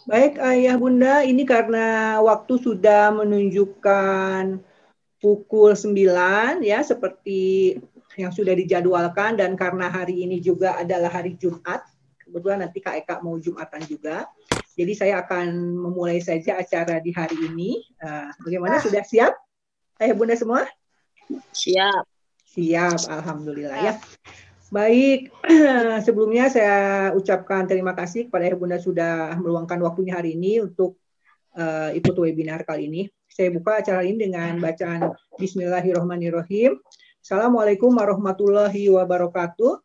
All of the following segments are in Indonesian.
Baik, Ayah Bunda, ini karena waktu sudah menunjukkan pukul 9 ya, seperti yang sudah dijadwalkan, dan karena hari ini juga adalah hari Jumat, kebetulan nanti Kak Eka mau Jumatan juga, jadi saya akan memulai saja acara di hari ini. Bagaimana, sudah siap Ayah Bunda semua? Siap. Siap, Alhamdulillah ya. Baik, sebelumnya saya ucapkan terima kasih kepada Ayah Bunda sudah meluangkan waktunya hari ini untuk ikut webinar kali ini. Saya buka acara ini dengan bacaan Bismillahirrahmanirrahim. Assalamualaikum warahmatullahi wabarakatuh.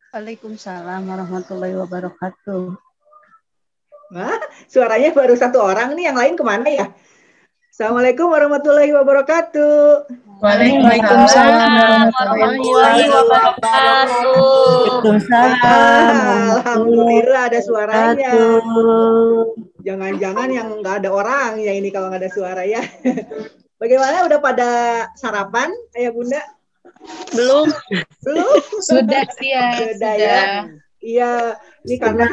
Waalaikumsalam warahmatullahi wabarakatuh. Nah, suaranya baru satu orang nih, yang lain kemana ya? Assalamualaikum warahmatullahi wabarakatuh. Waalaikumsalam warahmatullahi wabarakatuh. Alhamdulillah ada suaranya. Jangan-jangan yang nggak ada orang ya ini kalau nggak ada suara ya. Bagaimana, udah pada sarapan Ayah Bunda? Belum. Sudah siap. Sudah ya. Iya, ini karena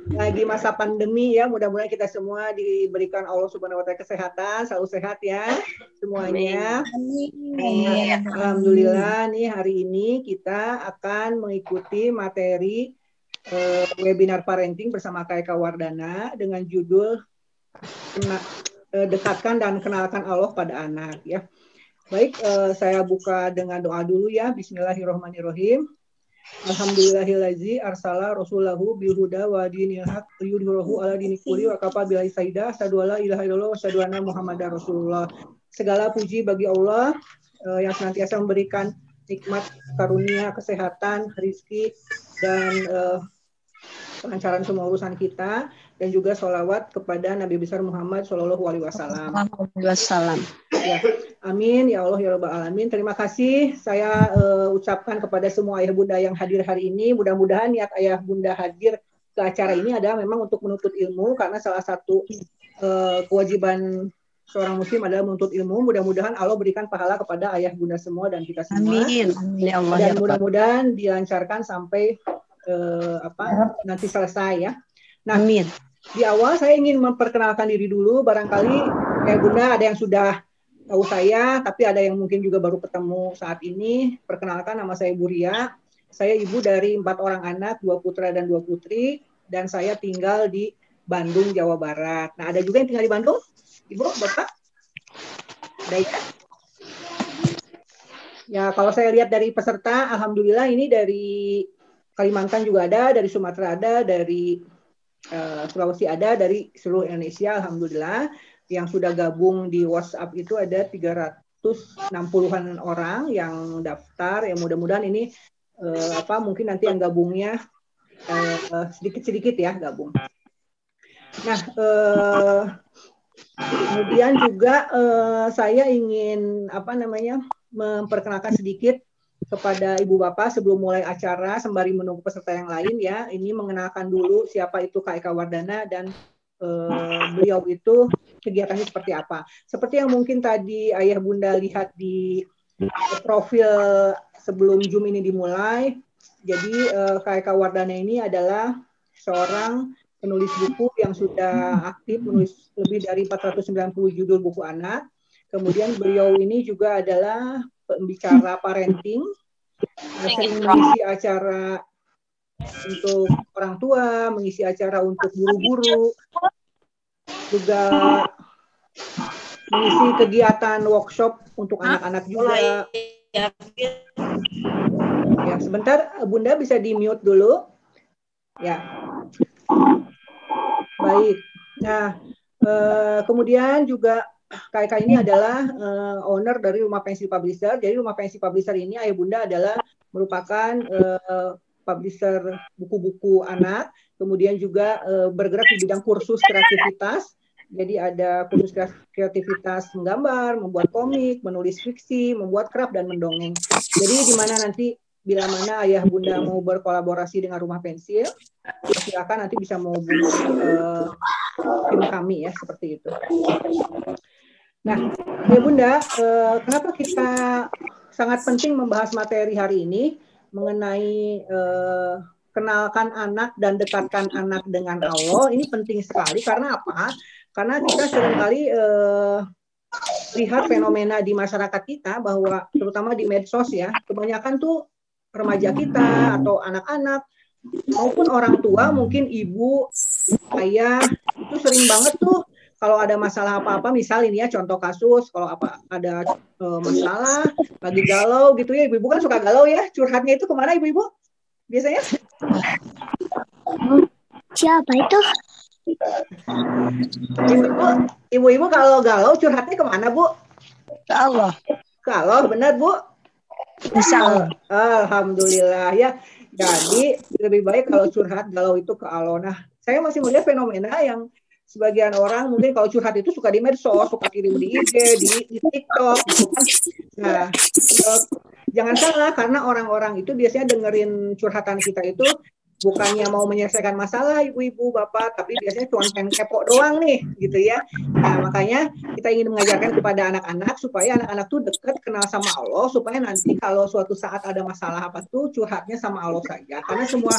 lagi masa pandemi ya, mudah-mudahan kita semua diberikan Allah Subhanahu wa taala kesehatan, selalu sehat ya semuanya. Amin. Alhamdulillah nih hari ini kita akan mengikuti materi webinar parenting bersama Kak Eka Wardana dengan judul dekatkan dan kenalkan Allah pada anak ya. Baik, saya buka dengan doa dulu ya. Bismillahirrahmanirrahim. Alhamdulillahillazi arsala rasulahu bil huda wa dinil haq yudhhirahu ala dini kulli wa kafa billahi sayyida asyhadu alla ilaha illallah wa asyhadu anna muhammadar rasulullah. Segala puji bagi Allah yang senantiasa memberikan nikmat karunia, kesehatan, rezeki, dan kelancaran semua urusan kita, dan juga sholawat kepada Nabi besar Muhammad Shallallahu Alaihi Wasallam. Ya, amin ya Allah ya Rabbal Alamin. Terima kasih saya ucapkan kepada semua ayah bunda yang hadir hari ini. Mudah-mudahan niat ayah bunda hadir ke acara ini adalah memang untuk menuntut ilmu, karena salah satu kewajiban seorang muslim adalah menuntut ilmu. Mudah-mudahan Allah berikan pahala kepada ayah bunda semua dan kita semua. Amin. Ya Allah, dan mudah-mudahan dilancarkan sampai nanti selesai ya. Nah, amin. Di awal saya ingin memperkenalkan diri dulu. Barangkali ayah bunda ada yang sudah tahu saya, tapi ada yang mungkin juga baru ketemu saat ini. Perkenalkan, nama saya Bu Ria. Saya ibu dari 4 orang anak, 2 putra dan 2 putri, dan saya tinggal di Bandung, Jawa Barat. Nah, ada juga yang tinggal di Bandung? Ibu, Bapak? Ada ya? Ya, kalau saya lihat dari peserta, alhamdulillah ini dari Kalimantan juga ada, dari Sumatera ada, dari Sulawesi ada, dari seluruh Indonesia, alhamdulillah. Yang sudah gabung di WhatsApp itu ada 360-an orang yang daftar. Ya, mudah-mudahan ini mungkin nanti yang gabungnya sedikit-sedikit ya gabung. Nah, kemudian juga saya ingin memperkenalkan sedikit kepada Ibu Bapak sebelum mulai acara, sembari menunggu peserta yang lain ya. Ini mengenalkan dulu siapa itu Kak Eka Wardana dan beliau itu kegiatannya seperti apa. Seperti yang mungkin tadi ayah bunda lihat di profil sebelum Zoom ini dimulai. Jadi Kak Eka Wardana ini adalah seorang penulis buku yang sudah aktif, menulis lebih dari 490 judul buku anak. Kemudian beliau ini juga adalah pembicara parenting, sering mengisi acara untuk orang tua, mengisi acara untuk guru-guru, juga mengisi kegiatan workshop untuk anak-anak juga. Ya, sebentar Bunda bisa di-mute dulu. Ya. Baik. Nah, kemudian juga KK ini adalah owner dari Rumah Pensi Publisher. Jadi Rumah Pensi Publisher ini ayah bunda adalah merupakan publisher buku-buku anak, kemudian juga bergerak di bidang kursus kreativitas. Jadi ada kursus kreativitas menggambar, membuat komik, menulis fiksi, membuat craft, dan mendongeng. Jadi di mana nanti bila mana ayah bunda mau berkolaborasi dengan Rumah Pensil, silakan nanti bisa menghubungi tim kami ya, seperti itu. Nah, ya bunda, kenapa kita sangat penting membahas materi hari ini mengenai kenalkan anak dan dekatkan anak dengan Allah ini penting sekali. Karena apa? Karena kita seringkali lihat fenomena di masyarakat kita bahwa terutama di medsos ya, kebanyakan tuh remaja kita atau anak-anak maupun orang tua, mungkin ibu, ayah, itu sering banget tuh kalau ada masalah apa-apa, misal ini ya contoh kasus, kalau apa ada masalah, lagi galau gitu ya, ibu-ibu kan suka galau ya, curhatnya itu kemana ibu-ibu? Biasanya? Siapa itu? Ibu-ibu kalau galau curhatnya kemana Bu? Ke Allah. Ke Allah, benar Bu? Insya Allah. Alhamdulillah ya. Jadi lebih baik kalau curhat galau itu ke Allah. Nah, saya masih melihat fenomena yang sebagian orang mungkin kalau curhat itu suka di medsos, suka kirim di IG, di TikTok, gitu kan. Nah, jangan salah karena orang-orang itu biasanya dengerin curhatan kita itu bukannya mau menyelesaikan masalah ibu-ibu, bapak, tapi biasanya cuma pengen kepo doang nih, gitu ya. Nah, makanya kita ingin mengajarkan kepada anak-anak supaya anak-anak tuh dekat kenal sama Allah, supaya nanti kalau suatu saat ada masalah apa tuh curhatnya sama Allah saja. Karena semua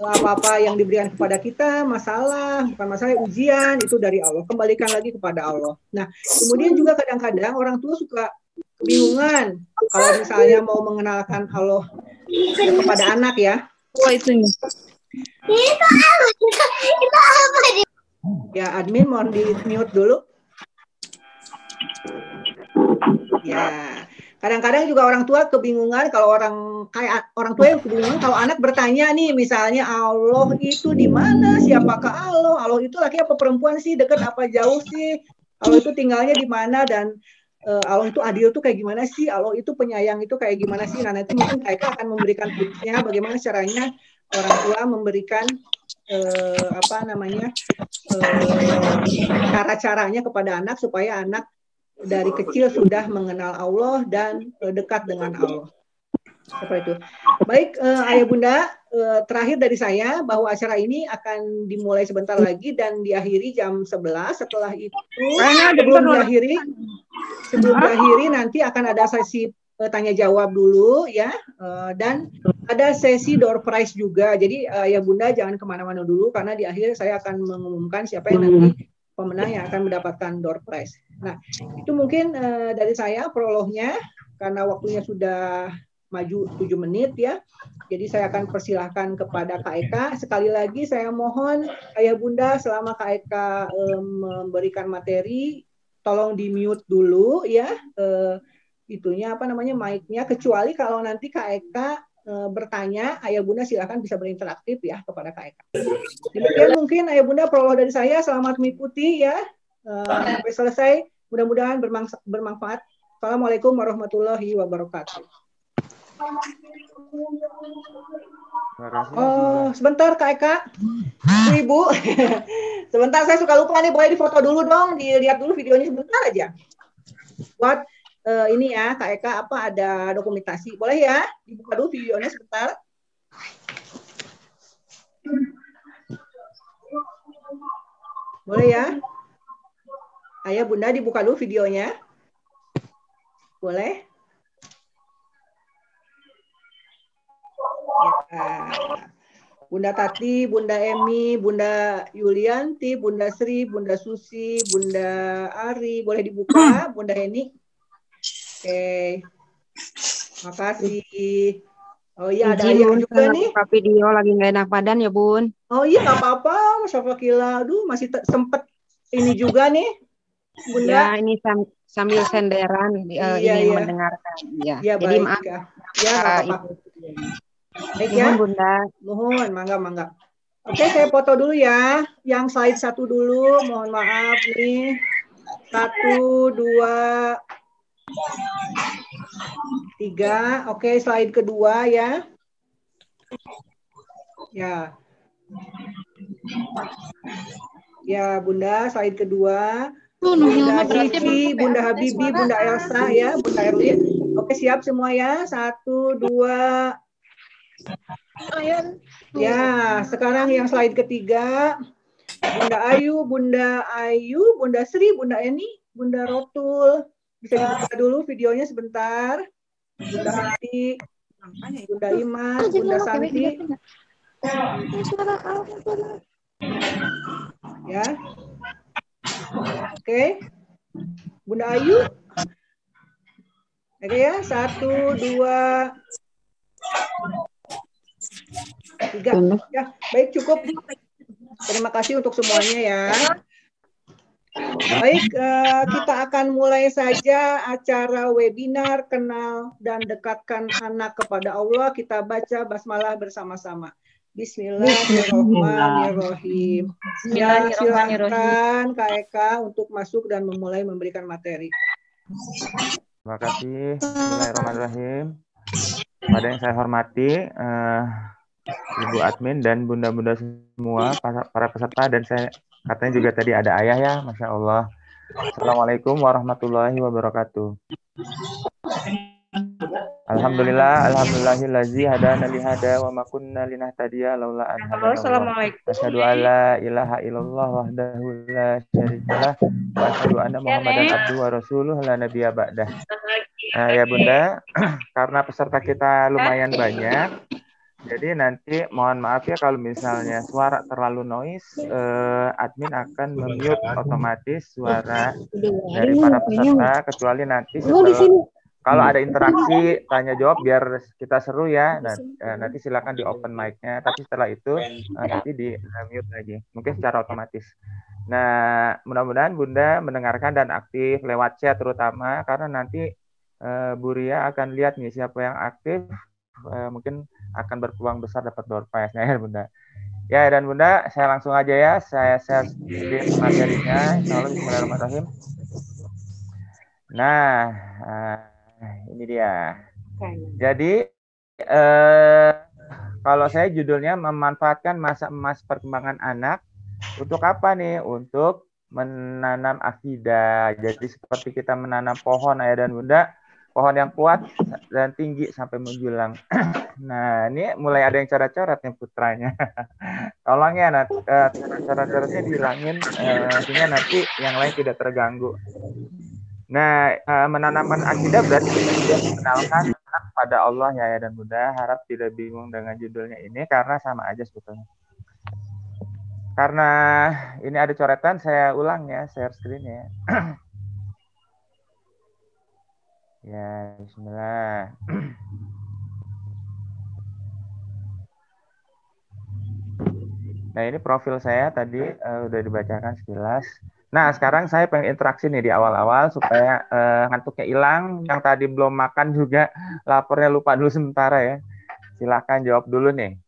apa-apa yang diberikan kepada kita, masalah, bukan masalah ujian, itu dari Allah. Kembalikan lagi kepada Allah. Nah, kemudian juga kadang-kadang orang tua suka kebingungan kalau misalnya mau mengenalkan Allah kepada anak ya. Oh, itu apa? Ya, admin mohon di mute dulu. Ya, kadang-kadang juga orang tua kebingungan kalau orang tua yang kebingungan kalau anak bertanya nih, misalnya Allah itu di mana? Siapakah Allah? Allah itu laki apa perempuan sih? Dekat apa jauh sih? Allah itu tinggalnya di mana dan Allah itu adil tuh kayak gimana sih? Allah itu penyayang itu kayak gimana sih? Nah, nanti mungkin Kak akan memberikan tipsnya bagaimana caranya orang tua memberikan cara-caranya kepada anak supaya anak dari kecil sudah mengenal Allah dan dekat dengan Allah. Seperti itu. Baik, Ayah Bunda, terakhir dari saya bahwa acara ini akan dimulai sebentar lagi dan diakhiri jam 11. Setelah itu, sebelum diakhiri nanti akan ada sesi tanya jawab dulu ya, dan ada sesi door prize juga. Jadi Ayah Bunda jangan kemana-mana dulu karena di akhir saya akan mengumumkan siapa yang nanti pemenang yang akan mendapatkan door prize. Nah, itu mungkin dari saya prolognya karena waktunya sudah maju 7 menit ya. Jadi saya akan persilahkan kepada Kak Eka. Sekali lagi saya mohon Ayah Bunda selama Kak Eka memberikan materi tolong di mute dulu ya. Itunya mic-nya, kecuali kalau nanti Kak Eka bertanya, Ayah Bunda silakan bisa berinteraktif ya kepada Kak Eka. Demikian mungkin Ayah Bunda prolog dari saya. Selamat mengikuti ya. Sampai selesai. Mudah-mudahan bermanfaat. Assalamualaikum warahmatullahi wabarakatuh. Oh, sebentar Kak Eka. Ibu. Sebentar, saya suka lupa nih, boleh difoto dulu dong, dilihat dulu videonya sebentar aja. Buat ini ya, Kak Eka ada dokumentasi. Boleh ya? Dibuka dulu videonya sebentar. Boleh ya? Ayah Bunda dibuka dulu videonya. Boleh? Ya. Bunda Tati, Bunda Emi, Bunda Yulianti, Bunda Sri, Bunda Susi, Bunda Ari, boleh dibuka, Bunda Heni. Oke, makasih. Oh iya, ada Ayah juga nih. Video lagi nggak enak badan ya Bun. Oh iya, nggak apa-apa, Masya Allah. Aduh, masih sempet ini juga nih, Bunda. Ya, ini sambil senderan ini mendengarkan. Ya, jadi baik, maaf. Ya, nggak apa-apa. Baik ya, Bunda. Mohon, mangga. Oke, saya foto dulu ya. Yang slide 1 dulu, mohon maaf nih. 1, 2, 3. Oke, slide kedua ya. Ya, Bunda, slide kedua. Bunda Cici, Bunda Habibi, Bunda Elsa ya, Bunda Erwin. Oke, siap semua ya. 1, 2. Ya, sekarang yang slide ketiga. Bunda Ayu, Bunda Sri, Bunda Eni, Bunda Rotul. Bisa dibuka dulu videonya sebentar. Bunda Hati, Bunda Imas, Bunda Santi. Ya. Oke. Bunda Ayu. Oke ya, 1, 2, 3. Ya, baik cukup. Terima kasih untuk semuanya ya. Baik, kita akan mulai saja acara webinar Kenal dan Dekatkan Anak kepada Allah. Kita baca basmalah bersama-sama. Bismillahirrahmanirrahim. Ya, silakan Kak Eka untuk masuk dan memulai memberikan materi. Terima kasih. Bismillahirrahmanirrahim. Pada yang saya hormati, Ibu admin dan bunda-bunda semua, para peserta, dan saya katanya juga tadi ada ayah ya, Masya Allah. Assalamualaikum warahmatullahi wabarakatuh. Alhamdulillahillazi hadana li hada wa ma kunna linahtadiya laula an hadana. Assalamualaikum. Asyhadu alla ilaha illallah wahdahu la syarikalah wa asyhadu anna Muhammadan abduhu wa rasuluh la nabiyya ba'dah. Nah, ya Bunda, karena peserta kita lumayan banyak, jadi nanti mohon maaf ya kalau misalnya suara terlalu noise, admin akan mute otomatis suara dari para peserta, kecuali nanti setelah kalau ada interaksi tanya jawab biar kita seru ya. Nah, nanti silakan di open mic-nya, tapi setelah itu nanti di mute lagi, mungkin secara otomatis. Nah, mudah-mudahan Bunda mendengarkan dan aktif lewat chat terutama, karena nanti Bu Ria akan lihat nih siapa yang aktif, mungkin akan berpeluang besar dapat door prize-nya ya Bunda. Ya, dan Bunda, saya langsung aja ya, saya share screen materinya. Insyaallah bismillahirrahmanirrahim. Nah, ini dia. Jadi kalau saya judulnya memanfaatkan masa emas perkembangan anak untuk apa nih? Untuk menanam akidah. Jadi seperti kita menanam pohon ayah dan Bunda, pohon yang kuat dan tinggi sampai menjulang. Nah, ini mulai ada yang coret-coret nih putranya. Tolong ya, coret-coretnya dihilangin, sehingga nanti yang lain tidak terganggu. Nah, menanamkan akidah berarti kita juga mengenalkan anak pada Allah ya dan Bunda. Harap tidak bingung dengan judulnya ini karena sama aja sebetulnya. Karena ini ada coretan, saya ulang ya, share screen ya. Ya, bismillah. Nah, ini profil saya tadi udah dibacakan sekilas. Nah, sekarang saya pengen interaksi nih di awal-awal supaya ngantuknya hilang. Yang tadi belum makan juga lapornya lupa dulu sementara ya. Silakan jawab dulu nih.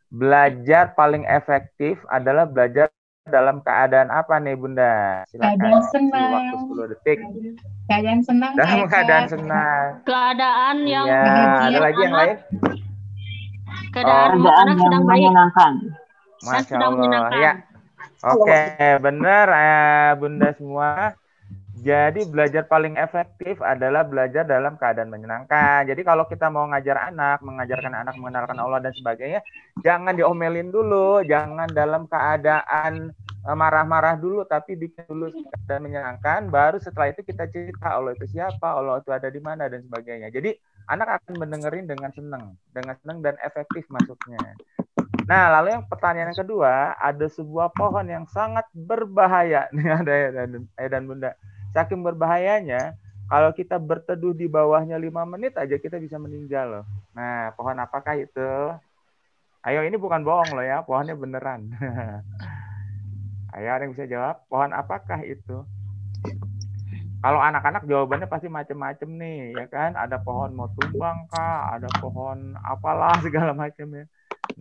Belajar paling efektif adalah belajar dalam keadaan apa nih Bunda? Silakan. Keadaan senang. Waktu 10 detik. Keadaan senang. Dalam keadaan senang. Keadaan yang ya, ada lagi yang lain? Keadaan anak sedang baik. Masya Allah. Ya. Oke, benar Bunda semua. Jadi belajar paling efektif adalah belajar dalam keadaan menyenangkan. Jadi kalau kita mau ngajar anak, mengajarkan anak mengenalkan Allah dan sebagainya, jangan diomelin dulu, jangan dalam keadaan marah-marah dulu, tapi bikin dulu keadaan menyenangkan, baru setelah itu kita cerita Allah itu siapa, Allah itu ada di mana dan sebagainya. Jadi anak akan mendengerin dengan senang dan efektif masuknya. Nah, lalu yang pertanyaan yang kedua, ada sebuah pohon yang sangat berbahaya. Nih ada ayah dan Bunda. Saking berbahayanya, kalau kita berteduh di bawahnya 5 menit aja kita bisa meninggal loh. Nah, pohon apakah itu? Ayo, ini bukan bohong loh ya, pohonnya beneran. Ayo, ada yang bisa jawab, pohon apakah itu? Kalau anak-anak jawabannya pasti macam-macam nih, ya kan? Ada pohon mau tumbang kah? Ada pohon apalah segala macam ya.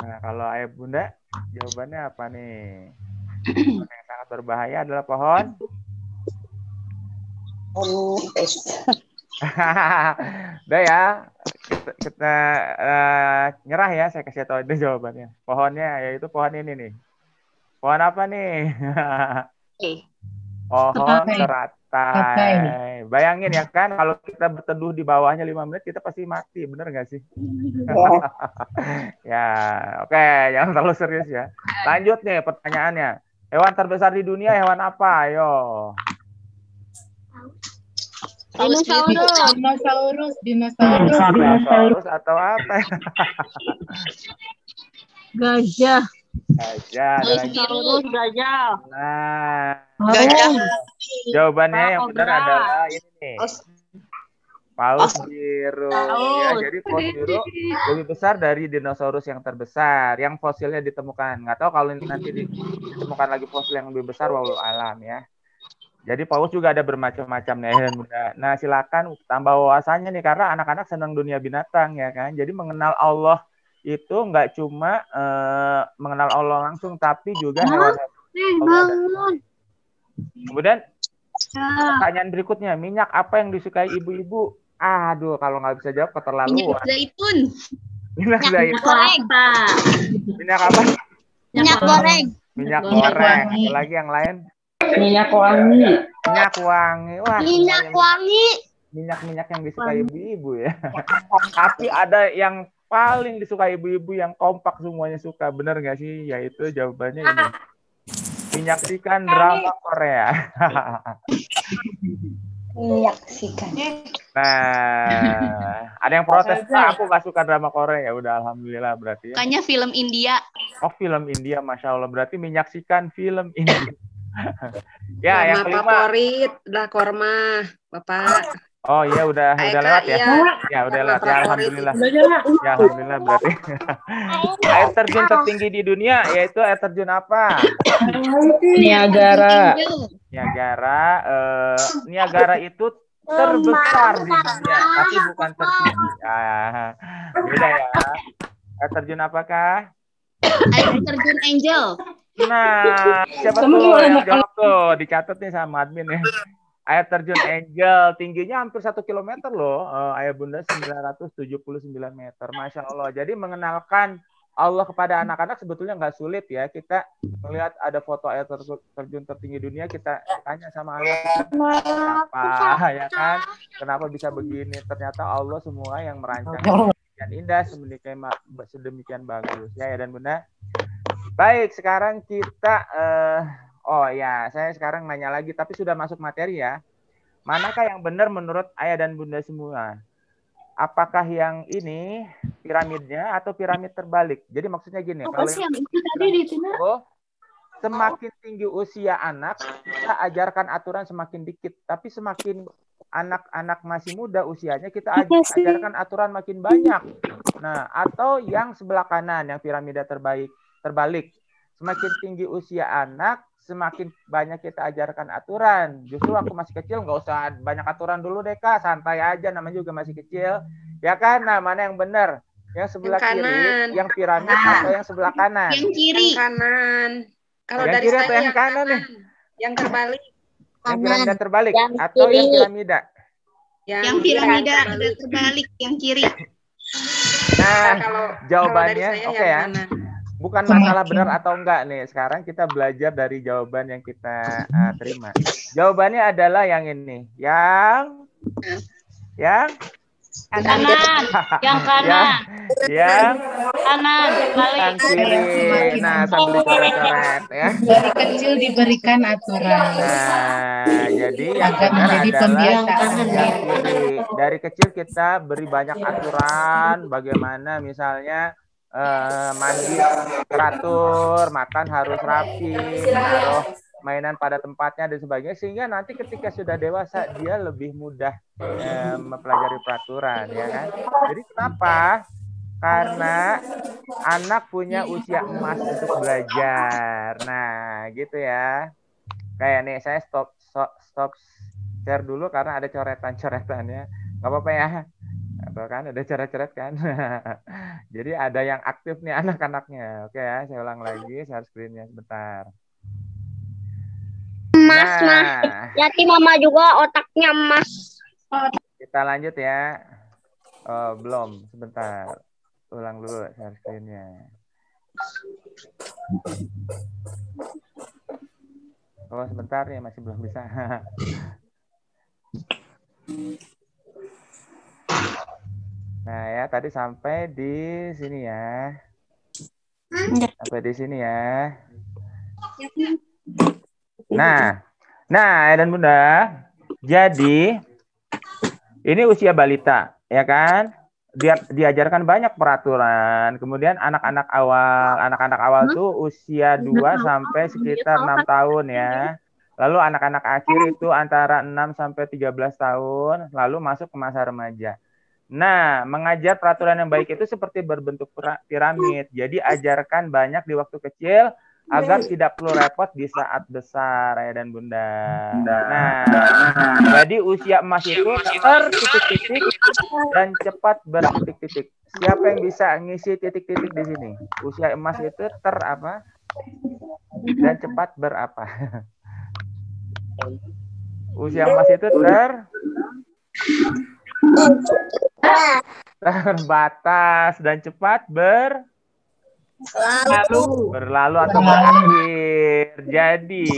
Nah, kalau ayah Bunda, jawabannya apa nih? Pohon yang sangat berbahaya adalah pohon? Udah ya, kita nyerah ya, saya kasih tahu itu jawabannya. Pohonnya yaitu pohon ini nih. Pohon apa nih? Pohon teratai. Bayangin ya kan, kalau kita berteduh di bawahnya 5 menit, kita pasti mati. Bener nggak sih? Ya, oke. Jangan terlalu serius ya. Lanjut nih pertanyaannya. Hewan terbesar di dunia hewan apa? Ayo. Dinosaurus atau apa? Gajah. Gajah. Ada lagi. Terus gajah. Nah, Gajah. jawabannya yang benar Kobra. adalah ini nih. Paus biru. Ya, jadi paus biru lebih besar dari dinosaurus yang terbesar, yang fosilnya ditemukan. Nggak tahu kalau nanti ditemukan lagi fosil yang lebih besar, wallahu alam ya. Jadi paus juga ada bermacam-macam nih dan muda. Nah, silakan tambah wawasannya nih karena anak-anak senang dunia binatang ya kan. Jadi mengenal Allah itu nggak cuma mengenal Allah langsung, tapi juga hewan-hewan. Kemudian pertanyaan berikutnya, minyak apa yang disukai ibu-ibu? Aduh, kalau nggak bisa jawab keterlaluan. Minyak zaitun. Minyak zaitun. Goreng. Minyak apa? Minyak goreng. Minyak goreng. Apalagi yang lain? Minyak wangi. Minyak wangi. Wah, Minyak wangi. minyak-minyak yang disukai ibu-ibu ya. Tapi ada yang paling disukai ibu-ibu yang kompak semuanya suka. Bener nggak sih? Yaitu jawabannya ini. Menyaksikan drama Korea. Menyaksikan. Nah, ada yang protes, aku nggak suka drama Korea. Ya udah, alhamdulillah berarti ya. Sukanya film India. Oh, film India, masya Allah. Berarti menyaksikan film India. Ya, yang kelima. Favorit adalah korma, Bapak. Oh iya, udah lewat ya. Ya udah lewat. Ya alhamdulillah. Ya alhamdulillah berarti. Air terjun tertinggi di dunia yaitu air terjun apa? Niagara. Niagara itu terbesar di dunia, tapi bukan tertinggi. Beda ya. Air terjun apakah? Air terjun Angel. Nah, siapa tuh yang jawab tuh? Dicatat nih sama admin ya. Air terjun Angel tingginya hampir 1 kilometer loh, Ayah Bunda 979 meter, masya Allah. Jadi mengenalkan Allah kepada anak-anak sebetulnya nggak sulit ya. Kita melihat ada foto air terjun tertinggi dunia, kita tanya sama anak, kenapa ya kan? Kenapa bisa begini? Ternyata Allah semua yang merancang yang indah sedemikian bagus ya, dan Bunda. Baik, sekarang kita oh ya, saya sekarang nanya lagi, tapi sudah masuk materi ya. Manakah yang benar menurut Ayah dan Bunda semua? Apakah yang ini piramidnya atau piramid terbalik? Jadi maksudnya gini, kalau semakin tinggi usia anak, kita ajarkan aturan semakin dikit. Tapi semakin anak-anak masih muda usianya, kita ajarkan aturan makin banyak. Nah, atau yang sebelah kanan, yang piramida terbalik. Semakin tinggi usia anak, semakin banyak kita ajarkan aturan. Justru aku masih kecil, nggak usah banyak aturan dulu deh Kak, santai aja, namanya juga masih kecil. Ya kan, nah mana yang benar? Yang sebelah kiri, yang piramid atau yang sebelah kanan? Yang kiri. Yang kanan. Kalau yang dari kiri saya atau yang kanan nih? Yang terbalik. Yang piramida terbalik atau yang piramida? Yang piramida terbalik, yang kiri. Nah, kalau jawabannya oke ya. Mana? Bukan masalah benar atau enggak nih. Sekarang kita belajar dari jawaban yang kita terima. Jawabannya adalah yang ini. Yang Kanan. Yang kanan. Yang Kanan. yang kiri. Nah, sambil dicoret-coret ya. Dari kecil diberikan aturan. Nah, jadi yang agar benar menjadi adalah pembiasaan. yang kiri. Dari kecil kita beri banyak aturan. Bagaimana misalnya mandi teratur, makan harus rapi, naruh mainan pada tempatnya dan sebagainya, sehingga nanti ketika sudah dewasa dia lebih mudah mempelajari peraturan, ya kan? Jadi kenapa? Karena anak punya usia emas untuk belajar. Nah, gitu ya. Kayak nih, saya stop share dulu karena ada coretan-coretannya. Nggak apa-apa ya. Atau kan ada coret-coret kan. Jadi ada yang aktif nih anak-anaknya. Oke ya, saya ulang lagi share screen-nya sebentar. Emas, Yati mama juga otaknya emas. Kita lanjut ya. Oh, belum, sebentar. Ulang dulu share screen-nya. Oh, sebentar ya, masih belum bisa. Nah ya, tadi sampai di sini ya. Sampai di sini ya. Nah, dan Bunda, jadi ini usia balita, ya kan? diajarkan banyak peraturan. Kemudian anak-anak awal tuh usia 2 sampai sekitar 6 tahun ya. Lalu anak-anak akhir itu antara 6 sampai 13 tahun, lalu masuk ke masa remaja. Nah, mengajar peraturan yang baik itu seperti berbentuk piramid. Jadi ajarkan banyak di waktu kecil agar tidak perlu repot di saat besar, ayah dan bunda. Nah, jadi usia emas itu titik-titik dan cepat bertitik-titik. Siapa yang bisa ngisi titik-titik di sini? Usia emas itu apa? Dan cepat berapa? Usia emas itu terbatas dan cepat berlalu atau berakhir. Jadi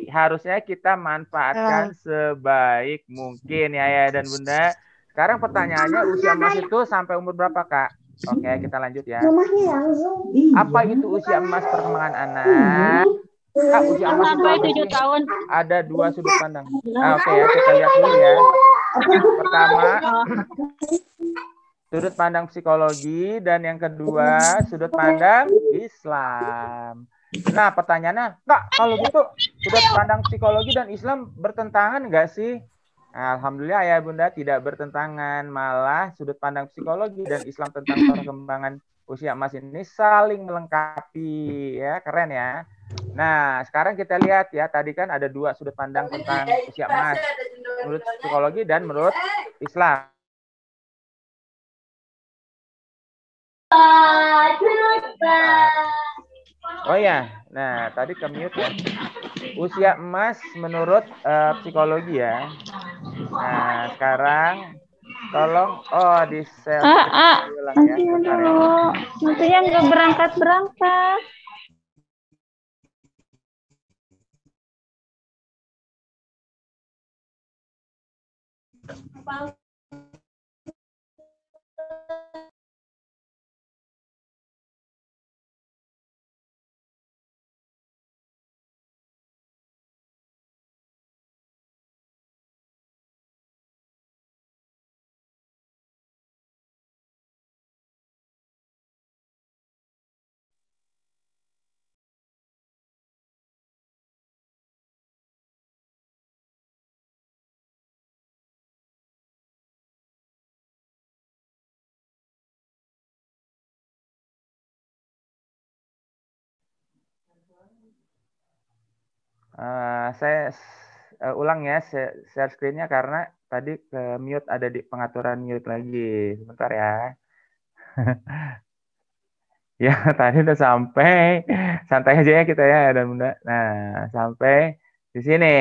harusnya kita manfaatkan sebaik mungkin ya ayah dan bunda. Sekarang pertanyaannya, usia emas itu sampai umur berapa kak? Oke, kita lanjut ya. Apa itu usia emas perkembangan anak? Kak, usia emas sampai 7 tahun. Ada 2 sudut pandang. Oke ya, kita lihat dulu ya. Pertama, sudut pandang psikologi, dan yang kedua sudut pandang Islam. Nah, pertanyaannya, Kak, kalau gitu sudut pandang psikologi dan Islam bertentangan nggak sih? Alhamdulillah ya bunda, tidak bertentangan. Malah sudut pandang psikologi dan Islam tentang perkembangan usia emas ini saling melengkapi. Ya, keren ya. Nah, sekarang kita lihat ya, tadi kan ada 2 sudut pandang tentang usia emas, menurut psikologi dan menurut Islam. Oh ya, nah tadi ke mute ya. Usia emas menurut psikologi ya. Nah, sekarang tolong di share ulang ya. Nantinya nggak berangkat. Saya ulang ya, share screen-nya karena tadi ke mute, ada di pengaturan mute lagi. Sebentar ya. Ya, tadi udah sampai. Santai aja ya kita ya dan bunda. Nah, sampai di sini.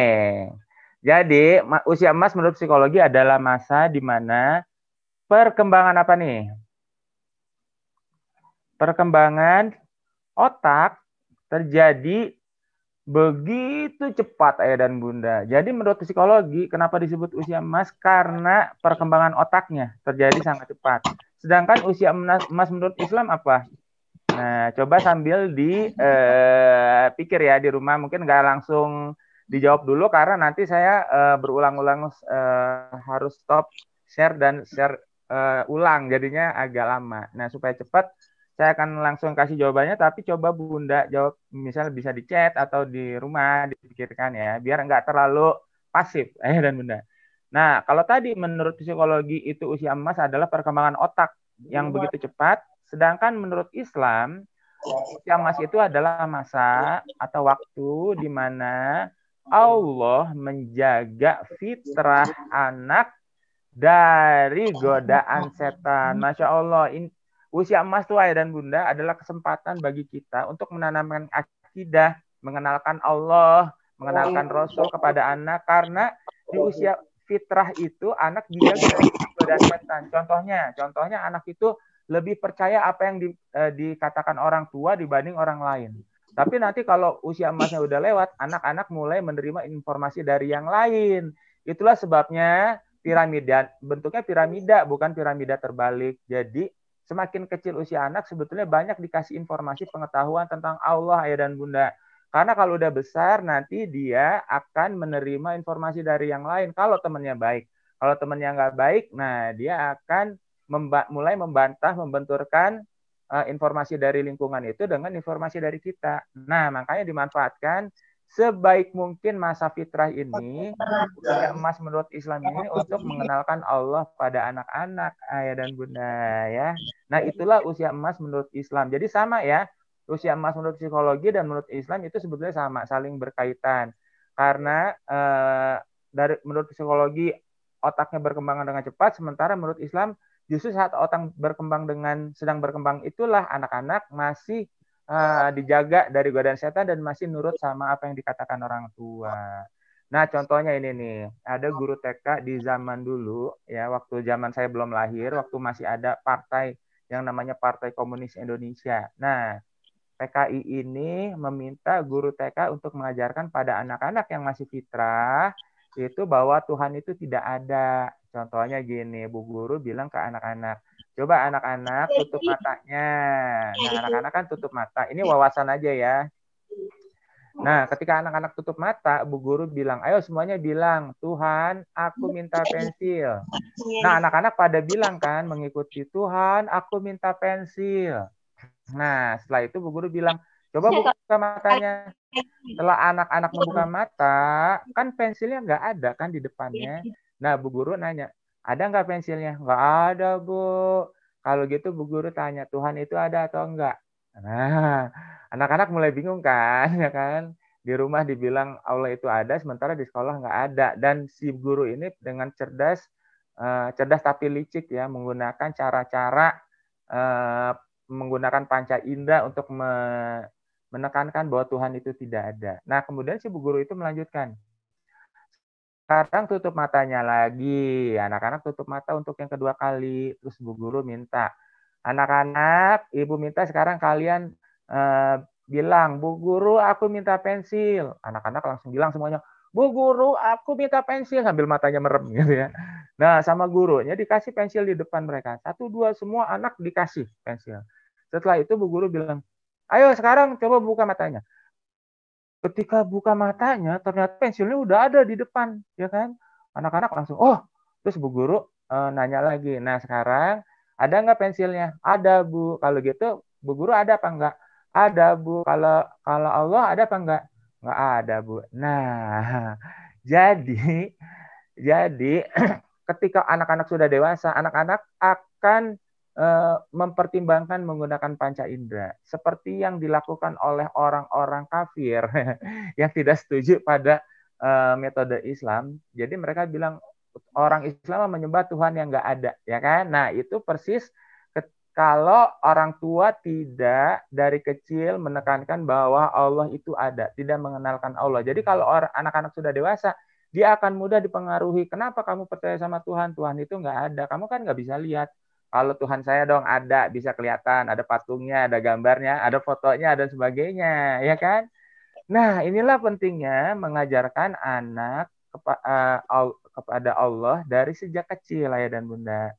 Jadi, usia emas menurut psikologi adalah masa di mana perkembangan apa nih? Perkembangan otak terjadi begitu cepat ayah dan bunda. Jadi menurut psikologi kenapa disebut usia emas? Karena perkembangan otaknya terjadi sangat cepat. Sedangkan usia emas menurut Islam apa? Nah, coba sambil dipikir ya di rumah. Mungkin nggak langsung dijawab dulu karena nanti saya berulang-ulang harus stop share dan share ulang. Jadinya agak lama. Nah, supaya cepat saya akan langsung kasih jawabannya, tapi coba bunda jawab, misalnya bisa di chat atau di rumah dipikirkan ya, biar nggak terlalu pasif dan bunda. Nah, kalau tadi menurut psikologi itu usia emas adalah perkembangan otak yang begitu cepat, sedangkan menurut Islam usia emas itu adalah masa atau waktu di mana Allah menjaga fitrah anak dari godaan setan. Masya Allah, usia emas tuh ayah dan bunda adalah kesempatan bagi kita untuk menanamkan akidah, mengenalkan Allah, mengenalkan Rasul kepada anak, karena di usia fitrah itu anak dijaga dari godaan setan. Contohnya anak itu lebih percaya apa yang dikatakan orang tua dibanding orang lain. Tapi nanti kalau usia emasnya udah lewat, anak-anak mulai menerima informasi dari yang lain. Itulah sebabnya piramida, bentuknya piramida, bukan piramida terbalik. Jadi semakin kecil usia anak sebetulnya banyak dikasih informasi pengetahuan tentang Allah ayah dan bunda. Karena kalau udah besar nanti dia akan menerima informasi dari yang lain kalau temannya baik. Kalau temannya nggak baik, nah dia akan mulai membantah, membenturkan informasi dari lingkungan itu dengan informasi dari kita. Nah, makanya dimanfaatkan sebaik mungkin masa fitrah ini, usia emas menurut Islam ini untuk mengenalkan Allah pada anak-anak, ayah dan bunda ya. Nah, itulah usia emas menurut Islam. Jadi sama ya, usia emas menurut psikologi dan menurut Islam itu sebetulnya sama, saling berkaitan. Karena menurut psikologi otaknya berkembang dengan cepat, sementara menurut Islam justru saat otak sedang berkembang itulah anak-anak masih dijaga dari godaan setan dan masih nurut sama apa yang dikatakan orang tua. Nah, contohnya ini nih, ada guru TK di zaman dulu ya, waktu zaman saya belum lahir, waktu masih ada partai yang namanya Partai Komunis Indonesia. Nah, PKI ini meminta guru TK untuk mengajarkan pada anak-anak yang masih fitrah itu bahwa Tuhan itu tidak ada. Contohnya gini, Bu Guru bilang ke anak-anak, coba anak-anak tutup matanya. Nah, anak-anak kan tutup mata. Ini wawasan aja ya. Nah, ketika anak-anak tutup mata, Bu Guru bilang, ayo semuanya bilang, Tuhan, aku minta pensil. Nah, anak-anak pada bilang kan, mengikuti, Tuhan, aku minta pensil. Nah, setelah itu Bu Guru bilang, coba buka matanya. Setelah anak-anak membuka mata, kan pensilnya nggak ada kan di depannya. Nah, Bu Guru nanya, ada nggak pensilnya? Nggak ada, Bu. Kalau gitu Bu Guru tanya, Tuhan itu ada atau enggak? Nah, anak-anak mulai bingung kan, ya kan? Di rumah dibilang Allah itu ada, sementara di sekolah nggak ada. Dan si guru ini dengan cerdas tapi licik ya, menggunakan cara-cara menggunakan panca indera untuk menekankan bahwa Tuhan itu tidak ada. Nah, kemudian si Bu Guru itu melanjutkan. Sekarang tutup matanya lagi. Anak-anak tutup mata untuk yang kedua kali. Terus Bu Guru minta, anak-anak, Ibu minta sekarang kalian bilang, Bu Guru, aku minta pensil. Anak-anak langsung bilang semuanya, Bu Guru, aku minta pensil. Sambil matanya merem gitu ya. Nah, sama gurunya dikasih pensil di depan mereka. 1, 2, semua anak dikasih pensil. Setelah itu Bu Guru bilang, ayo sekarang coba buka matanya. Ketika buka matanya, ternyata pensilnya udah ada di depan, ya kan? Anak-anak langsung, oh, terus Bu Guru nanya lagi. Nah, sekarang ada nggak pensilnya? Ada, Bu. Kalau gitu, Bu Guru ada apa enggak? Ada, Bu. Kalau Allah ada apa enggak? Nggak ada, Bu. Nah, jadi ketika anak-anak sudah dewasa, anak-anak akan mempertimbangkan menggunakan panca indera seperti yang dilakukan oleh orang-orang kafir yang tidak setuju pada metode Islam. Jadi mereka bilang orang Islam menyembah Tuhan yang nggak ada, ya kan? Nah, itu persis kalau orang tua tidak dari kecil menekankan bahwa Allah itu ada, tidak mengenalkan Allah. Jadi kalau anak-anak sudah dewasa, dia akan mudah dipengaruhi. Kenapa kamu percaya sama Tuhan? Tuhan itu nggak ada. Kamu kan nggak bisa lihat. Kalau Tuhan saya dong ada, bisa kelihatan, ada patungnya, ada gambarnya, ada fotonya, dan sebagainya, ya kan? Nah, inilah pentingnya mengajarkan anak kepada Allah dari sejak kecil, ayah dan bunda.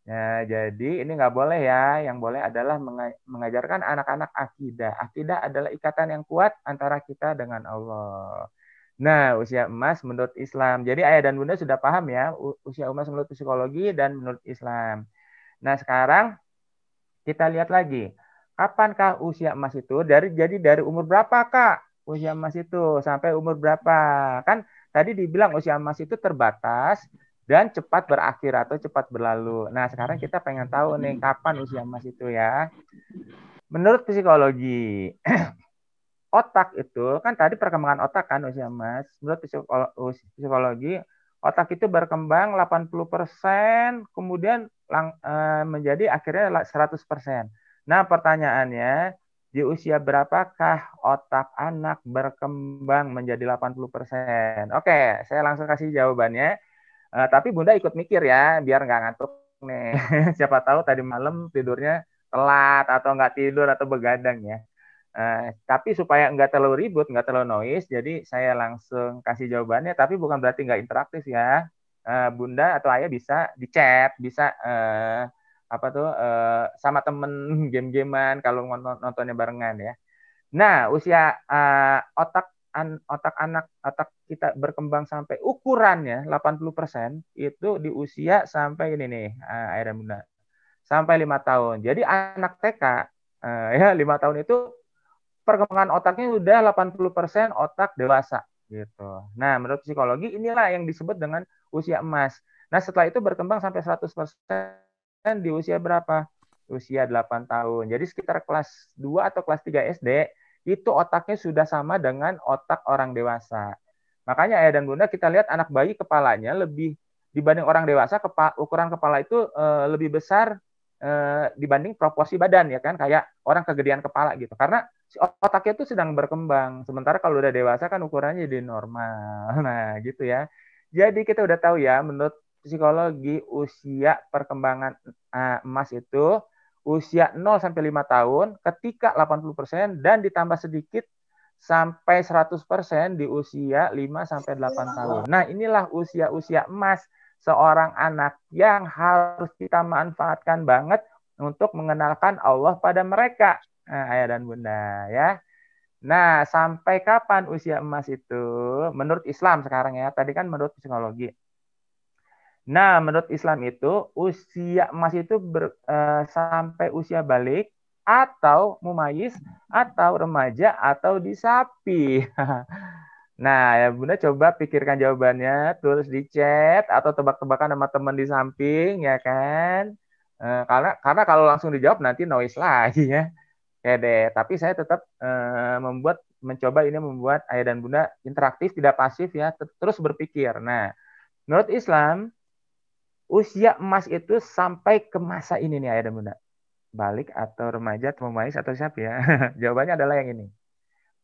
Nah, jadi ini nggak boleh ya. Yang boleh adalah mengajarkan anak-anak akidah. Akidah adalah ikatan yang kuat antara kita dengan Allah. Nah, usia emas menurut Islam. Jadi ayah dan bunda sudah paham ya, usia emas menurut psikologi dan menurut Islam. Nah, sekarang kita lihat lagi. Kapankah usia emas itu? Jadi dari umur berapa, Kak? Usia emas itu sampai umur berapa? Kan tadi dibilang usia emas itu terbatas dan cepat berakhir atau cepat berlalu. Nah, sekarang kita pengen tahu nih kapan usia emas itu ya. Menurut psikologi, otak itu kan tadi perkembangan otak kan usia emas. Menurut psikologi, otak itu berkembang 80%, kemudian menjadi akhirnya 100%. Nah, pertanyaannya, di usia berapakah otak anak berkembang menjadi 80%? Oke, saya langsung kasih jawabannya. Tapi Bunda ikut mikir ya, biar nggak ngantuk nih. Siapa tahu tadi malam tidurnya telat atau nggak tidur atau begadang ya. Tapi supaya nggak terlalu ribut, nggak terlalu noise, jadi saya langsung kasih jawabannya, tapi bukan berarti nggak interaktif ya. Bunda atau ayah bisa di chat, bisa sama temen game-gamean kalau nontonnya barengan ya. Nah, usia otak kita berkembang sampai ukurannya 80% itu di usia sampai ini nih, ayah dan bunda. sampai 5 tahun. Jadi anak TK ya 5 tahun itu perkembangan otaknya udah 80% otak dewasa gitu. Nah, menurut psikologi inilah yang disebut dengan usia emas. Nah, setelah itu berkembang sampai 100% di usia berapa? Usia 8 tahun. Jadi sekitar kelas 2 atau kelas 3 SD itu otaknya sudah sama dengan otak orang dewasa. Makanya ayah dan bunda kita lihat anak bayi kepalanya lebih dibanding orang dewasa, ukuran kepala itu lebih besar dibanding proporsi badan ya kan, kayak orang kegedean kepala gitu. Karena otaknya itu sedang berkembang. Sementara kalau udah dewasa kan ukurannya jadi normal. Nah, gitu ya. Jadi kita udah tahu ya menurut psikologi usia perkembangan emas itu usia 0 sampai 5 tahun ketika 80% dan ditambah sedikit sampai 100% di usia 5 sampai 8 tahun. Nah, inilah usia-usia emas seorang anak yang harus kita manfaatkan banget untuk mengenalkan Allah pada mereka, ayah dan bunda ya. Nah, sampai kapan usia emas itu? Menurut Islam sekarang ya, tadi kan menurut psikologi. Nah, menurut Islam itu usia emas itu sampai usia balik atau mumayyiz atau remaja atau disapi. Nah, ya Bunda coba pikirkan jawabannya, tulis di chat atau tebak-tebakan sama teman di samping ya kan. Karena kalau langsung dijawab nanti noise lagi ya. Oke deh, tapi saya tetap mencoba ini membuat ayah dan bunda interaktif, tidak pasif ya, terus berpikir. Nah, menurut Islam usia emas itu sampai ke masa ini nih ayah dan bunda. Balik atau remaja atau mumayyiz atau siapa ya? Jawabannya adalah yang ini.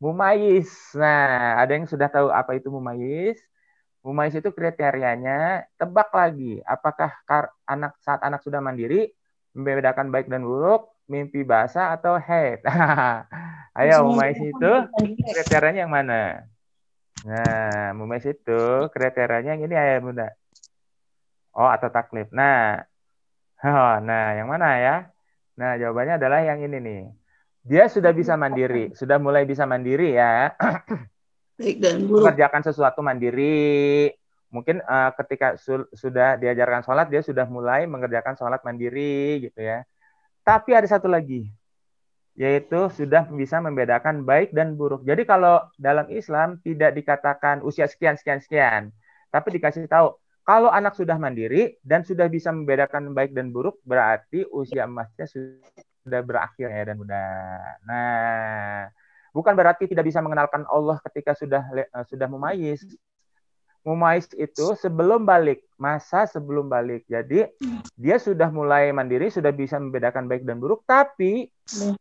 Mumayyiz. Nah, ada yang sudah tahu apa itu mumayyiz? Mumayyiz itu kriterianya, tebak lagi. Apakah saat anak sudah mandiri, membedakan baik dan buruk, mimpi basah atau haid? Ayo, mumayyiz itu kriterianya yang mana? Nah, mumayyiz itu kriterianya yang ini ayah bunda. Oh, atau taklif. Nah, yang mana ya? Nah, jawabannya adalah yang ini nih. Dia sudah bisa mandiri, sudah mulai bisa mandiri ya. Baik dan buruk. Mengerjakan sesuatu mandiri. Mungkin ketika sudah diajarkan sholat, dia sudah mulai mengerjakan sholat mandiri gitu ya. Tapi ada satu lagi, yaitu sudah bisa membedakan baik dan buruk. Jadi kalau dalam Islam tidak dikatakan usia sekian, tapi dikasih tahu, kalau anak sudah mandiri dan sudah bisa membedakan baik dan buruk, berarti usia emasnya sudah berakhir ya dan bunda. Nah, bukan berarti tidak bisa mengenalkan Allah ketika sudah mumayyiz. Mumayyiz itu sebelum balik, masa sebelum balik. Jadi dia sudah mulai mandiri, sudah bisa membedakan baik dan buruk, tapi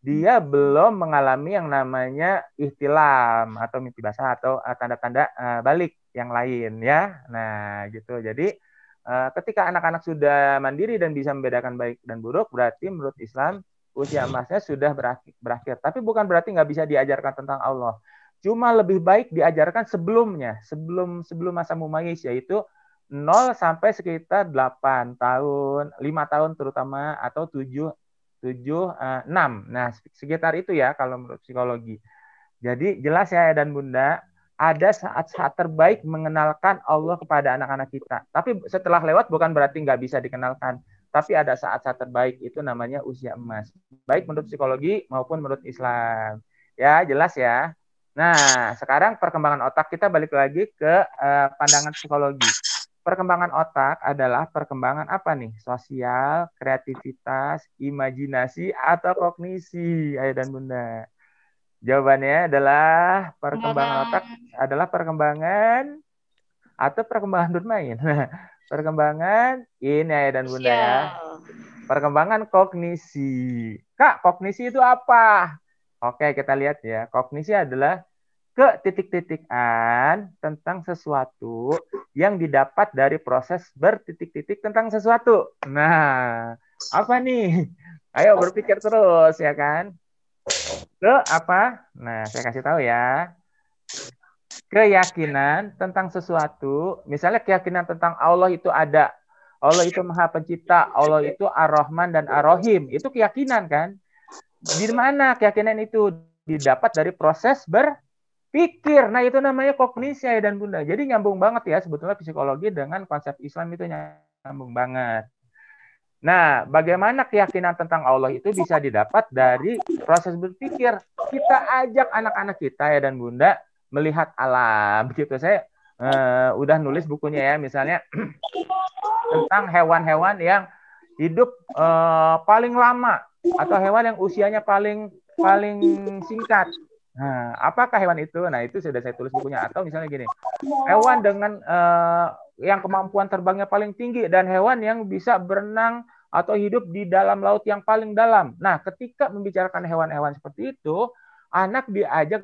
dia belum mengalami yang namanya ihtilam atau mimpi basah atau tanda-tanda balik yang lain ya. Nah, gitu. Jadi ketika anak-anak sudah mandiri dan bisa membedakan baik dan buruk, berarti menurut Islam usia emasnya sudah berakhir. Tapi bukan berarti nggak bisa diajarkan tentang Allah. Cuma lebih baik diajarkan sebelumnya, sebelum masa mumayyiz, yaitu 0 sampai sekitar 8 tahun, 5 tahun terutama, atau 7, 6. Nah, sekitar itu ya kalau menurut psikologi. Jadi jelas ya dan bunda, ada saat-saat terbaik mengenalkan Allah kepada anak-anak kita. Tapi setelah lewat bukan berarti nggak bisa dikenalkan. Tapi ada saat-saat terbaik, itu namanya usia emas. Baik menurut psikologi maupun menurut Islam. Ya, jelas ya. Nah, sekarang perkembangan otak, kita balik lagi ke pandangan psikologi. Perkembangan otak adalah perkembangan apa nih? Sosial, kreativitas, imajinasi, atau kognisi, ayah dan bunda. Jawabannya adalah perkembangan otak adalah perkembangan atau perkembangan bermain. Perkembangan ini ayah dan bunda ya. Perkembangan kognisi. Kak, kognisi itu apa? Oke, kita lihat ya. Kognisi adalah ketitik-titikan tentang sesuatu yang didapat dari proses bertitik-titik tentang sesuatu. Nah, apa nih? Ayo berpikir terus ya kan. Ke apa? Nah, saya kasih tahu ya. Keyakinan tentang sesuatu, misalnya keyakinan tentang Allah itu ada. Allah itu Maha Pencipta, Allah itu Ar-Rahman dan Ar-Rahim. Itu keyakinan kan? Di mana keyakinan itu didapat dari proses berpikir. Nah, itu namanya kognisi ya dan bunda. Jadi nyambung banget ya sebetulnya psikologi dengan konsep Islam, itu nyambung banget. Nah, bagaimana keyakinan tentang Allah itu bisa didapat dari proses berpikir. Kita ajak anak-anak kita ya dan Bunda melihat alam. Gitu. Saya udah nulis bukunya ya, misalnya tentang hewan-hewan yang hidup paling lama atau hewan yang usianya paling singkat. Nah, apakah hewan itu? Nah, itu sudah saya tulis bukunya. Atau misalnya gini, hewan dengan yang kemampuan terbangnya paling tinggi dan hewan yang bisa berenang atau hidup di dalam laut yang paling dalam. Nah, ketika membicarakan hewan-hewan seperti itu, anak diajak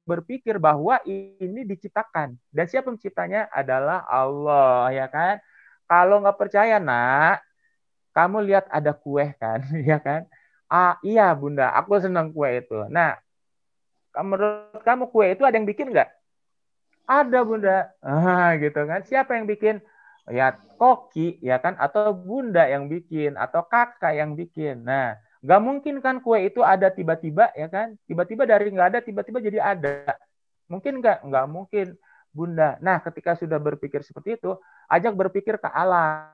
berpikir bahwa ini diciptakan. Dan siapa penciptanya adalah Allah, ya kan? Kalau nggak percaya, nak, kamu lihat ada kue kan, ya kan? Ah, iya Bunda, aku senang kue itu. Nah, menurut kamu kue itu ada yang bikin nggak? Ada Bunda. Gitu kan. Siapa yang bikin? Ya koki, ya kan? Atau Bunda yang bikin, atau kakak yang bikin. Nah, nggak mungkin kan kue itu ada tiba-tiba, ya kan? Tiba-tiba dari nggak ada, tiba-tiba jadi ada. Mungkin nggak? Nggak mungkin, Bunda. Nah, ketika sudah berpikir seperti itu, ajak berpikir ke alam.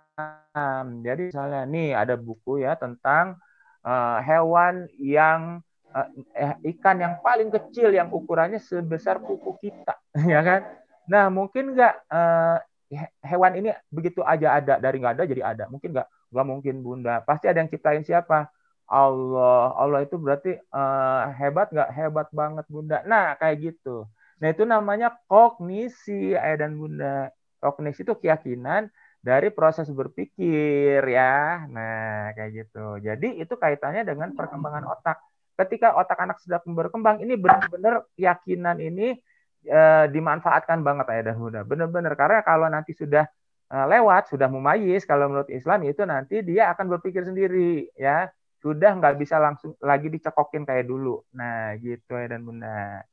Jadi misalnya nih ada buku ya tentang hewan yang ikan yang paling kecil yang ukurannya sebesar kuku kita, ya kan? Nah, mungkin nggak hewan ini begitu aja ada, dari nggak ada jadi ada? Mungkin nggak? Nggak mungkin, Bunda. Pasti ada yang ciptain siapa? Allah. Allah itu berarti hebat nggak? Hebat banget, Bunda. Nah, kayak gitu. Nah, itu namanya kognisi, Ayah dan Bunda. Kognisi itu keyakinan dari proses berpikir, ya. Nah, kayak gitu. Jadi, itu kaitannya dengan perkembangan otak. Ketika otak anak sedang berkembang, ini benar-benar keyakinan ini dimanfaatkan banget, Ayah dan Bunda. Benar-benar. Karena kalau nanti sudah lewat, sudah mumayyiz, kalau menurut Islam itu nanti dia akan berpikir sendiri, ya. Sudah nggak bisa langsung lagi dicekokin kayak dulu. Nah, gitu, Ayah dan Bunda.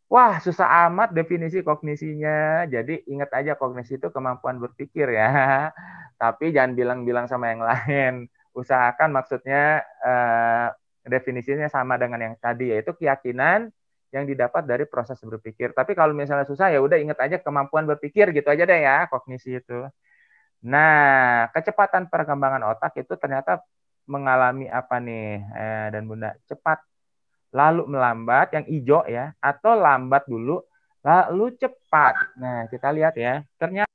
Wah, susah amat definisi kognisinya. Jadi ingat aja kognisi itu kemampuan berpikir ya. Tapi jangan bilang-bilang sama yang lain. Usahakan maksudnya definisinya sama dengan yang tadi, yaitu keyakinan yang didapat dari proses berpikir. Tapi kalau misalnya susah ya udah ingat aja kemampuan berpikir gitu aja deh ya, kognisi itu. Nah, kecepatan perkembangan otak itu ternyata mengalami apa nih dan Bunda? Cepat lalu melambat, yang hijau ya, atau lambat dulu, lalu cepat. Nah, kita lihat ya. Ternyata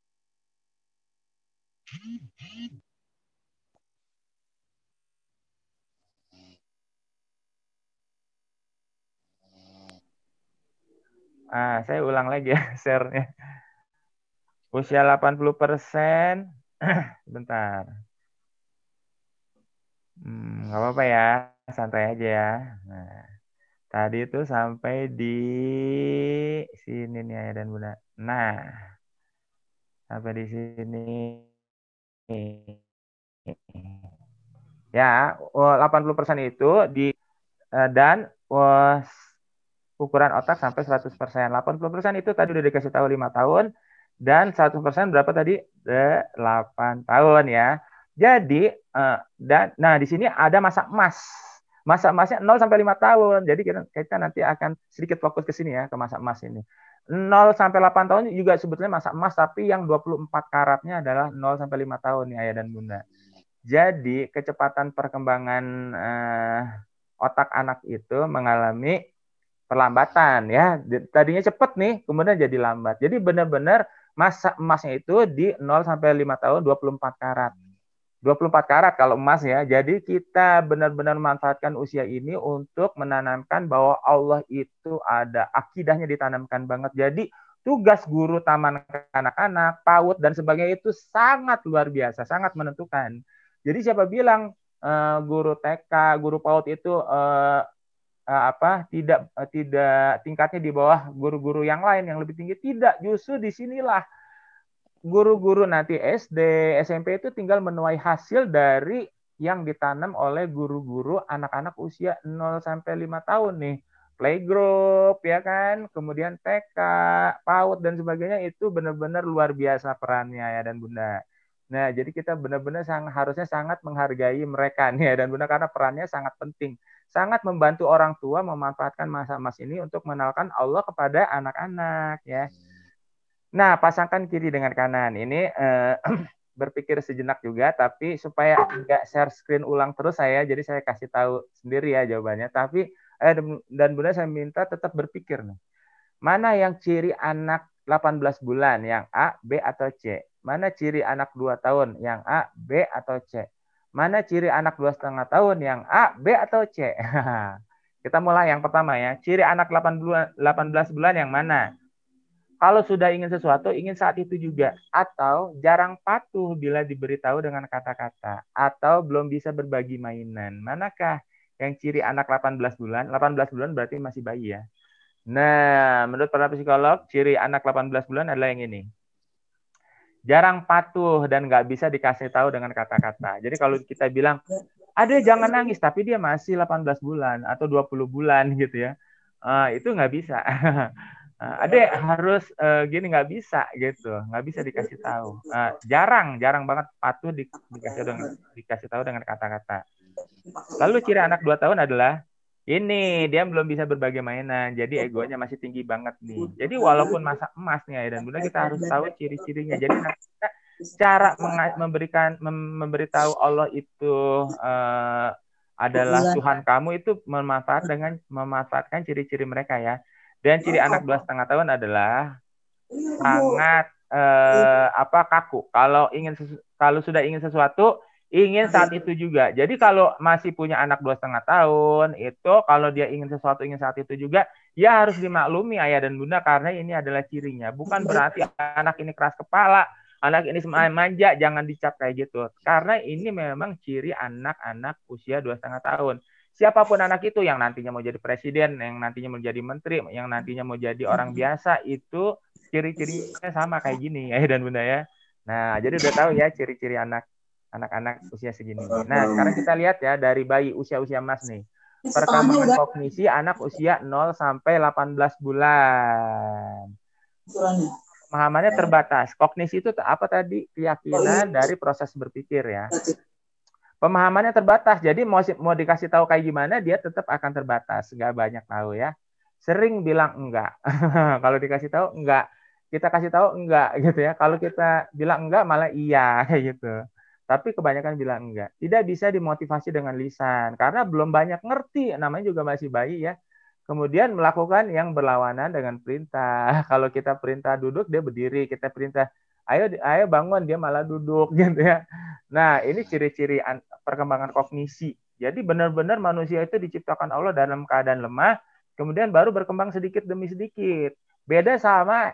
saya ulang lagi ya share-nya. Usia 80%. Bentar. Nggak apa-apa ya, santai aja ya. Nah. Tadi itu sampai di sini nih Ayah dan Bunda. Nah, sampai di sini. Ya, 80% itu dan ukuran otak sampai 100%. 80% itu tadi udah dikasih tahu 5 tahun dan 100% berapa tadi? 8 tahun ya. Jadi nah di sini ada masa emas. Masa emasnya 0 sampai 5 tahun. Jadi kita nanti akan sedikit fokus ke sini ya, ke masa emas ini. 0 sampai 8 tahun juga sebetulnya masa emas, tapi yang 24 karatnya adalah 0 sampai 5 tahun nih Ayah dan Bunda. Jadi kecepatan perkembangan otak anak itu mengalami perlambatan ya. Tadinya cepat nih, kemudian jadi lambat. Jadi benar-benar masa emasnya itu di 0 sampai 5 tahun 24 karat. 24 karat kalau emas ya. Jadi kita benar-benar memanfaatkan usia ini untuk menanamkan bahwa Allah itu ada, akidahnya ditanamkan banget. Jadi tugas guru taman anak-anak, PAUD dan sebagainya itu sangat luar biasa, sangat menentukan. Jadi siapa bilang guru TK, guru PAUD itu tidak tingkatnya di bawah guru-guru yang lain yang lebih tinggi? Tidak, justru disinilah guru-guru nanti SD, SMP itu tinggal menuai hasil dari yang ditanam oleh guru-guru anak-anak usia 0 sampai 5 tahun nih. Playgroup ya kan, kemudian TK, PAUD dan sebagainya itu benar-benar luar biasa perannya ya dan Bunda. Nah, jadi kita benar-benar harusnya sangat menghargai mereka nih ya dan Bunda karena perannya sangat penting. Sangat membantu orang tua memanfaatkan masa emas ini untuk mengenalkan Allah kepada anak-anak ya. Nah, pasangkan kiri dengan kanan. Ini berpikir sejenak juga, tapi supaya nggak share screen ulang terus jadi saya kasih tahu sendiri ya jawabannya. Tapi dan Bunda saya minta tetap berpikir nih. Mana yang ciri anak 18 bulan, yang A, B, atau C? Mana ciri anak 2 tahun, yang A, B, atau C? Mana ciri anak 2,5 tahun, yang A, B, atau C? Kita mulai yang pertama ya. Ciri anak 18 bulan yang mana? Kalau sudah ingin sesuatu, ingin saat itu juga. Atau jarang patuh bila diberitahu dengan kata-kata. Atau belum bisa berbagi mainan. Manakah yang ciri anak 18 bulan? 18 bulan berarti masih bayi ya. Nah, menurut para psikolog, ciri anak 18 bulan adalah yang ini. Jarang patuh dan nggak bisa dikasih tahu dengan kata-kata. Jadi kalau kita bilang, Ade jangan nangis, tapi dia masih 18 bulan atau 20 bulan gitu ya. Itu nggak bisa. Ade harus gini, nggak bisa gitu, nggak bisa dikasih tahu. Jarang banget patuh dikasih tahu dengan kata-kata. Lalu ciri anak 2 tahun adalah ini, dia belum bisa berbagi mainan, jadi egonya masih tinggi banget nih. Jadi walaupun masa emas nih dan Bunda, kita harus tahu ciri-cirinya. Jadi kita cara memberitahu Allah itu adalah Tuhan kamu itu memanfaatkan ciri-ciri mereka ya. Dan ciri anak 2,5 tahun adalah sangat kaku. Kalau sudah ingin sesuatu, ingin saat itu juga. Jadi kalau masih punya anak 2,5 tahun, itu kalau dia ingin sesuatu, ingin saat itu juga, ya harus dimaklumi ayah dan bunda karena ini adalah cirinya. Bukan berarti anak ini keras kepala, anak ini manja, jangan dicap kayak gitu. Karena ini memang ciri anak-anak usia 2,5 tahun. Siapapun anak itu yang nantinya mau jadi presiden, yang nantinya mau jadi menteri, yang nantinya mau jadi orang biasa, itu ciri-cirinya sama kayak gini ya dan bunda ya. Nah, jadi udah tahu ya ciri-ciri anak-anak usia segini. Nah, sekarang kita lihat ya dari bayi usia-usia emas nih. Perkembangan kognisi anak usia 0 sampai 18 bulan. Pemahamannya terbatas. Kognisi itu apa tadi? Keyakinan dari proses berpikir ya. Pemahamannya terbatas, jadi mau dikasih tahu kayak gimana, dia tetap akan terbatas, nggak banyak tahu ya. Sering bilang enggak, kalau dikasih tahu enggak, kita kasih tahu enggak gitu ya. Kalau kita bilang enggak malah iya kayak gitu. Tapi kebanyakan bilang enggak. Tidak bisa dimotivasi dengan lisan, karena belum banyak ngerti, namanya juga masih bayi ya. Kemudian melakukan yang berlawanan dengan perintah. Kalau kita perintah duduk, dia berdiri. Kita perintah ayo bangun, dia malah duduk gitu ya. Nah, ini ciri-ciri perkembangan kognisi. Jadi benar-benar manusia itu diciptakan Allah dalam keadaan lemah, kemudian baru berkembang sedikit demi sedikit. Beda sama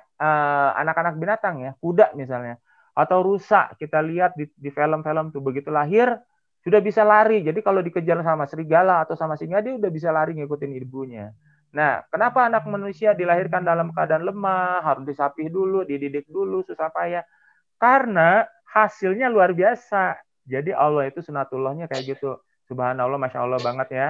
anak-anak binatang ya, kuda misalnya, atau rusa. Kita lihat di film-film tuh begitu lahir sudah bisa lari. Jadi kalau dikejar sama serigala atau sama singa, dia udah bisa lari ngikutin ibunya. Nah, kenapa anak manusia dilahirkan dalam keadaan lemah, harus disapih dulu, dididik dulu, susah payah? Karena hasilnya luar biasa. Jadi Allah itu sunatullahnya kayak gitu. Subhanallah, Masya Allah banget ya.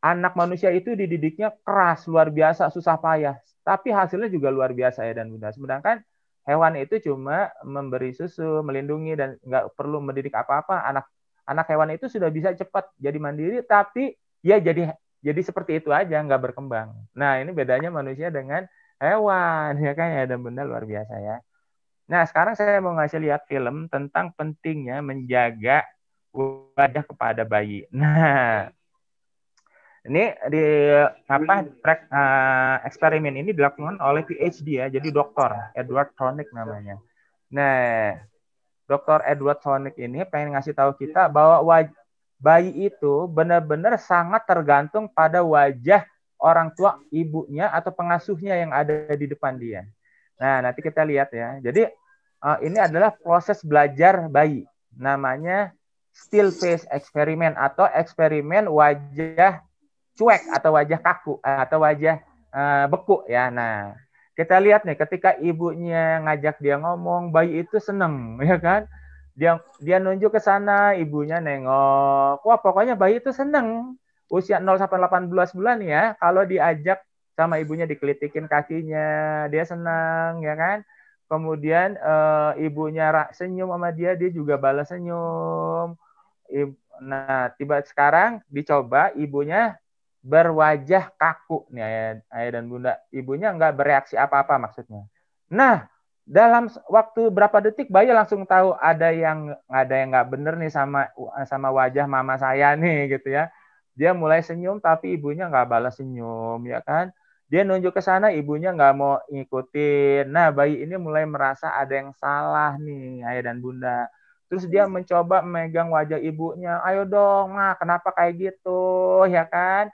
Anak manusia itu dididiknya keras, luar biasa, susah payah. Tapi hasilnya juga luar biasa ya dan bunda. Sedangkan hewan itu cuma memberi susu, melindungi, dan nggak perlu mendidik apa-apa. Anak hewan itu sudah bisa cepat jadi mandiri, tapi ya jadi seperti itu aja, nggak berkembang. Nah, ini bedanya manusia dengan hewan, ya kan ya, dan bunda luar biasa ya. Nah, sekarang saya mau ngasih lihat film tentang pentingnya menjaga wajah kepada bayi. Nah, ini eksperimen ini dilakukan oleh PhD ya, jadi Dr. Edward Thornick namanya. Nah, Dr. Edward Thornick ini pengen ngasih tahu kita bahwa bayi itu benar-benar sangat tergantung pada wajah orang tua ibunya atau pengasuhnya yang ada di depan dia. Nah, nanti kita lihat ya. Jadi ini adalah proses belajar bayi. Namanya still face experiment atau eksperimen wajah cuek atau wajah kaku atau wajah beku ya. Nah, kita lihat nih ketika ibunya ngajak dia ngomong, bayi itu seneng ya kan? Dia nunjuk ke sana, ibunya nengok. Wah, pokoknya bayi itu seneng. Usia 0 sampai 18 bulan ya, kalau diajak sama ibunya dikelitikin kakinya, dia senang ya kan? Kemudian ibunya senyum sama dia juga balas senyum. Nah, sekarang dicoba ibunya berwajah kaku nih ayah dan bunda. Ibunya nggak bereaksi apa-apa maksudnya. Nah, dalam waktu berapa detik bayi langsung tahu ada yang nggak bener nih sama wajah mama saya nih gitu ya. Dia mulai senyum tapi ibunya nggak balas senyum ya kan. Dia nunjuk ke sana ibunya nggak mau ngikutin. Nah bayi ini mulai merasa ada yang salah nih ayah dan bunda. Terus dia mencoba memegang wajah ibunya. Ayo dong ma kenapa kayak gitu ya kan.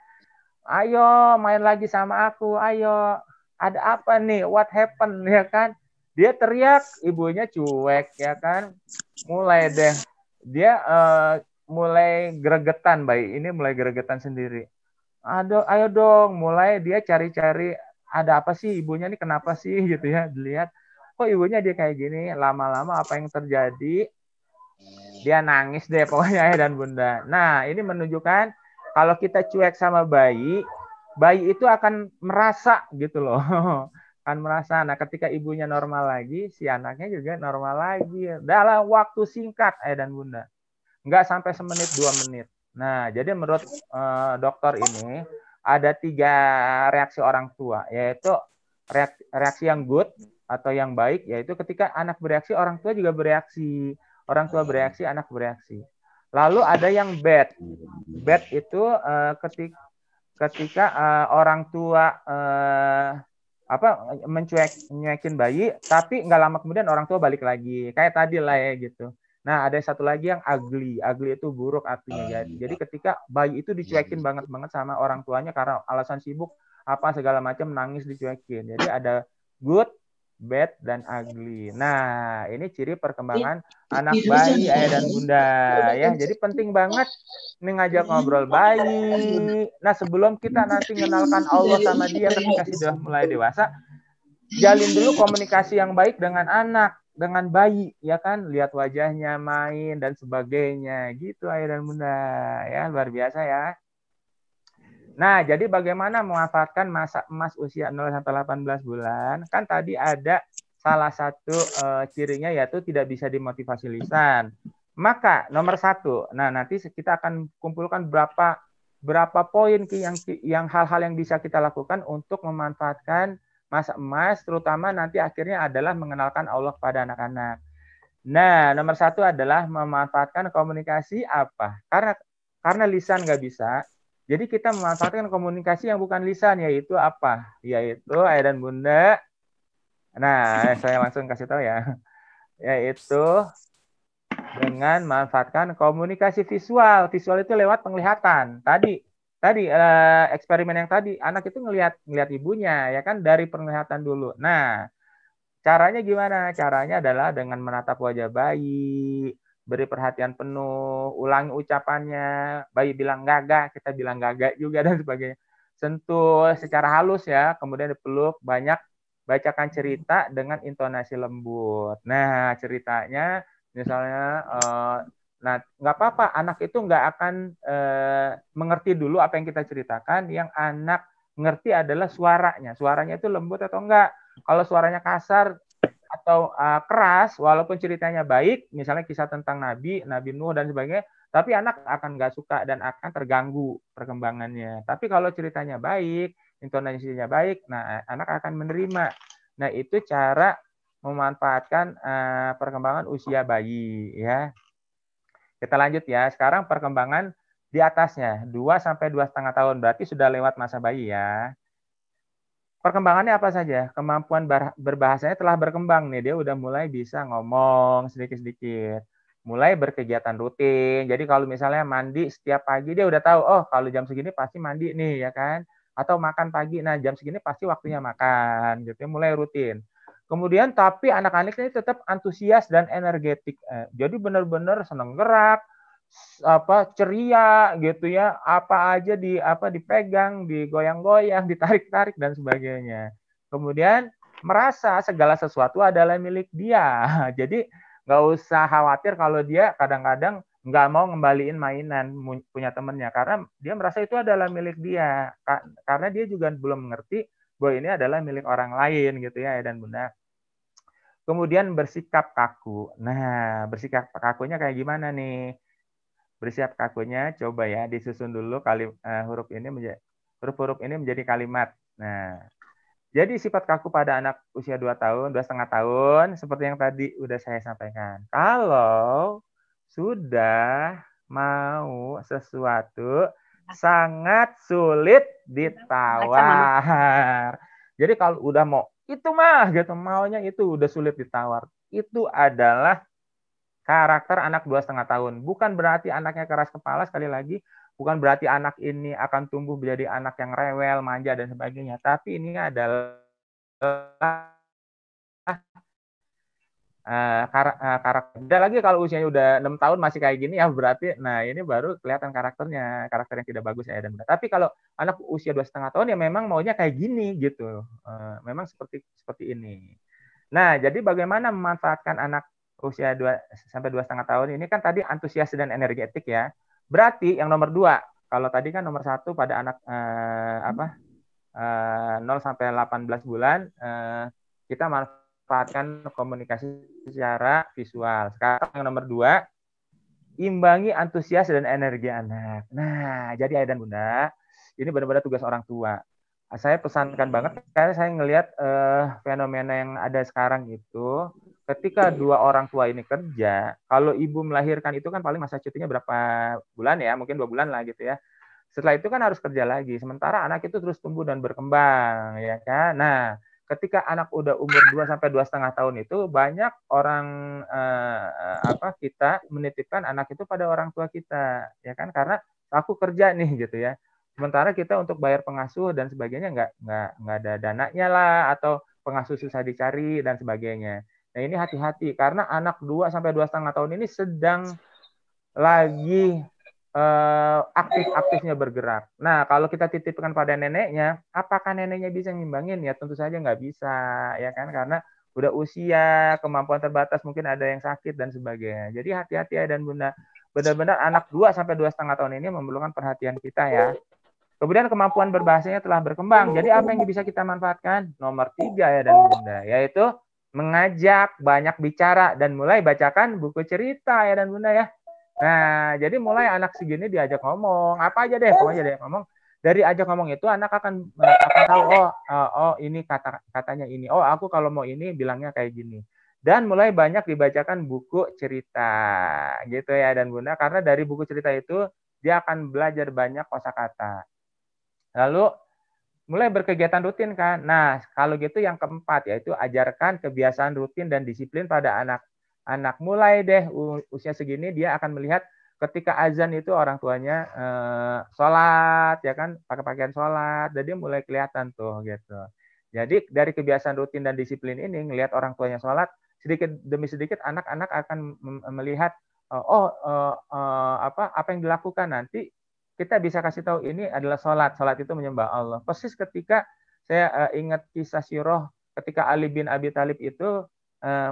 Ayo main lagi sama aku. Ayo ada apa nih? What happened ya kan. Dia teriak, ibunya cuek ya kan. Mulai deh dia mulai gregetan bayi ini mulai gregetan sendiri. Ayo dong, mulai dia cari-cari ada apa sih ibunya nih kenapa sih gitu ya. Dilihat kok ibunya dia kayak gini. Lama-lama apa yang terjadi? Dia nangis deh pokoknya ayah dan bunda. Nah, ini menunjukkan kalau kita cuek sama bayi itu akan merasa gitu loh. Kan merasa. Nah, ketika ibunya normal lagi, si anaknya juga normal lagi dalam waktu singkat ayah dan bunda. Nggak sampai semenit 2 menit. Nah, jadi menurut dokter ini ada 3 reaksi orang tua, yaitu reaksi yang good atau yang baik, yaitu ketika anak bereaksi orang tua juga bereaksi, orang tua bereaksi anak bereaksi. Lalu ada yang bad. Bad itu ketika orang tua mencuekin bayi, tapi nggak lama kemudian orang tua balik lagi, kayak tadi lah ya gitu. Nah ada satu lagi yang ugly, ugly itu buruk artinya. Jadi ketika bayi itu dicuekin banget sama orang tuanya karena alasan sibuk apa segala macam nangis dicuekin. Jadi ada good, bad, dan ugly. Nah ini ciri perkembangan anak bayi ayah dan bunda ya. Jadi penting banget nih ngajak ngobrol bayi. Nah sebelum kita nanti mengenalkan Allah sama dia ketika sudah mulai dewasa, jalin dulu komunikasi yang baik dengan anak, dengan bayi, ya kan? Lihat wajahnya, main dan sebagainya, gitu ayah dan bunda, ya luar biasa ya. Nah jadi bagaimana memanfaatkan masa emas usia 0 sampai 18 bulan? Kan tadi ada salah satu cirinya yaitu tidak bisa dimotivasi lisan. Maka nomor 1, nah nanti kita akan kumpulkan berapa poin yang hal-hal yang bisa kita lakukan untuk memanfaatkan masa emas, terutama nanti akhirnya adalah mengenalkan Allah kepada anak-anak. Nah, nomor 1 adalah memanfaatkan komunikasi apa? Karena lisan nggak bisa, jadi kita memanfaatkan komunikasi yang bukan lisan, yaitu apa? Yaitu ayah dan bunda. Nah, saya langsung kasih tahu ya, yaitu dengan memanfaatkan komunikasi visual. Visual itu lewat penglihatan. Tadi eksperimen yang tadi anak itu ngelihat ibunya ya kan dari penglihatan dulu. Nah, caranya gimana? Caranya adalah dengan menatap wajah bayi, beri perhatian penuh, ulangi ucapannya. Bayi bilang gaga, kita bilang gaga juga dan sebagainya. Sentuh secara halus ya, kemudian dipeluk, banyak bacakan cerita dengan intonasi lembut. Nah, ceritanya misalnya nah nggak apa-apa anak itu nggak akan mengerti dulu apa yang kita ceritakan. Yang anak ngerti adalah suaranya itu lembut atau enggak. Kalau suaranya kasar atau keras walaupun ceritanya baik, misalnya kisah tentang Nabi Nuh dan sebagainya, tapi anak akan nggak suka dan akan terganggu perkembangannya. Tapi kalau ceritanya baik, intonasinya baik, nah anak akan menerima. Nah itu cara memanfaatkan perkembangan usia bayi ya. Kita lanjut ya. Sekarang perkembangan di atasnya 2 sampai 2,5 tahun, berarti sudah lewat masa bayi ya. Perkembangannya apa saja? Kemampuan berbahasanya telah berkembang nih, dia udah mulai bisa ngomong sedikit-sedikit. Mulai berkegiatan rutin. Jadi kalau misalnya mandi setiap pagi dia udah tahu, oh kalau jam segini pasti mandi nih ya kan. Atau makan pagi, nah jam segini pasti waktunya makan gitu ya, mulai rutin. Kemudian tapi anak-anak ini tetap antusias dan energetik. Jadi benar-benar senang gerak, ceria gitu ya, apa aja dipegang, digoyang-goyang, ditarik-tarik dan sebagainya. Kemudian merasa segala sesuatu adalah milik dia. Jadi nggak usah khawatir kalau dia kadang-kadang nggak mau ngembaliin mainan punya temennya, karena dia merasa itu adalah milik dia, karena dia juga belum mengerti bahwa ini adalah milik orang lain gitu ya dan bunda. Kemudian bersikap kaku. Nah, bersikap kakunya kayak gimana nih? Bersikap kakunya coba ya disusun dulu huruf-huruf ini menjadi kalimat. Nah, Jadi sifat kaku pada anak usia 2 tahun, 2,5 tahun, seperti yang tadi udah saya sampaikan. Kalau sudah mau sesuatu sangat sulit ditawar. Jadi kalau udah mau itu mah gitu, maunya itu udah sulit ditawar. Itu adalah karakter anak 2,5 tahun. Bukan berarti anaknya keras kepala, sekali lagi. Bukan berarti anak ini akan tumbuh menjadi anak yang rewel, manja, dan sebagainya. Tapi ini adalah karakter. Beda lagi kalau usianya udah 6 tahun masih kayak gini ya berarti, nah ini baru kelihatan karakternya, karakter yang tidak bagus ya dan benar. Tapi kalau anak usia 2,5 tahun ya memang maunya kayak gini gitu, memang seperti ini. Nah, jadi bagaimana memanfaatkan anak usia 2 sampai 2,5 tahun ini kan tadi antusias dan energetik ya. Berarti yang nomor 2, kalau tadi kan nomor 1 pada anak 0 sampai 18 bulan kita manfaatkan komunikasi secara visual. Sekarang yang nomor 2, imbangi antusias dan energi anak. Nah, jadi ayah dan bunda, ini benar-benar tugas orang tua. Saya pesankan banget karena saya ngelihat fenomena yang ada sekarang itu, ketika 2 orang tua ini kerja, kalau ibu melahirkan itu kan paling masa cutinya berapa bulan ya, mungkin 2 bulan lah gitu ya. Setelah itu kan harus kerja lagi. Sementara anak itu terus tumbuh dan berkembang, ya kan? Nah, ketika anak udah umur 2 sampai 2,5 tahun itu banyak orang kita menitipkan anak itu pada orang tua kita, ya kan? Karena aku kerja nih gitu ya. Sementara kita untuk bayar pengasuh dan sebagainya nggak ada dananya lah, atau pengasuh susah dicari dan sebagainya. Nah, ini hati-hati karena anak 2 sampai 2,5 tahun ini sedang lagi aktif-aktifnya bergerak. Nah, kalau kita titipkan pada neneknya, apakah neneknya bisa ngimbangin? Ya tentu saja nggak bisa, ya kan? Karena udah usia, kemampuan terbatas, mungkin ada yang sakit dan sebagainya. Jadi hati-hati ya dan bunda. Benar-benar anak 2 sampai 2,5 tahun ini memerlukan perhatian kita ya. Kemudian kemampuan berbahasanya telah berkembang. Jadi apa yang bisa kita manfaatkan? Nomor 3 ya dan bunda, yaitu mengajak banyak bicara dan mulai bacakan buku cerita ya dan bunda ya. Nah, jadi mulai anak segini diajak ngomong, apa aja deh, pokoknya dia ngomong. Dari ajak ngomong itu anak akan tahu, oh ini katanya ini. Oh, aku kalau mau ini bilangnya kayak gini. Dan mulai banyak dibacakan buku cerita, gitu ya dan bunda. Karena dari buku cerita itu dia akan belajar banyak kosakata. Lalu mulai berkegiatan rutin kan. Nah, kalau gitu yang keempat yaitu ajarkan kebiasaan rutin dan disiplin pada anak. Mulai deh usia segini dia akan melihat ketika azan itu orang tuanya sholat ya kan, pakai pakaian sholat, jadi mulai kelihatan tuh gitu. Jadi dari kebiasaan rutin dan disiplin ini ngelihat orang tuanya sholat, sedikit demi sedikit anak-anak akan melihat apa yang dilakukan. Nanti kita bisa kasih tahu ini adalah sholat itu menyembah Allah. Persis ketika saya ingat kisah sirah ketika Ali bin Abi Thalib itu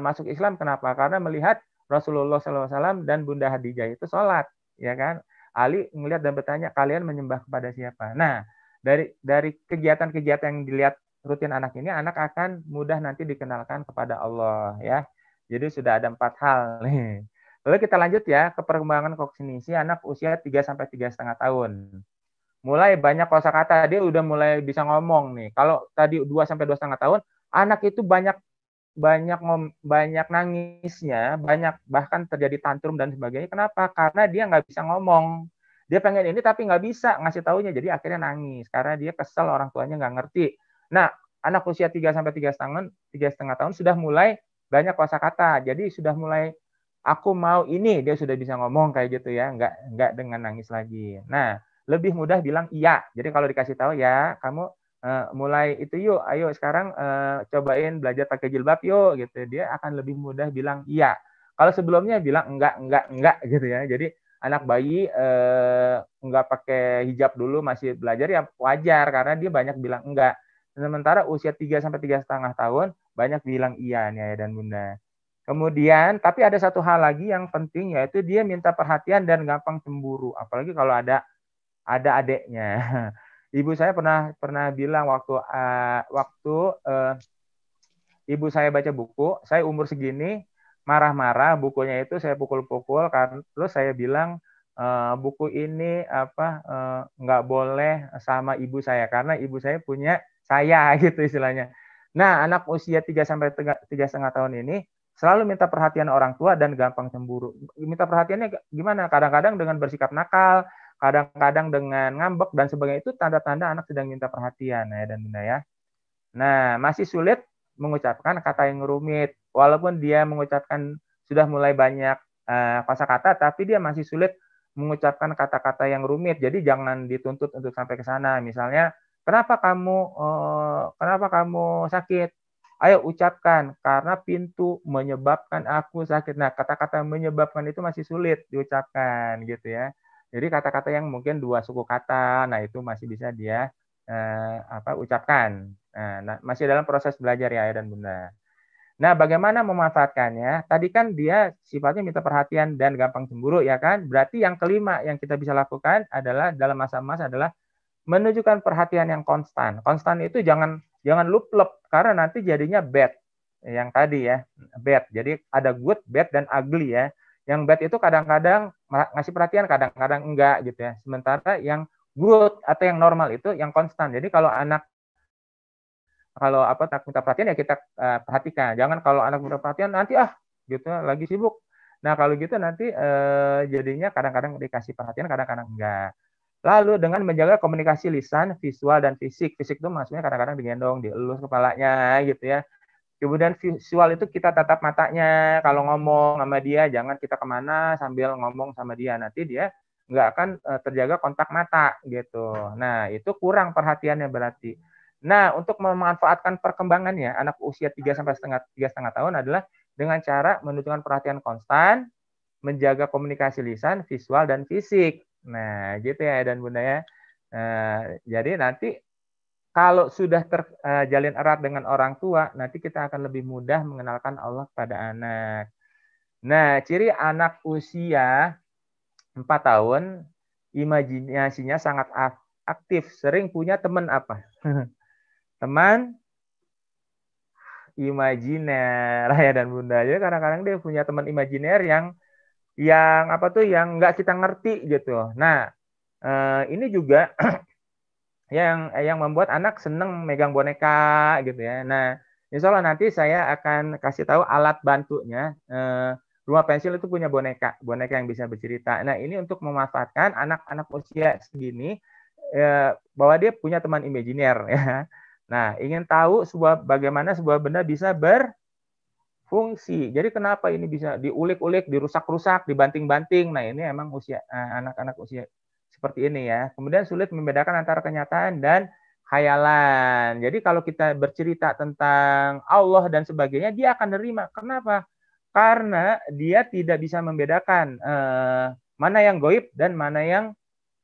masuk Islam. Kenapa? Karena melihat Rasulullah SAW dan Bunda Khadijah itu sholat, ya kan? Ali melihat dan bertanya, kalian menyembah kepada siapa? Nah, dari kegiatan-kegiatan yang dilihat rutin anak ini, anak akan mudah nanti dikenalkan kepada Allah, ya. Jadi sudah ada 4 hal nih. Lalu kita lanjut ya ke perkembangan kognisi anak usia 3 sampai 3,5 tahun. Mulai banyak kosakata, dia udah mulai bisa ngomong nih. Kalau tadi 2 sampai 2,5 tahun, anak itu banyak nangisnya, banyak bahkan terjadi tantrum dan sebagainya. Kenapa? Karena dia nggak bisa ngomong. Dia pengen ini tapi nggak bisa ngasih taunya, jadi akhirnya nangis karena dia kesel orang tuanya nggak ngerti. Nah, anak usia 3 sampai 3,5 tahun sudah mulai banyak kosakata. Jadi sudah mulai aku mau ini, dia sudah bisa ngomong kayak gitu ya, nggak dengan nangis lagi. Nah, lebih mudah bilang iya. Jadi kalau dikasih tahu ya, kamu mulai itu yuk, ayo sekarang cobain belajar pakai jilbab yuk gitu. Dia akan lebih mudah bilang iya. Kalau sebelumnya bilang enggak gitu ya. Jadi anak bayi enggak pakai hijab dulu masih belajar ya wajar karena dia banyak bilang enggak. Sementara usia 3 sampai 3,5 tahun banyak bilang iya nih ayah dan bunda. Kemudian tapi ada satu hal lagi yang penting yaitu dia minta perhatian dan gampang cemburu, apalagi kalau ada adeknya. Ibu saya pernah bilang waktu ibu saya baca buku, saya umur segini marah-marah, bukunya itu saya pukul-pukul, terus saya bilang buku ini nggak boleh sama ibu saya karena ibu saya punya saya gitu istilahnya. Nah, anak usia 3 sampai 3,5 tahun ini selalu minta perhatian orang tua dan gampang cemburu. Minta perhatiannya gimana? Kadang-kadang dengan bersikap nakal, kadang-kadang dengan ngambek dan sebagainya. Itu tanda-tanda anak sedang minta perhatian ya dan bunda ya. Nah, masih sulit mengucapkan kata yang rumit. Walaupun dia mengucapkan sudah mulai banyak kosakata, tapi dia masih sulit mengucapkan kata-kata yang rumit. Jadi jangan dituntut untuk sampai ke sana. Misalnya, kenapa kamu sakit? Ayo ucapkan, karena pintu menyebabkan aku sakit. Nah, kata-kata menyebabkan itu masih sulit diucapkan gitu ya. Jadi kata-kata yang mungkin 2 suku kata, nah itu masih bisa dia ucapkan. Nah, masih dalam proses belajar ya ayah dan bunda. Nah, bagaimana memanfaatkannya? Tadi kan dia sifatnya minta perhatian dan gampang cemburu ya kan? Berarti yang kelima yang kita bisa lakukan adalah dalam masa emas adalah menunjukkan perhatian yang konstan. Konstan itu jangan lup-lup karena nanti jadinya bad. Yang tadi ya, bad. Jadi ada good, bad dan ugly ya. Yang bad itu kadang-kadang ngasih perhatian, kadang-kadang enggak gitu ya. Sementara yang good atau yang normal itu yang konstan. Jadi kalau anak minta perhatian ya kita perhatikan. Jangan kalau anak minta perhatian nanti gitu lagi sibuk. Nah, kalau gitu nanti jadinya kadang-kadang dikasih perhatian, kadang-kadang enggak. Lalu dengan menjaga komunikasi lisan, visual, dan fisik. Fisik itu maksudnya kadang-kadang digendong, dielus kepalanya gitu ya. Kemudian visual itu kita tatap matanya. Kalau ngomong sama dia, jangan kita kemana sambil ngomong sama dia. Nanti dia nggak akan terjaga kontak mata gitu. Nah, itu kurang perhatiannya berarti. Nah, untuk memanfaatkan perkembangannya, anak usia 3,5 tahun adalah dengan cara menunjukkan perhatian konstan, menjaga komunikasi lisan, visual, dan fisik. Nah, gitu ya dan bunda ya. Jadi nanti kalau sudah terjalin erat dengan orang tua, nanti kita akan lebih mudah mengenalkan Allah pada anak. Nah, ciri anak usia 4 tahun, imajinasinya sangat aktif, sering punya teman apa? Teman imajiner ya dan bunda. Jadi kadang-kadang dia punya teman imajiner yang nggak kita ngerti gitu. Nah, ini juga yang membuat anak seneng megang boneka gitu ya. Nah, insya Allah nanti saya akan kasih tahu alat bantunya. Rumah pensil itu punya boneka yang bisa bercerita. Nah, ini untuk memanfaatkan anak-anak usia segini bahwa dia punya teman imajiner ya. Nah, ingin tahu bagaimana sebuah benda bisa berfungsi. Jadi kenapa ini bisa diulik-ulik, dirusak-rusak, dibanting-banting. Nah, ini emang anak-anak usia seperti ini ya. Kemudian sulit membedakan antara kenyataan dan khayalan. Jadi kalau kita bercerita tentang Allah dan sebagainya, dia akan nerima. Kenapa? Karena dia tidak bisa membedakan mana yang gaib dan mana yang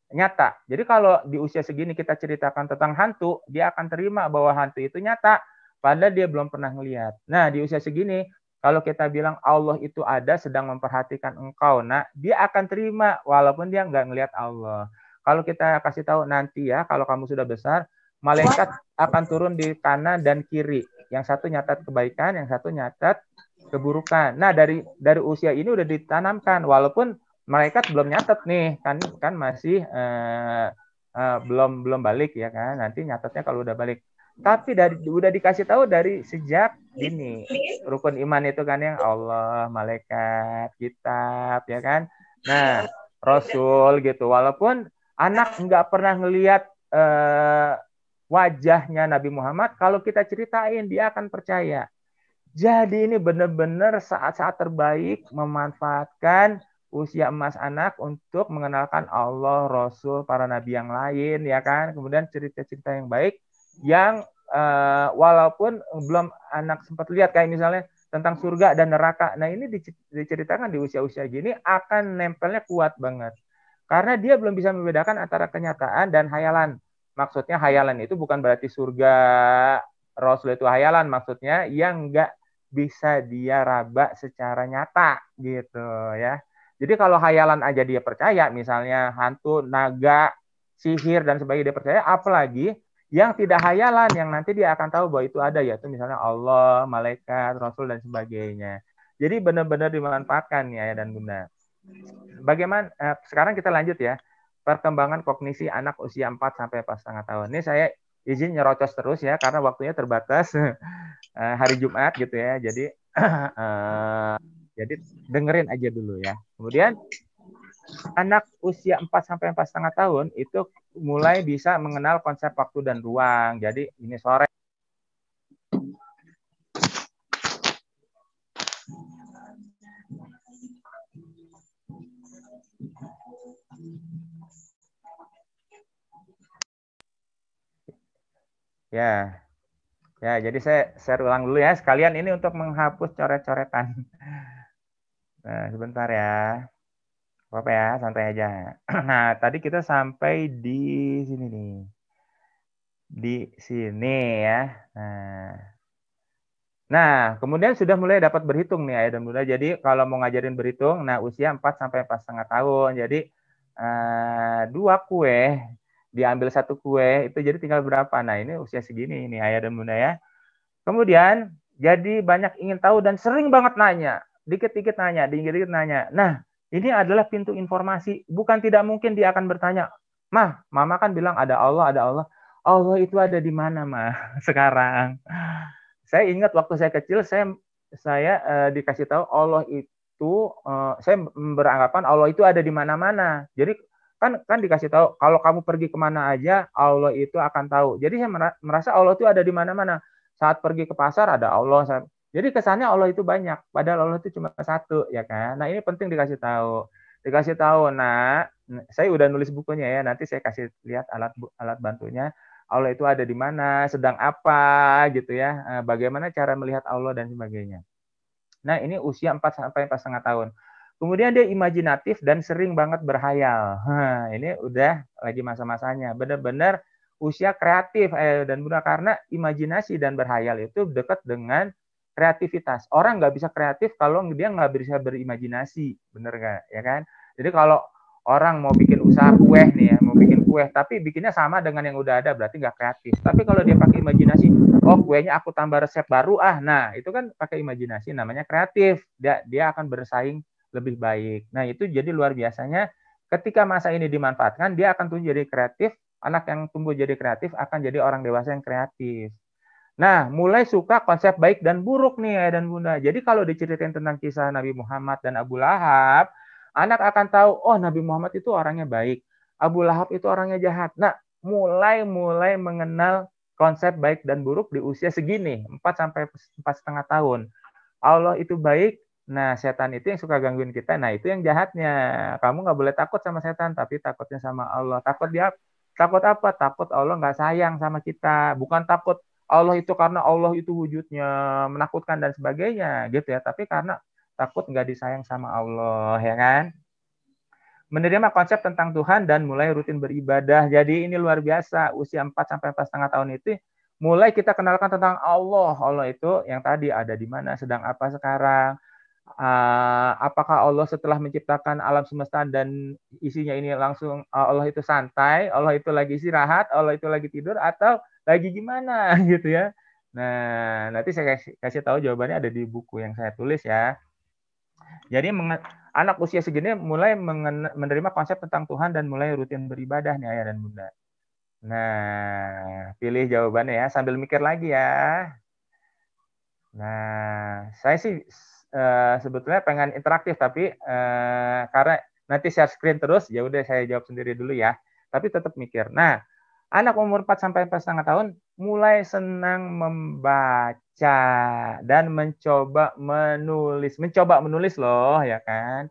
nyata. Jadi kalau di usia segini kita ceritakan tentang hantu, dia akan terima bahwa hantu itu nyata, padahal dia belum pernah melihat. Nah, di usia segini, kalau kita bilang Allah itu ada sedang memperhatikan engkau, nah dia akan terima walaupun dia nggak ngelihat Allah. Kalau kita kasih tahu nanti ya, kalau kamu sudah besar, malaikat akan turun di kanan dan kiri. Yang satu nyatat kebaikan, yang satu nyatat keburukan. Nah, dari usia ini udah ditanamkan, walaupun malaikat belum nyatet nih, kan masih belum balik ya kan. Nanti nyatetnya kalau udah balik. Tapi udah dikasih tahu dari sejak ini rukun iman itu kan yang Allah, malaikat, kitab ya kan. Nah, Rasul gitu. Walaupun anak nggak pernah ngelihat wajahnya Nabi Muhammad, kalau kita ceritain dia akan percaya. Jadi ini benar-benar saat-saat terbaik memanfaatkan usia emas anak untuk mengenalkan Allah, Rasul, para nabi yang lain, ya kan. Kemudian cerita-cerita yang baik yang walaupun belum anak sempat lihat, kayak misalnya tentang surga dan neraka. Nah, ini diceritakan di usia-usia gini akan nempelnya kuat banget. Karena dia belum bisa membedakan antara kenyataan dan hayalan. Maksudnya hayalan itu bukan berarti surga, Rasul itu hayalan. Maksudnya yang enggak bisa dia raba secara nyata gitu ya. Jadi kalau hayalan aja dia percaya, misalnya hantu, naga, sihir dan sebagainya dia percaya, apalagi yang tidak hayalan yang nanti dia akan tahu bahwa itu ada, yaitu misalnya Allah, malaikat, Rasul dan sebagainya. Jadi benar-benar dimanfaatkan ya dan bunda. Bagaimana sekarang kita lanjut ya, perkembangan kognisi anak usia 4 sampai 4,5 tahun. Ini saya izin nyerocos terus ya karena waktunya terbatas hari Jumat gitu ya. Jadi jadi dengerin aja dulu ya. Kemudian anak usia 4 sampai 4,5 tahun itu mulai bisa mengenal konsep waktu dan ruang. Jadi ini sore. Ya. Ya, jadi saya share ulang dulu ya. Sekalian ini untuk menghapus coret-coretan. Nah, sebentar ya. Apa ya, santai aja. Nah, tadi kita sampai di sini nih. Di sini ya. Nah, kemudian sudah mulai dapat berhitung nih ayah dan bunda. Jadi kalau mau ngajarin berhitung, nah usia 4 sampai 4,5 tahun. Jadi 2 kue diambil 1 kue itu jadi tinggal berapa? Nah, ini usia segini ini ayah dan bunda ya. Kemudian jadi banyak ingin tahu dan sering banget nanya, dikit-dikit nanya, dikit-dikit nanya. Nah, ini adalah pintu informasi. Bukan tidak mungkin dia akan bertanya, "Mah, mama kan bilang ada Allah, ada Allah. Allah itu ada di mana, Mah?" Sekarang. Saya ingat waktu saya kecil, saya dikasih tahu Allah itu, saya beranggapan Allah itu ada di mana-mana. Jadi kan dikasih tahu kalau kamu pergi kemana aja Allah itu akan tahu. Jadi saya merasa Allah itu ada di mana-mana. Saat pergi ke pasar ada Allah. Jadi kesannya Allah itu banyak, padahal Allah itu cuma satu, ya kan? Nah ini penting dikasih tahu. Dikasih tahu. Nah, saya udah nulis bukunya ya. Nanti saya kasih lihat alat bantunya. Allah itu ada di mana, sedang apa, gitu ya. Bagaimana cara melihat Allah dan sebagainya. Nah ini usia 4 sampai 4,5 tahun. Kemudian dia imajinatif dan sering banget berhayal. Ini udah lagi masa-masanya. Benar-benar usia kreatif dan bunda, karena imajinasi dan berhayal itu dekat dengan kreativitas. Orang nggak bisa kreatif kalau dia nggak bisa berimajinasi, bener nggak? Ya kan? Jadi kalau orang mau bikin usaha kue nih ya, mau bikin kue, tapi bikinnya sama dengan yang udah ada, berarti nggak kreatif. Tapi kalau dia pakai imajinasi, oh kuenya aku tambah resep baru nah itu kan pakai imajinasi, namanya kreatif. Dia akan bersaing lebih baik. Nah itu jadi luar biasanya ketika masa ini dimanfaatkan, dia akan tumbuh jadi kreatif. Anak yang tumbuh jadi kreatif akan jadi orang dewasa yang kreatif. Nah, mulai suka konsep baik dan buruk nih ayah dan bunda. Jadi kalau diceritain tentang kisah Nabi Muhammad dan Abu Lahab, anak akan tahu, oh Nabi Muhammad itu orangnya baik, Abu Lahab itu orangnya jahat. Nah, mulai mengenal konsep baik dan buruk di usia segini, 4 sampai 4,5 tahun. Allah itu baik, nah setan itu yang suka gangguin kita, nah itu yang jahatnya. Kamu nggak boleh takut sama setan, tapi takutnya sama Allah. Takut apa? Takut Allah nggak sayang sama kita. Bukan takut Allah itu karena Allah itu wujudnya menakutkan dan sebagainya, gitu ya. Tapi karena takut nggak disayang sama Allah, ya kan? Menerima konsep tentang Tuhan dan mulai rutin beribadah. Jadi ini luar biasa, usia 4 sampai 4,5 tahun itu mulai kita kenalkan tentang Allah. Allah itu yang tadi ada di mana, sedang apa sekarang. Apakah Allah setelah menciptakan alam semesta dan isinya ini langsung Allah itu santai, Allah itu lagi istirahat, Allah itu lagi tidur, atau lagi gimana gitu ya. Nah, nanti saya kasih tahu jawabannya ada di buku yang saya tulis ya. Jadi anak usia segini mulai menerima konsep tentang Tuhan dan mulai rutin beribadah nih ayah dan bunda. Nah, pilih jawabannya ya sambil mikir lagi ya. Nah, saya sih sebetulnya pengen interaktif, tapi karena nanti share screen terus, ya udah saya jawab sendiri dulu ya. Tapi tetap mikir. Nah, anak umur 4 sampai 4,5 tahun mulai senang membaca dan mencoba menulis loh, ya kan?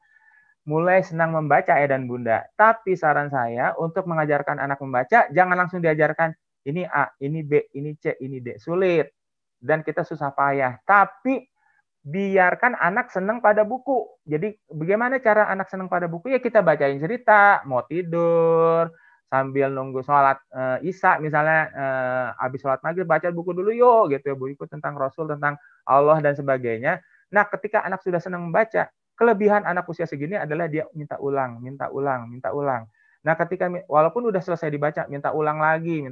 Mulai senang membaca ya dan bunda. Tapi saran saya untuk mengajarkan anak membaca, jangan langsung diajarkan ini A, ini B, ini C, ini D. Sulit. Dan kita susah payah. Tapi biarkan anak senang pada buku. Jadi bagaimana cara anak senang pada buku? Ya kita bacain cerita, mau tidur, sambil nunggu sholat Isya misalnya, habis sholat maghrib baca buku dulu yuk, gitu ya, buku tentang Rasul, tentang Allah dan sebagainya. Nah ketika anak sudah senang membaca, kelebihan anak usia segini adalah dia minta ulang. Nah ketika walaupun udah selesai dibaca, minta ulang lagi.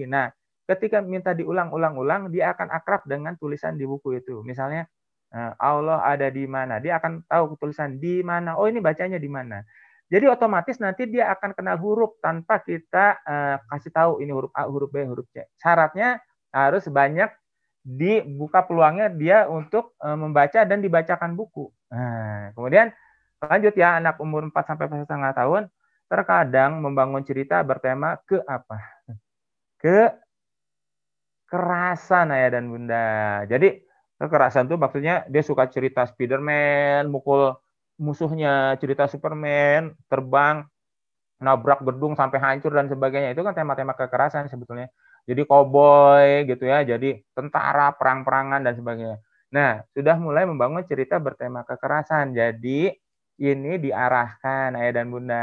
Nah ketika minta diulang-ulang, dia akan akrab dengan tulisan di buku itu. Misalnya Allah ada di mana, dia akan tahu tulisan di mana. Oh ini bacanya di mana. Jadi otomatis nanti dia akan kenal huruf tanpa kita kasih tahu ini huruf A, huruf B, huruf C. Syaratnya harus banyak dibuka peluangnya dia untuk membaca dan dibacakan buku. Nah, kemudian lanjut ya, anak umur 4 sampai 4,5 tahun terkadang membangun cerita bertema ke apa? Kekerasan ayah dan bunda. Jadi kekerasan itu maksudnya dia suka cerita Spiderman, mukul musuhnya, cerita Superman, terbang, nabrak gedung sampai hancur dan sebagainya. Itu kan tema-tema kekerasan sebetulnya. Jadi koboi gitu ya, jadi tentara, perang-perangan dan sebagainya. Nah, sudah mulai membangun cerita bertema kekerasan. Jadi ini diarahkan ayah dan bunda,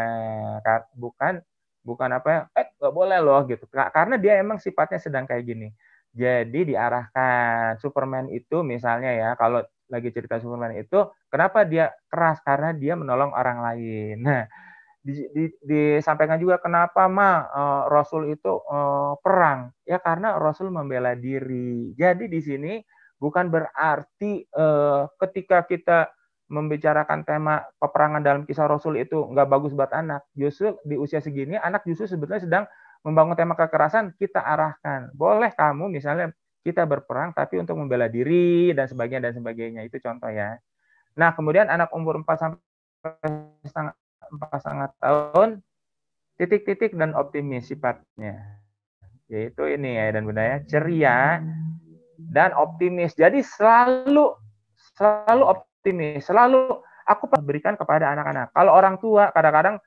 bukan apa nggak boleh loh gitu. Karena dia emang sifatnya sedang kayak gini. Jadi diarahkan. Superman itu misalnya ya, kalau lagi cerita Superman itu, kenapa dia keras? Karena dia menolong orang lain. Nah, disampaikan juga kenapa Rasul itu perang, ya karena Rasul membela diri. Jadi di sini bukan berarti ketika kita membicarakan tema peperangan dalam kisah Rasul itu nggak bagus buat anak. Justru di usia segini anak justru sebetulnya sedang membangun tema kekerasan, kita arahkan. Boleh kamu misalnya kita berperang tapi untuk membela diri dan sebagainya, itu contoh ya. Nah, kemudian anak umur 4 sampai 4,5 tahun, titik-titik dan optimis sifatnya. Yaitu ini ya dan bunda ya, ceria dan optimis. Jadi selalu optimis, selalu aku berikan kepada anak-anak. Kalau orang tua kadang-kadang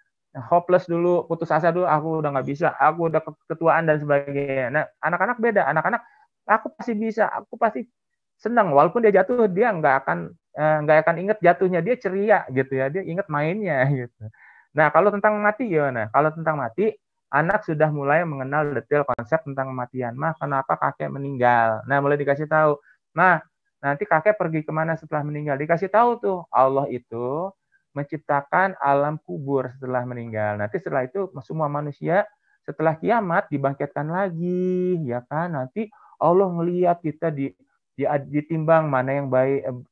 hopeless dulu, putus asa dulu, aku udah nggak bisa, aku udah ketuaan dan sebagainya. Nah, anak-anak beda. Anak-anak, aku pasti bisa, aku pasti senang. Walaupun dia jatuh, dia nggak akan inget jatuhnya, dia ceria gitu ya, dia inget mainnya gitu. Nah, kalau tentang mati gimana? Kalau tentang mati, anak sudah mulai mengenal detail konsep tentang kematian. Kenapa kakek meninggal? Nah, mulai dikasih tahu. Nanti kakek pergi kemana setelah meninggal? Dikasih tahu tuh, Allah itu menciptakan alam kubur setelah meninggal. Nanti setelah itu semua manusia setelah kiamat dibangkitkan lagi, ya kan? Nanti Allah ngelihat kita ditimbang mana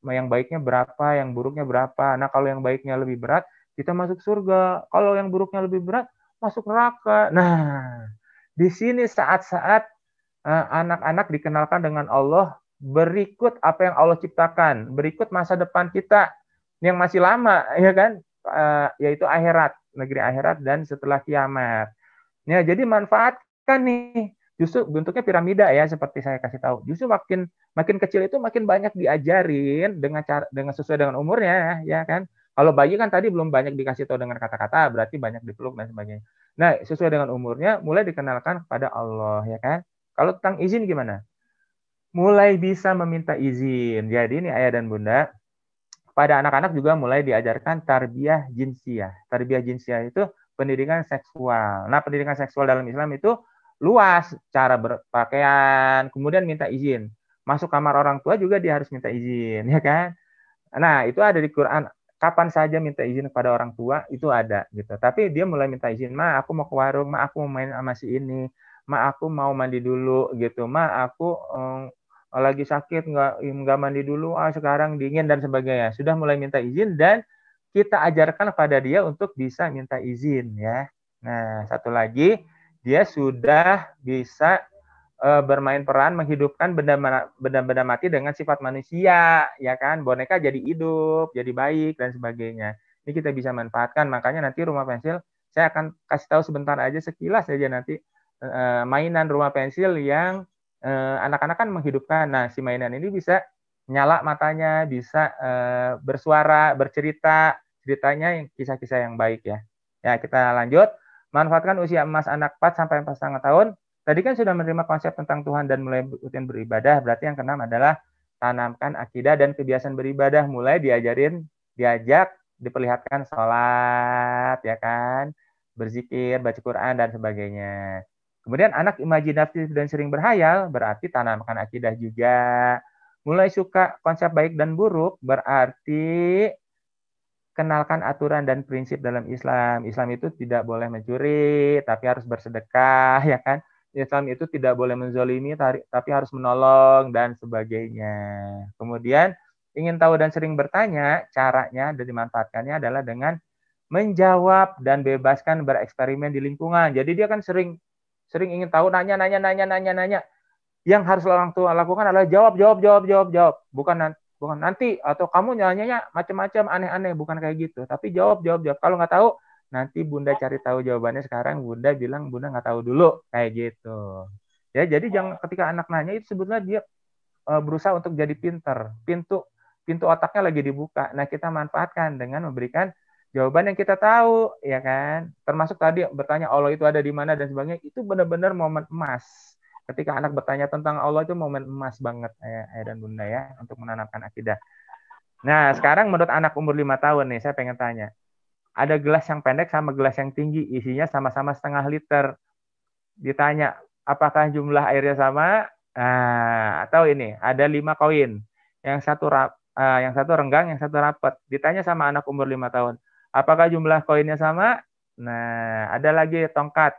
yang baiknya berapa, yang buruknya berapa. Nah, kalau yang baiknya lebih berat, kita masuk surga. Kalau yang buruknya lebih berat, masuk neraka. Nah, di sini saat-saat anak-anak dikenalkan dengan Allah berikut apa yang Allah ciptakan, berikut masa depan kita yang masih lama, ya kan, yaitu akhirat, negeri akhirat dan setelah kiamat. Ya, jadi manfaatkan nih. Justru bentuknya piramida ya, seperti saya kasih tahu. Justru makin kecil itu makin banyak diajarin dengan sesuai dengan umurnya, ya kan. Kalau bayi kan tadi belum banyak dikasih tahu dengan kata-kata, berarti banyak dipeluk dan sebagainya. Nah, sesuai dengan umurnya, mulai dikenalkan kepada Allah, ya kan. Kalau tentang izin gimana? Mulai bisa meminta izin. Jadi ini ayah dan bunda, pada anak-anak juga mulai diajarkan tarbiyah jinsiyah. Tarbiyah jinsiyah itu pendidikan seksual. Nah, pendidikan seksual dalam Islam itu luas, cara berpakaian, kemudian minta izin. Masuk kamar orang tua juga dia harus minta izin, ya kan? Nah, itu ada di Quran. Kapan saja minta izin kepada orang tua itu ada gitu. Tapi dia mulai minta izin, aku mau ke warung, aku mau main sama si ini, aku mau mandi dulu gitu, aku lagi sakit nggak mandi dulu, sekarang dingin dan sebagainya. Sudah mulai minta izin dan kita ajarkan kepada dia untuk bisa minta izin ya. Nah, satu lagi, dia sudah bisa bermain peran menghidupkan benda-benda mati dengan sifat manusia, ya kan? Boneka jadi hidup, jadi baik dan sebagainya. Ini kita bisa manfaatkan. Makanya nanti rumah pensil saya akan kasih tahu sebentar aja, sekilas aja nanti mainan rumah pensil yang anak-anak kan menghidupkan. Nah, si mainan ini bisa nyala matanya, bisa bersuara, bercerita, ceritanya yang kisah-kisah yang baik ya. Ya, kita lanjut. Manfaatkan usia emas anak 4 sampai 4,5 tahun. Tadi kan sudah menerima konsep tentang Tuhan dan mulai rutin beribadah. Berarti yang keenam adalah tanamkan akidah dan kebiasaan beribadah. Mulai diajak, diperlihatkan sholat, ya kan, berzikir, baca Quran dan sebagainya. Kemudian anak imajinatif dan sering berhayal, berarti tanamkan akidah juga. Mulai suka konsep baik dan buruk, berarti kenalkan aturan dan prinsip dalam Islam. Islam itu tidak boleh mencuri, tapi harus bersedekah, ya kan. Islam itu tidak boleh menzolimi, tapi harus menolong dan sebagainya. Kemudian ingin tahu dan sering bertanya, caranya dan dimanfaatkannya adalah dengan menjawab dan bebaskan bereksperimen di lingkungan. Jadi dia kan sering ingin tahu, nanya. Yang harus orang tua lakukan adalah jawab. Bukan nanti, atau kamu nanyanya macam-macam aneh-aneh, bukan kayak gitu. Tapi jawab. Kalau nggak tahu, nanti Bunda cari tahu jawabannya. Sekarang Bunda bilang Bunda nggak tahu dulu, kayak gitu. Ya, jadi jangan ketika anak nanya itu sebetulnya dia berusaha untuk jadi pinter. Pintu otaknya lagi dibuka. Nah, kita manfaatkan dengan memberikan jawaban yang kita tahu, ya kan? Termasuk tadi bertanya Allah itu ada di mana dan sebagainya. Itu benar-benar momen emas. Ketika anak bertanya tentang Allah itu momen emas banget, ayah dan bunda ya, untuk menanamkan akidah. Nah, sekarang menurut anak umur 5 tahun nih, saya pengen tanya. Ada gelas yang pendek sama gelas yang tinggi, isinya sama-sama setengah liter. Ditanya, apakah jumlah airnya sama? Atau ini, ada 5 koin. Yang satu renggang, yang satu rapat. Ditanya sama anak umur 5 tahun, apakah jumlah koinnya sama? Nah, ada lagi tongkat.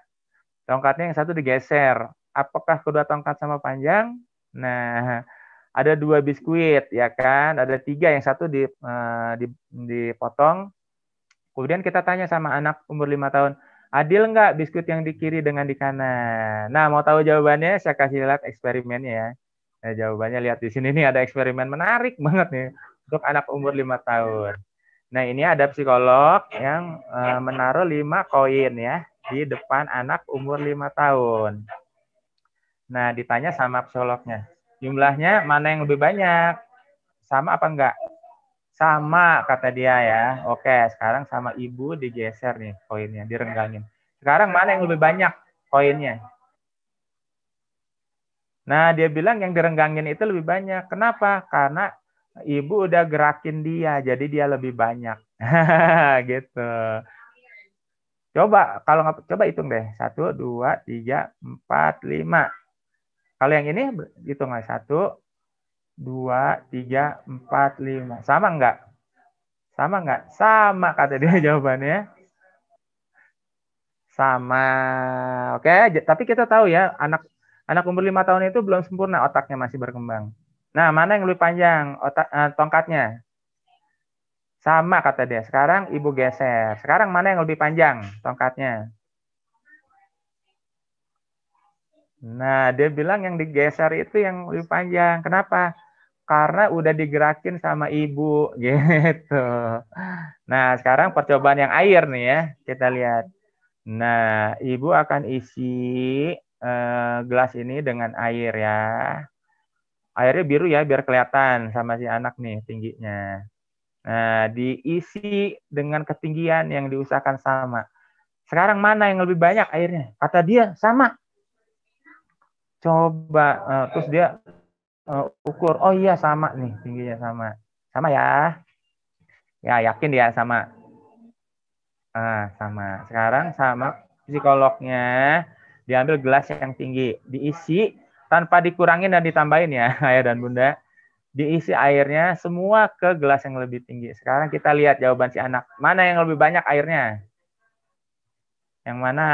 Tongkatnya yang satu digeser. Apakah kedua tongkat sama panjang? Nah, ada 2 biskuit, ya kan? Ada 3, yang satu dipotong. Kemudian kita tanya sama anak umur 5 tahun, adil nggak biskuit yang di kiri dengan di kanan? Nah, mau tahu jawabannya? Saya kasih lihat eksperimennya ya. Nah, jawabannya lihat di sini nih, ada eksperimen menarik banget nih untuk anak umur 5 tahun. Nah, ini ada psikolog yang menaruh 5 koin ya di depan anak umur 5 tahun. Nah, ditanya sama psikolognya, jumlahnya mana yang lebih banyak? Sama apa enggak? Sama, kata dia ya. Oke, sekarang sama ibu digeser nih koinnya, direnggangin. Sekarang mana yang lebih banyak koinnya? Nah, dia bilang yang direnggangin itu lebih banyak. Kenapa? Karena ibu udah gerakin dia, jadi dia lebih banyak. Gitu. Coba, kalau nggak, coba hitung deh. 1, 2, 3, 4, 5. Kalau yang ini hitung aja. 1, 2, 3, 4, 5. Sama enggak? Sama enggak? Sama, kata dia jawabannya. Sama. Oke, tapi kita tahu ya, anak umur 5 tahun itu belum sempurna, otaknya masih berkembang. Nah, mana yang lebih panjang tongkatnya? Sama, kata dia. Sekarang ibu geser. Sekarang mana yang lebih panjang tongkatnya? Nah, dia bilang yang digeser itu yang lebih panjang. Kenapa? Karena udah digerakin sama ibu, gitu. Nah, sekarang percobaan yang air nih ya, kita lihat. Nah, ibu akan isi gelas ini dengan air ya. Airnya biru ya, biar kelihatan sama si anak nih tingginya. Nah, diisi dengan ketinggian yang diusahakan sama. Sekarang mana yang lebih banyak airnya? Kata dia, sama. Coba, terus dia ukur, oh iya sama nih, tingginya sama. Sama ya. Ya, yakin dia sama. Sama. Sekarang sama psikolognya, diambil gelas yang tinggi, diisi tanpa dikurangin dan ditambahin ya, ayah dan bunda. Diisi airnya semua ke gelas yang lebih tinggi. Sekarang kita lihat jawaban si anak. Mana yang lebih banyak airnya? Yang mana?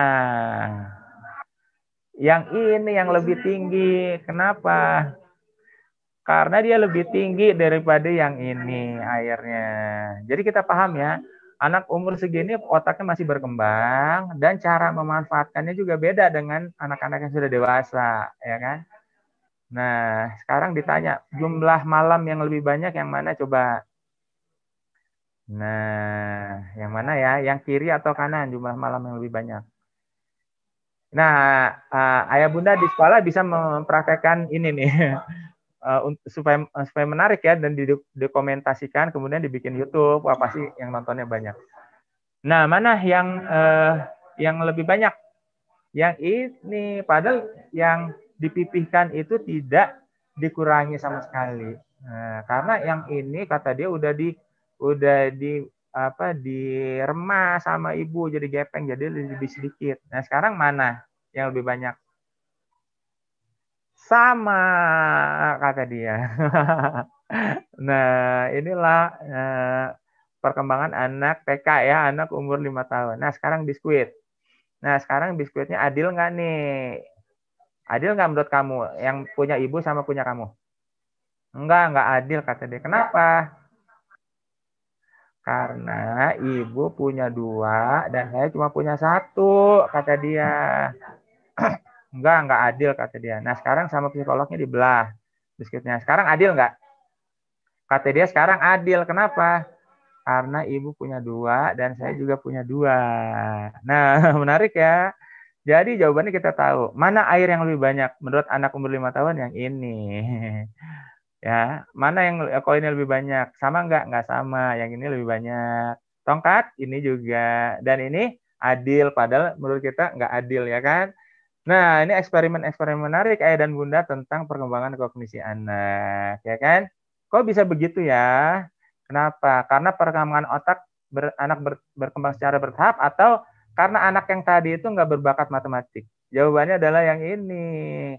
Yang ini yang lebih tinggi. Kenapa? Karena dia lebih tinggi daripada yang ini airnya. Jadi kita paham ya, anak umur segini otaknya masih berkembang dan cara memanfaatkannya juga beda dengan anak-anak yang sudah dewasa, ya kan? Nah, sekarang ditanya, jumlah malam yang lebih banyak yang mana coba? Nah, yang mana ya? Yang kiri atau kanan jumlah malam yang lebih banyak? Nah, ayah bunda di sekolah bisa mempraktekkan ini nih, supaya menarik ya, dan didokumentasikan, kemudian dibikin YouTube, wah pasti yang nontonnya banyak. Nah, mana yang lebih banyak? Yang ini, padahal yang dipipihkan itu tidak dikurangi sama sekali. Nah, karena yang ini kata dia udah diremas sama ibu jadi gepeng, jadi lebih sedikit. Nah, sekarang mana yang lebih banyak? Sama, kata dia. Nah, inilah perkembangan anak TK ya, anak umur 5 tahun. Nah, sekarang biskuit. Nah, sekarang biskuitnya adil nggak nih? Adil nggak menurut kamu? Yang punya ibu sama punya kamu? Nggak adil, kata dia. Kenapa? Karena ibu punya 2 dan saya cuma punya 1, kata dia. Enggak adil, kata dia. Nah, sekarang sama psikolognya dibelah diskusinya. Sekarang adil nggak? Kata dia sekarang adil. Kenapa? Karena ibu punya 2 dan saya juga punya 2. Nah, menarik ya. Jadi jawabannya kita tahu. Mana air yang lebih banyak? Menurut anak umur 5 tahun yang ini. Ya, mana yang koinnya lebih banyak? Sama nggak? Nggak sama. Yang ini lebih banyak. Tongkat ini juga. Dan ini adil. Padahal menurut kita nggak adil, ya kan? Nah, ini eksperimen-eksperimen menarik ayah dan bunda tentang perkembangan kognisi anak, ya kan? Kok bisa begitu ya? Kenapa? Karena perkembangan otak anak berkembang secara bertahap atau karena anak yang tadi itu nggak berbakat matematik? Jawabannya adalah yang ini.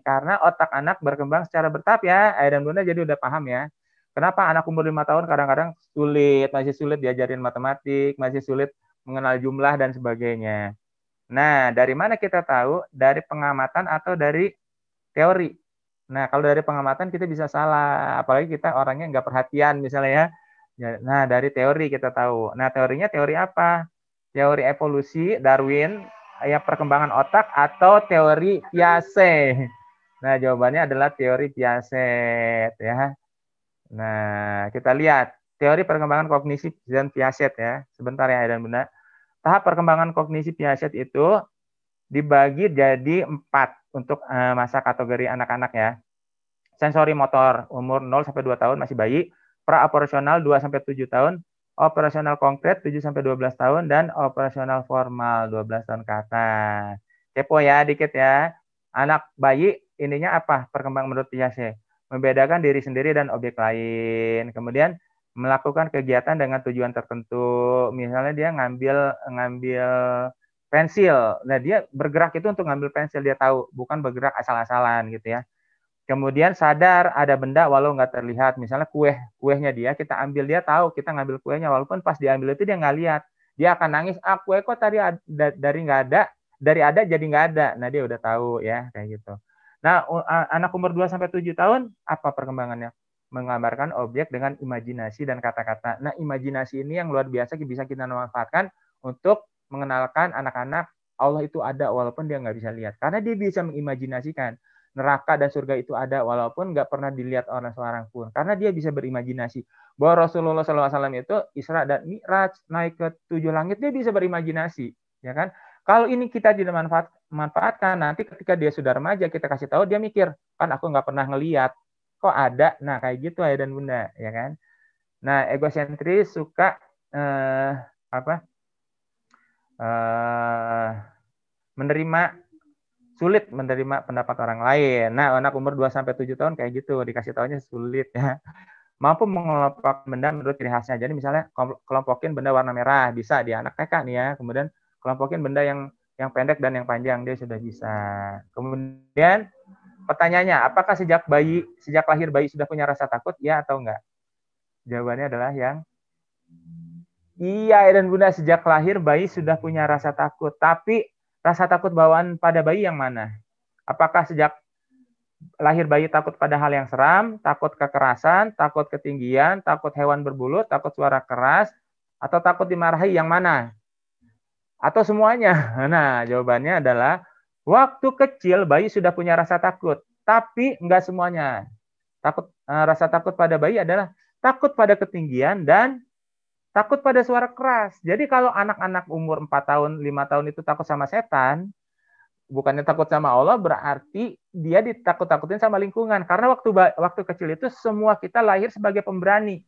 Karena otak anak berkembang secara bertahap ya. Ayah dan bunda jadi udah paham ya. Kenapa anak umur 5 tahun kadang-kadang masih sulit diajarin matematik, masih sulit mengenal jumlah dan sebagainya. Nah, dari mana kita tahu? Dari pengamatan atau dari teori? Nah, kalau dari pengamatan kita bisa salah. Apalagi kita orangnya nggak perhatian misalnya ya. Nah, dari teori kita tahu. Nah, teorinya teori apa? Teori evolusi, Darwin, ya perkembangan otak, atau teori Piaget. Nah, jawabannya adalah teori Piaget ya. Nah, kita lihat teori perkembangan kognisi dan Piaget ya. Sebentar ya, dan bunda. Tahap perkembangan kognisi Piaget itu dibagi jadi 4 untuk masa kategori anak-anak ya. Sensori motor umur 0 sampai 2 tahun masih bayi, pra-operasional 2 sampai 7 tahun, operasional konkret 7 sampai 12 tahun, dan operasional formal 12 tahun ke atas. Kepo ya dikit ya. Anak bayi ininya apa? Perkembangan menurut Piaget. Membedakan diri sendiri dan objek lain. Kemudian melakukan kegiatan dengan tujuan tertentu. Misalnya dia ngambil pensil. Nah, dia bergerak itu untuk ngambil pensil, dia tahu, bukan bergerak asal-asalan gitu ya. Kemudian sadar ada benda walau nggak terlihat. Misalnya kuehnya dia, kita ambil, dia tahu kita ngambil kuehnya, walaupun pas diambil itu dia nggak lihat. Dia akan nangis, kue kok tadi dari nggak ada, dari ada jadi nggak ada. Nah, dia udah tahu ya, kayak gitu. Nah, anak umur 2 sampai 7 tahun, apa perkembangannya? Menggambarkan objek dengan imajinasi dan kata-kata. Nah, imajinasi ini yang luar biasa bisa kita manfaatkan untuk mengenalkan anak-anak Allah itu ada walaupun dia nggak bisa lihat. Karena dia bisa mengimajinasikan neraka dan surga itu ada walaupun nggak pernah dilihat oleh seorang pun. Karena dia bisa berimajinasi bahwa Rasulullah SAW itu Isra dan Mi'raj naik ke 7 langit, dia bisa berimajinasi, ya kan? Kalau ini kita tidak manfaatkan, nanti ketika dia sudah remaja kita kasih tahu, dia mikir, kan aku nggak pernah ngelihat, kok ada? Nah, kayak gitu ayah dan bunda, ya kan? Nah, egosentris suka sulit menerima pendapat orang lain. Nah, anak umur 2 sampai 7 tahun kayak gitu, dikasih taunya sulit ya. Mampu mengelompokkan benda menurut ciri khasnya. Jadi misalnya kelompokin benda warna merah, bisa di anak TK nih ya. Kemudian kelompokin benda yang pendek dan yang panjang, dia sudah bisa. Kemudian pertanyaannya, apakah sejak lahir bayi sudah punya rasa takut? Ya atau enggak? Jawabannya adalah yang iya, dan bunda, sejak lahir bayi sudah punya rasa takut. Tapi rasa takut bawaan pada bayi yang mana? Apakah sejak lahir bayi takut pada hal yang seram, takut kekerasan, takut ketinggian, takut hewan berbulu, takut suara keras, atau takut dimarahi, yang mana? Atau semuanya? Nah, jawabannya adalah waktu kecil bayi sudah punya rasa takut, tapi enggak semuanya. Rasa takut pada bayi adalah takut pada ketinggian dan takut pada suara keras. Jadi kalau anak-anak umur 4 tahun, 5 tahun itu takut sama setan, bukannya takut sama Allah, berarti dia ditakut-takutin sama lingkungan. Karena waktu kecil itu semua kita lahir sebagai pemberani.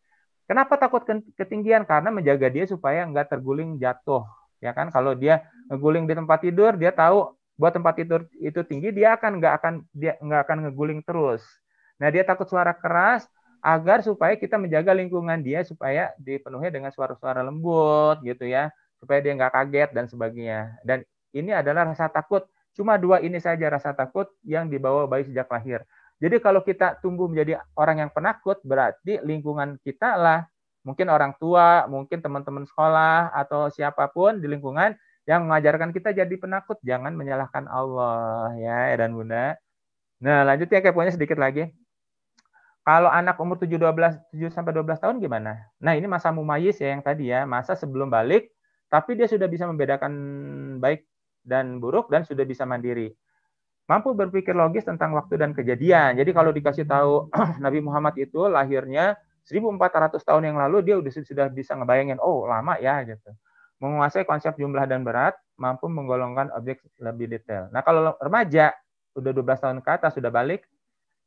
Kenapa takut ketinggian? Karena menjaga dia supaya nggak terguling jatuh. Ya kan? Kalau dia ngeguling di tempat tidur, dia tahu buat tempat tidur itu tinggi, dia nggak akan ngeguling terus. Nah, dia takut suara keras, agar supaya kita menjaga lingkungan dia supaya dipenuhi dengan suara-suara lembut gitu ya, supaya dia nggak kaget dan sebagainya. Dan ini adalah rasa takut. Cuma 2 ini saja rasa takut yang dibawa bayi sejak lahir. Jadi kalau kita tumbuh menjadi orang yang penakut, berarti lingkungan kita lah, mungkin orang tua, mungkin teman-teman sekolah, atau siapapun di lingkungan yang mengajarkan kita jadi penakut. Jangan menyalahkan Allah ya dan bunda. Nah, lanjut ya, keponya sedikit lagi. Kalau anak umur 7 sampai 12 tahun gimana? Nah, ini masa mumayyiz ya yang tadi ya, masa sebelum balik, tapi dia sudah bisa membedakan baik dan buruk dan sudah bisa mandiri. Mampu berpikir logis tentang waktu dan kejadian. Jadi kalau dikasih tahu Nabi Muhammad itu lahirnya 1400 tahun yang lalu, dia sudah bisa ngebayangin, oh lama ya gitu. Menguasai konsep jumlah dan berat, mampu menggolongkan objek lebih detail. Nah, kalau remaja udah 12 tahun ke atas sudah balik,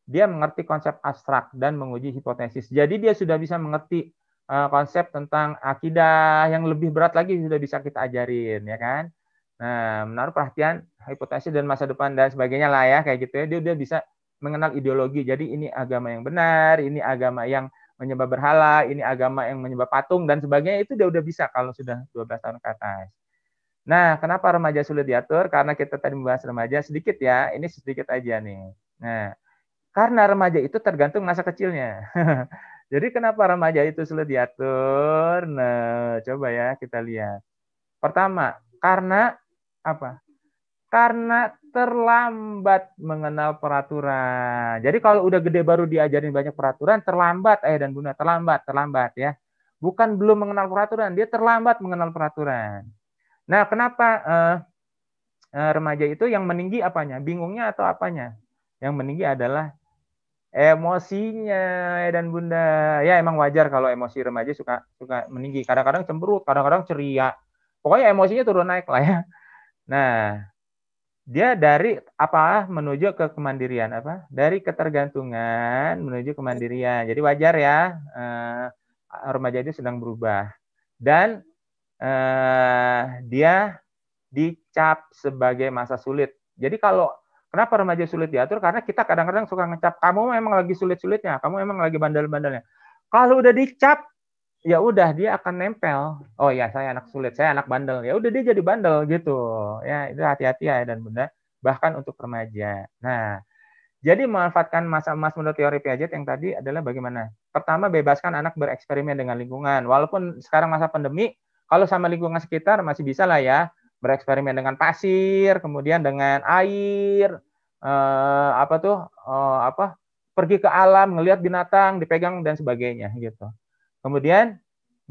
dia mengerti konsep abstrak dan menguji hipotesis. Jadi dia sudah bisa mengerti konsep tentang akidah yang lebih berat lagi sudah bisa kita ajarin, ya kan? Nah, menaruh perhatian, hipotesis dan masa depan dan sebagainya lah ya, kayak gitu ya. Dia bisa mengenal ideologi. Jadi ini agama yang benar, ini agama yang menyembah berhala, ini agama yang menyembah patung dan sebagainya, itu dia udah bisa kalau sudah 12 tahun ke atas. Nah, kenapa remaja sulit diatur? Karena kita tadi membahas remaja sedikit ya, ini sedikit aja nih. Nah, karena remaja itu tergantung masa kecilnya. Jadi kenapa remaja itu sulit diatur? Nah, coba ya kita lihat. Pertama, karena apa? Karena terlambat mengenal peraturan. Jadi kalau udah gede baru diajarin banyak peraturan, terlambat ayah dan bunda, terlambat ya. Bukan belum mengenal peraturan, dia terlambat mengenal peraturan. Nah, kenapa remaja itu yang meninggi apanya? Bingungnya atau apanya? Yang meninggi adalah emosinya dan bunda. Ya emang wajar kalau emosi remaja suka meninggi. Kadang-kadang cemberut, kadang-kadang ceria. Pokoknya emosinya turun naik lah ya. Nah, dia dari apa menuju ke kemandirian apa? Dari ketergantungan menuju kemandirian. Jadi wajar ya, remaja itu sedang berubah. Dan dia dicap sebagai masa sulit. Jadi kalau kenapa remaja sulit diatur? Karena kita kadang-kadang suka ngecap, kamu memang lagi sulit-sulitnya, kamu memang lagi bandel-bandelnya. Kalau udah dicap, ya udah dia akan nempel. Oh ya, saya anak sulit, saya anak bandel. Ya udah dia jadi bandel gitu. Ya, itu hati-hati ya dan bunda, bahkan untuk remaja. Nah, jadi memanfaatkan masa emas menurut teori Piaget yang tadi adalah bagaimana? Pertama, bebaskan anak bereksperimen dengan lingkungan. Walaupun sekarang masa pandemi, kalau sama lingkungan sekitar masih bisa lah ya, bereksperimen dengan pasir, kemudian dengan air, pergi ke alam, ngelihat binatang, dipegang dan sebagainya gitu. Kemudian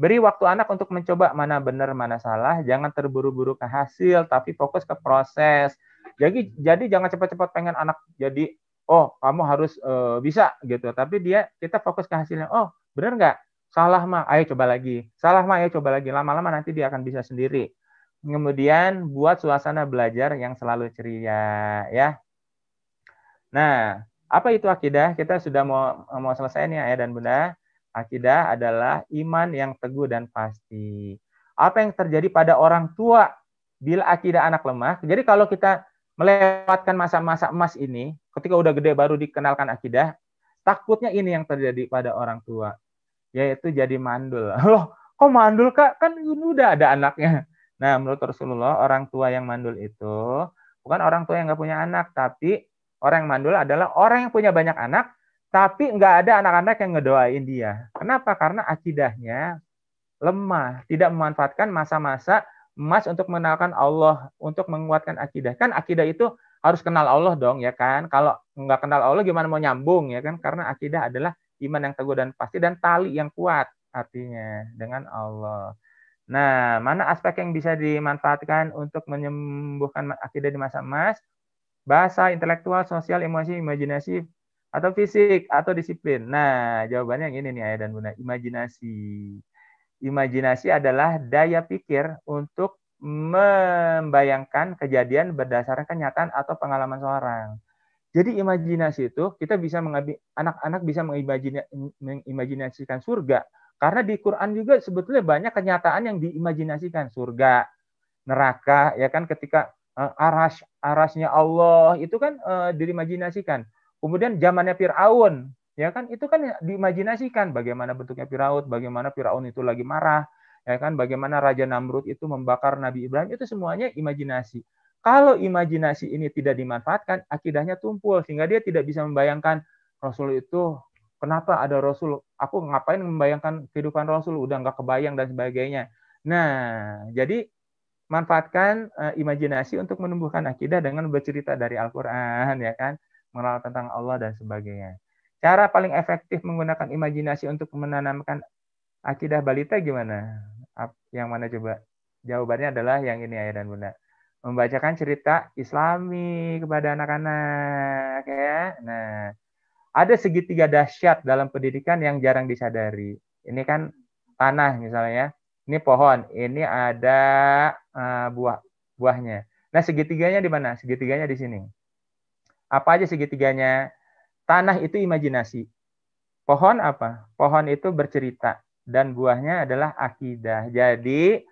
beri waktu anak untuk mencoba mana benar, mana salah, jangan terburu-buru ke hasil, tapi fokus ke proses. Jadi jangan cepat-cepat pengen anak jadi, oh kamu harus bisa gitu, tapi kita fokus ke hasilnya. Oh benar nggak? Salah mah, ayo coba lagi. Salah mah, ayo coba lagi. Lama-lama nanti dia akan bisa sendiri. Kemudian buat suasana belajar yang selalu ceria ya. Nah, apa itu akidah? Kita sudah mau selesai nih ayah dan bunda. Akidah adalah iman yang teguh dan pasti. Apa yang terjadi pada orang tua bila akidah anak lemah? Jadi kalau kita melewatkan masa-masa emas ini, ketika udah gede baru dikenalkan akidah, takutnya ini yang terjadi pada orang tua, yaitu jadi mandul. Loh, kok mandul kak? Kan udah ada anaknya. Nah, menurut Rasulullah, orang tua yang mandul itu bukan orang tua yang nggak punya anak, tapi orang yang mandul adalah orang yang punya banyak anak, tapi nggak ada anak-anak yang ngedoain dia. Kenapa? Karena akidahnya lemah, tidak memanfaatkan masa-masa emas untuk mengenalkan Allah, untuk menguatkan akidah. Kan akidah itu harus kenal Allah dong, ya kan? Kalau nggak kenal Allah, gimana mau nyambung, ya kan? Karena akidah adalah iman yang teguh dan pasti, dan tali yang kuat artinya dengan Allah. Nah, mana aspek yang bisa dimanfaatkan untuk menyembuhkan akidah di masa emas? Bahasa, intelektual, sosial, emosi, imajinasi, atau fisik, atau disiplin. Nah, jawabannya yang ini nih ayah dan bunda, imajinasi. Imajinasi adalah daya pikir untuk membayangkan kejadian berdasarkan kenyataan atau pengalaman seorang. Jadi imajinasi itu kita bisa anak-anak bisa mengimajinasikan surga. Karena di Quran juga sebetulnya banyak kenyataan yang diimajinasikan, surga, neraka, ya kan, ketika arasnya Allah itu kan diimajinasikan. Kemudian zamannya Firaun, ya kan, itu kan diimajinasikan bagaimana bentuknya Firaun, bagaimana Firaun itu lagi marah, ya kan, bagaimana Raja Namrud itu membakar Nabi Ibrahim, itu semuanya imajinasi. Kalau imajinasi ini tidak dimanfaatkan, akidahnya tumpul sehingga dia tidak bisa membayangkan Rasul itu. Kenapa ada Rasul? Aku ngapain membayangkan kehidupan Rasul? Udah nggak kebayang dan sebagainya. Nah, jadi manfaatkan imajinasi untuk menumbuhkan akidah dengan bercerita dari Al-Quran, ya kan, mengenal tentang Allah dan sebagainya. Cara paling efektif menggunakan imajinasi untuk menanamkan akidah balita gimana? Yang mana coba? Jawabannya adalah yang ini ayah dan bunda. Membacakan cerita Islami kepada anak-anak ya. Nah, ada segitiga dahsyat dalam pendidikan yang jarang disadari. Ini kan tanah misalnya, ini pohon, ini ada buahnya. Nah, segitiganya di mana? Segitiganya di sini. Apa aja segitiganya? Tanah itu imajinasi. Pohon apa? Pohon itu bercerita. Dan buahnya adalah akidah. Jadi,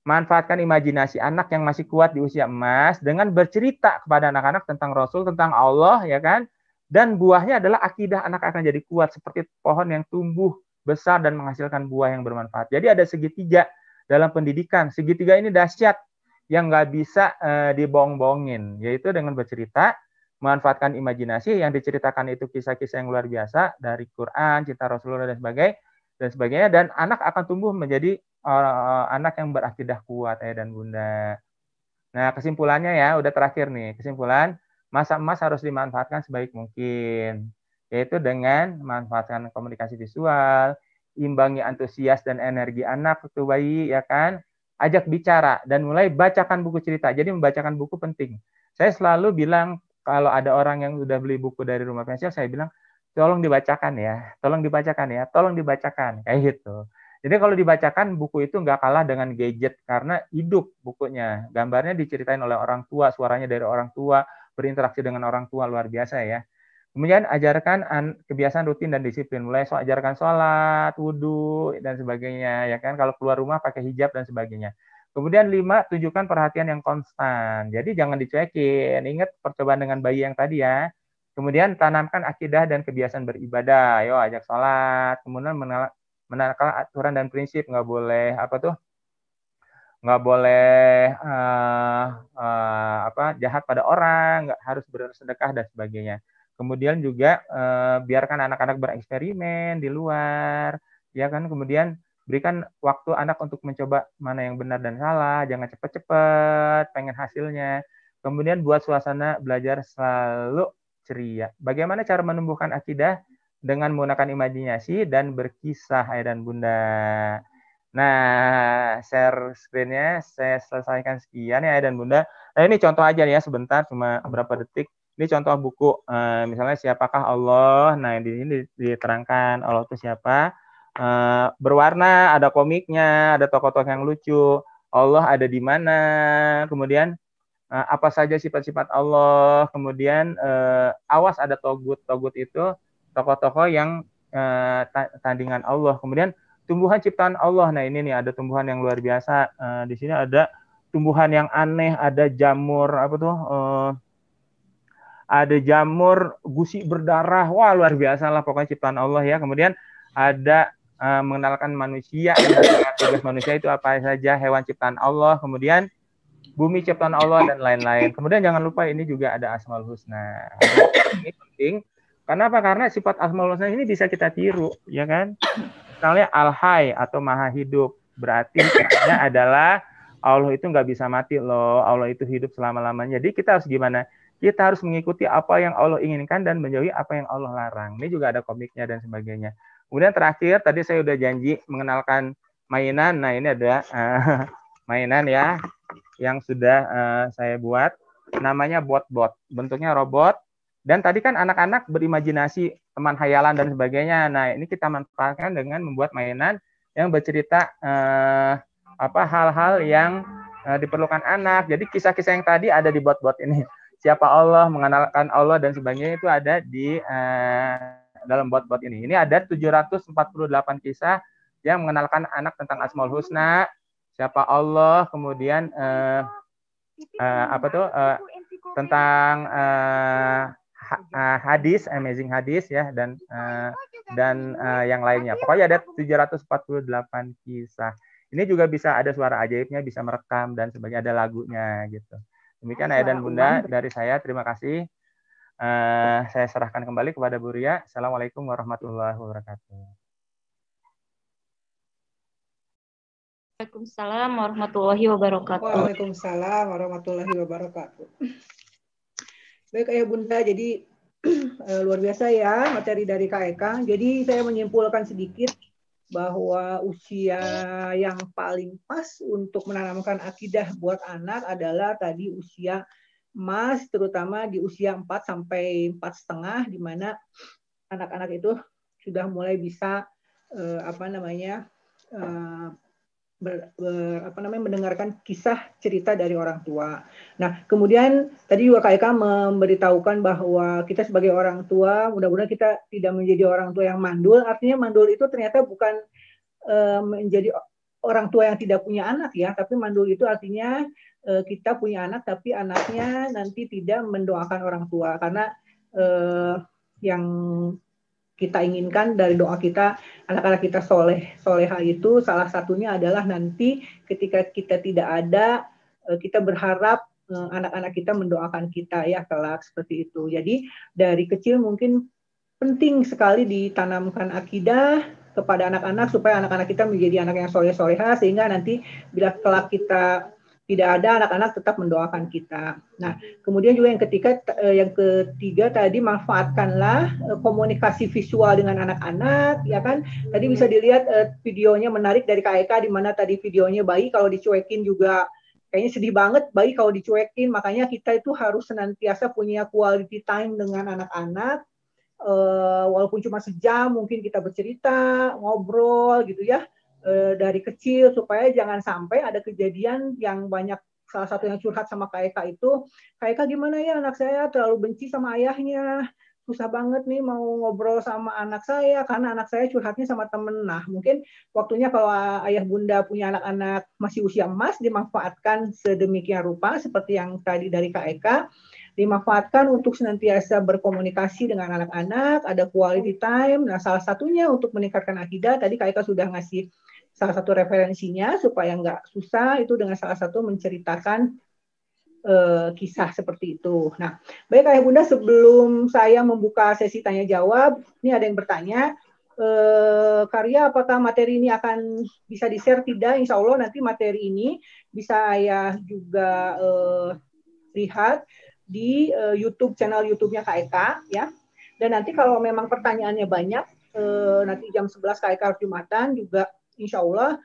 manfaatkan imajinasi anak yang masih kuat di usia emas dengan bercerita kepada anak-anak tentang Rasul, tentang Allah, ya kan? Dan buahnya adalah akidah, anak akan jadi kuat seperti pohon yang tumbuh besar dan menghasilkan buah yang bermanfaat. Jadi ada segitiga dalam pendidikan. Segitiga ini dahsyat yang nggak bisa dibohong-bohongin, yaitu dengan bercerita, memanfaatkan imajinasi, yang diceritakan itu kisah-kisah yang luar biasa dari Quran, cinta Rasulullah dan sebagainya, dan anak akan tumbuh menjadi anak yang berakidah kuat ayah dan bunda. Nah, kesimpulannya ya, udah terakhir nih. Kesimpulan, masa emas harus dimanfaatkan sebaik mungkin, yaitu dengan memanfaatkan komunikasi visual, imbangi antusias dan energi anak waktu bayi, ya kan? Ajak bicara dan mulai bacakan buku cerita. Jadi membacakan buku penting. Saya selalu bilang kalau ada orang yang udah beli buku dari Rumah Pensil, saya bilang tolong dibacakan ya, tolong dibacakan ya, tolong dibacakan, kayak gitu. Jadi kalau dibacakan buku itu nggak kalah dengan gadget karena hidup bukunya. Gambarnya diceritain oleh orang tua, suaranya dari orang tua, berinteraksi dengan orang tua luar biasa ya. Kemudian ajarkan kebiasaan rutin dan disiplin. Mulai ajarkan sholat, wudhu, dan sebagainya. Ya kan, kalau keluar rumah pakai hijab dan sebagainya. Kemudian 5, tunjukkan perhatian yang konstan. Jadi jangan dicuekin. Ingat percobaan dengan bayi yang tadi ya. Kemudian tanamkan akidah dan kebiasaan beribadah. Ayo ajak sholat. Kemudian menakal aturan dan prinsip, nggak boleh nggak boleh jahat pada orang, nggak harus bersedekah dan sebagainya. Kemudian juga biarkan anak-anak bereksperimen di luar, ya kan. Kemudian berikan waktu anak untuk mencoba mana yang benar dan salah, jangan cepat-cepat pengen hasilnya. Kemudian buat suasana belajar selalu ceria. Bagaimana cara menumbuhkan akidah? Dengan menggunakan imajinasi dan berkisah ayah dan bunda. Nah, share screen-nya saya selesaikan sekian ya ayah dan bunda. Nah, ini contoh aja ya, sebentar, cuma berapa detik. Ini contoh buku, misalnya siapakah Allah. Nah, di sini diterangkan Allah itu siapa. Berwarna, ada komiknya, ada tokoh-tokoh yang lucu. Allah ada di mana. Kemudian apa saja sifat-sifat Allah. Kemudian awas, ada togut. Togut itu tokoh-tokoh yang tandingan Allah. Kemudian tumbuhan ciptaan Allah. Nah, ini nih ada tumbuhan yang luar biasa. Di sini ada tumbuhan yang aneh, ada jamur ada jamur gusi berdarah. Wah, luar biasa lah pokoknya ciptaan Allah ya. Kemudian ada mengenalkan manusia. Tugas manusia itu apa saja, hewan ciptaan Allah. Kemudian bumi ciptaan Allah dan lain-lain. Kemudian jangan lupa ini juga ada Asmaul Husna. Ini penting. Kenapa? Karena sifat Asmaul Husna ini bisa kita tiru, ya kan? Misalnya Al-Hayy atau Maha Hidup, berarti artinya adalah Allah itu nggak bisa mati loh, Allah itu hidup selama-lamanya. Jadi kita harus gimana? Kita harus mengikuti apa yang Allah inginkan dan menjauhi apa yang Allah larang. Ini juga ada komiknya dan sebagainya. Kemudian terakhir, tadi saya udah janji mengenalkan mainan. Nah, ini ada mainan ya, yang sudah saya buat. Namanya bot-bot, bentuknya robot. Dan tadi kan anak-anak berimajinasi, teman hayalan dan sebagainya. Nah, ini kita manfaatkan dengan membuat mainan yang bercerita hal-hal yang diperlukan anak. Jadi kisah-kisah yang tadi ada di bot-bot ini. Siapa Allah, mengenalkan Allah dan sebagainya itu ada di dalam bot-bot ini. Ini ada 748 kisah yang mengenalkan anak tentang Asmaul Husna, siapa Allah, kemudian tentang hadis, amazing hadis ya, dan yang lainnya. Pokoknya ada 748 kisah. Ini juga bisa ada suara ajaibnya, bisa merekam dan sebagainya, ada lagunya gitu. Demikian ayah dan bunda dari saya. Terima kasih. Saya serahkan kembali kepada Bu Ria. Assalamualaikum warahmatullahi wabarakatuh. Waalaikumsalam warahmatullahi wabarakatuh. Waalaikumsalam warahmatullahi wabarakatuh. Baik ayah bunda, jadi luar biasa ya materi dari Kak Eka. Jadi saya menyimpulkan sedikit bahwa usia yang paling pas untuk menanamkan akidah buat anak adalah tadi usia emas, terutama di usia 4 sampai 4,5, di mana anak-anak itu sudah mulai bisa mendengarkan kisah cerita dari orang tua. Nah, kemudian tadi juga Kak Eka memberitahukan bahwa kita sebagai orang tua, mudah-mudahan kita tidak menjadi orang tua yang mandul. Artinya mandul itu ternyata bukan menjadi orang tua yang tidak punya anak ya, tapi mandul itu artinya kita punya anak tapi anaknya nanti tidak mendoakan orang tua, karena yang kita inginkan dari doa kita, anak-anak kita soleha itu salah satunya adalah nanti ketika kita tidak ada, kita berharap anak-anak kita mendoakan kita ya kelak, seperti itu. Jadi dari kecil mungkin penting sekali ditanamkan akidah kepada anak-anak supaya anak-anak kita menjadi anak yang soleh-soleha, sehingga nanti bila kelak kita tidak ada, anak-anak tetap mendoakan kita. Nah, kemudian juga yang ketiga tadi, manfaatkanlah komunikasi visual dengan anak-anak, ya kan? Tadi bisa dilihat videonya menarik dari Kak Eka, di mana tadi videonya bayi kalau dicuekin juga kayaknya sedih banget, bayi kalau dicuekin. Makanya kita itu harus senantiasa punya quality time dengan anak-anak. Walaupun cuma sejam, mungkin kita bercerita, ngobrol gitu ya, dari kecil, supaya jangan sampai ada kejadian yang banyak. Salah satu yang curhat sama Kak Eka itu, Kak Eka gimana ya, anak saya terlalu benci sama ayahnya, susah banget nih mau ngobrol sama anak saya karena anak saya curhatnya sama temen. Nah, mungkin waktunya kalau ayah bunda punya anak-anak masih usia emas, dimanfaatkan sedemikian rupa seperti yang tadi dari Kak Eka, dimanfaatkan untuk senantiasa berkomunikasi dengan anak-anak, ada quality time. Nah, salah satunya untuk meningkatkan akidah, tadi Kak Eka sudah ngasih salah satu referensinya supaya nggak susah, itu dengan salah satu menceritakan kisah seperti itu. Nah, baik Ayah Bunda, sebelum saya membuka sesi tanya jawab, ini ada yang bertanya, Karya, apakah materi ini akan bisa di-share? Tidak, insya Allah nanti materi ini bisa Ayah juga lihat di YouTube, channel YouTube-nya Kak Eka ya. Dan nanti kalau memang pertanyaannya banyak, nanti jam 11 Kak Eka Jumatan juga insya Allah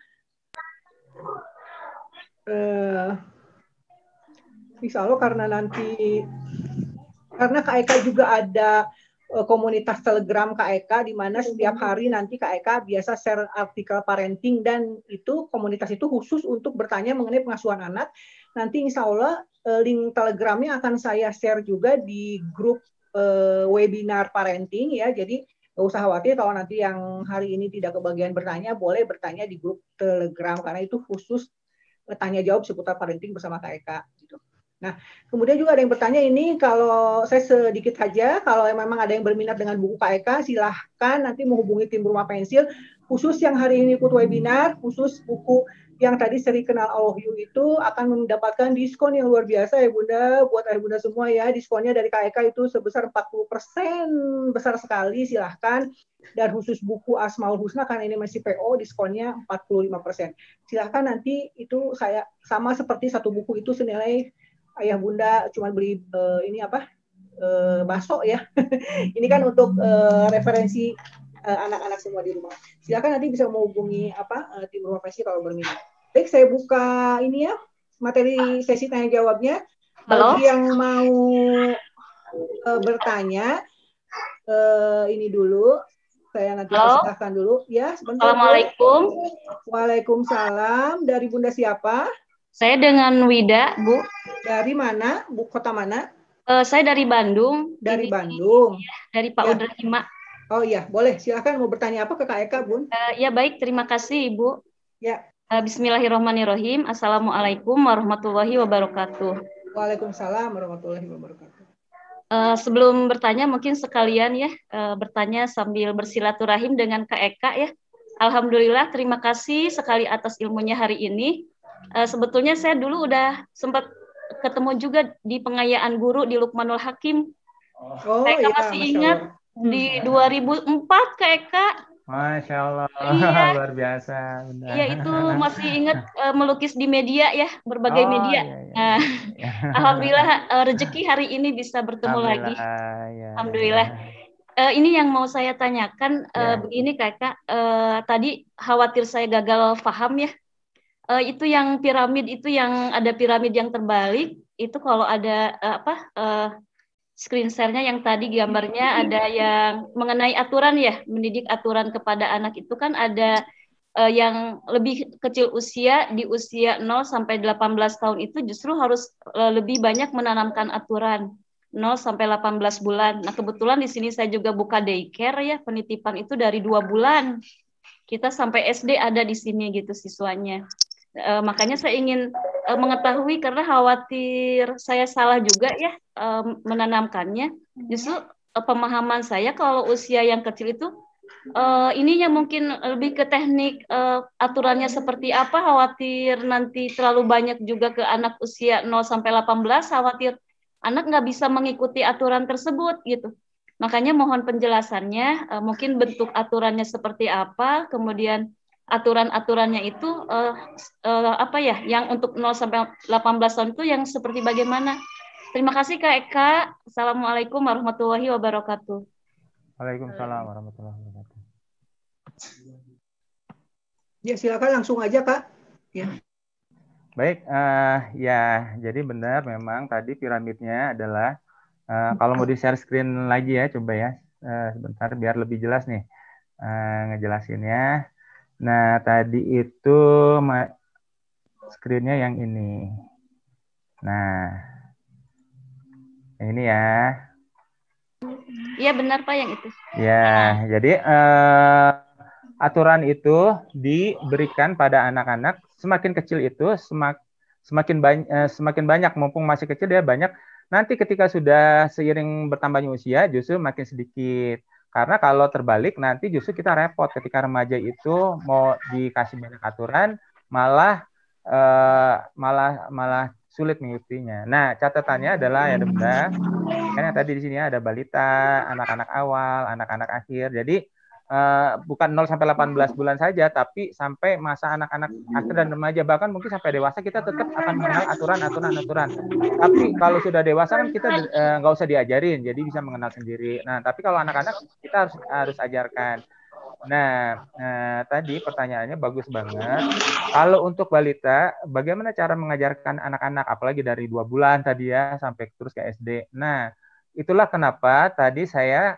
karena Kak Eka juga ada komunitas Telegram Kak Eka, di mana setiap hari nanti Kak Eka biasa share artikel parenting, dan itu komunitas itu khusus untuk bertanya mengenai pengasuhan anak. Nanti insya Allah link Telegramnya akan saya share juga di grup webinar parenting ya. Jadi nggak usah khawatir kalau nanti yang hari ini tidak kebagian bertanya, boleh bertanya di grup Telegram karena itu khusus tanya jawab seputar parenting bersama Kak Eka gitu. Nah, kemudian juga ada yang bertanya ini, kalau saya sedikit saja, kalau memang ada yang berminat dengan buku Kak Eka, silahkan nanti menghubungi tim Rumah Pensil, khusus yang hari ini ikut webinar, khusus buku yang tadi seri Kenal Allah You itu akan mendapatkan diskon yang luar biasa ya Bunda, buat Ayah Bunda semua ya, diskonnya dari Kak Eka itu sebesar 40%, besar sekali, silahkan. Dan khusus buku Asmaul Husna, karena ini masih PO, diskonnya 45%. Silahkan nanti itu saya sama seperti satu buku itu senilai Ayah Bunda cuma beli bakso ya. Ini kan untuk referensi anak-anak semua di rumah. Silakan nanti bisa menghubungi tim Rumah Pensil kalau berminat. Baik, saya buka ini ya materi sesi tanya jawabnya. Bagi yang mau bertanya, ini dulu saya nanti persilahkan dulu ya sebentar. Assalamualaikum. Waalaikumsalam. Dari Bunda siapa? Saya dengan Wida, Bu. Dari mana? Bu, kota mana? Saya dari Bandung. Dari Bandung. Dari Pak Udra Hima. Oh iya, boleh. Silakan mau bertanya apa ke Kak Eka, Bun? Ya baik, terima kasih Ibu. Ya. Bismillahirrahmanirrahim. Assalamualaikum warahmatullahi wabarakatuh. Waalaikumsalam warahmatullahi wabarakatuh. Sebelum bertanya, mungkin sekalian ya bertanya sambil bersilaturahim dengan Kak Eka ya. Alhamdulillah, terima kasih sekali atas ilmunya hari ini. Sebetulnya saya dulu udah sempat ketemu juga di pengayaan guru di Luqmanul Hakim. Kak Eka masih ingat di 2004 Kak Eka Masya Allah, Iya, luar biasa. Benar. iya itu masih ingat melukis di media ya, berbagai media. Iya, iya, Nah, iya. alhamdulillah rezeki hari ini bisa bertemu lagi. Ya, Alhamdulillah. Ini yang mau saya tanyakan begini Kakak, tadi khawatir saya gagal paham ya. Itu yang piramid itu yang ada piramid yang terbalik itu kalau ada screen share-nya yang tadi gambarnya ada yang mengenai aturan ya, mendidik aturan kepada anak itu kan ada yang lebih kecil usia di usia 0 sampai 18 tahun itu justru harus lebih banyak menanamkan aturan 0 sampai 18 bulan. Nah, kebetulan di sini saya juga buka daycare ya, penitipan itu dari 2 bulan. Kita sampai SD ada di sini gitu siswanya. Makanya saya ingin mengetahui karena khawatir saya salah juga ya menanamkannya. Justru pemahaman saya kalau usia yang kecil itu ininya mungkin lebih ke teknik aturannya seperti apa, khawatir nanti terlalu banyak juga ke anak usia 0 sampai 18, khawatir anak nggak bisa mengikuti aturan tersebut gitu. Makanya mohon penjelasannya, mungkin bentuk aturannya seperti apa, kemudian aturan-aturannya itu apa ya, yang untuk 0 sampai 18 tahun itu yang seperti bagaimana. Terima kasih Kak Eka. Assalamualaikum warahmatullahi wabarakatuh. Waalaikumsalam warahmatullahi wabarakatuh. Ya silakan langsung aja Kak. Ya. Baik, ya jadi benar memang tadi piramidnya adalah kalau mau di share screen lagi ya coba ya sebentar biar lebih jelas nih ngejelasinnya. Nah tadi itu screennya yang ini. Nah ini ya. Iya benar Pak yang itu. Ya jadi aturan itu diberikan pada anak-anak semakin kecil itu semakin banyak mumpung masih kecil dia banyak. Nanti ketika sudah seiring bertambahnya usia justru makin sedikit. Karena kalau terbalik nanti justru kita repot ketika remaja itu mau dikasih banyak aturan malah sulit mengikutinya. Nah, catatannya adalah ya Bunda, karena tadi di sini ada balita, anak-anak awal, anak-anak akhir. Jadi bukan 0 sampai 18 bulan saja, tapi sampai masa anak-anak akhir dan remaja, bahkan mungkin sampai dewasa kita tetap akan mengenal aturan-aturan. Tapi kalau sudah dewasa kan kita nggak usah diajarin, jadi bisa mengenal sendiri. Nah, tapi kalau anak-anak kita harus ajarkan. Nah, tadi pertanyaannya bagus banget. Kalau untuk balita, bagaimana cara mengajarkan anak-anak, apalagi dari 2 bulan tadi ya, sampai terus ke SD. Nah, itulah kenapa tadi saya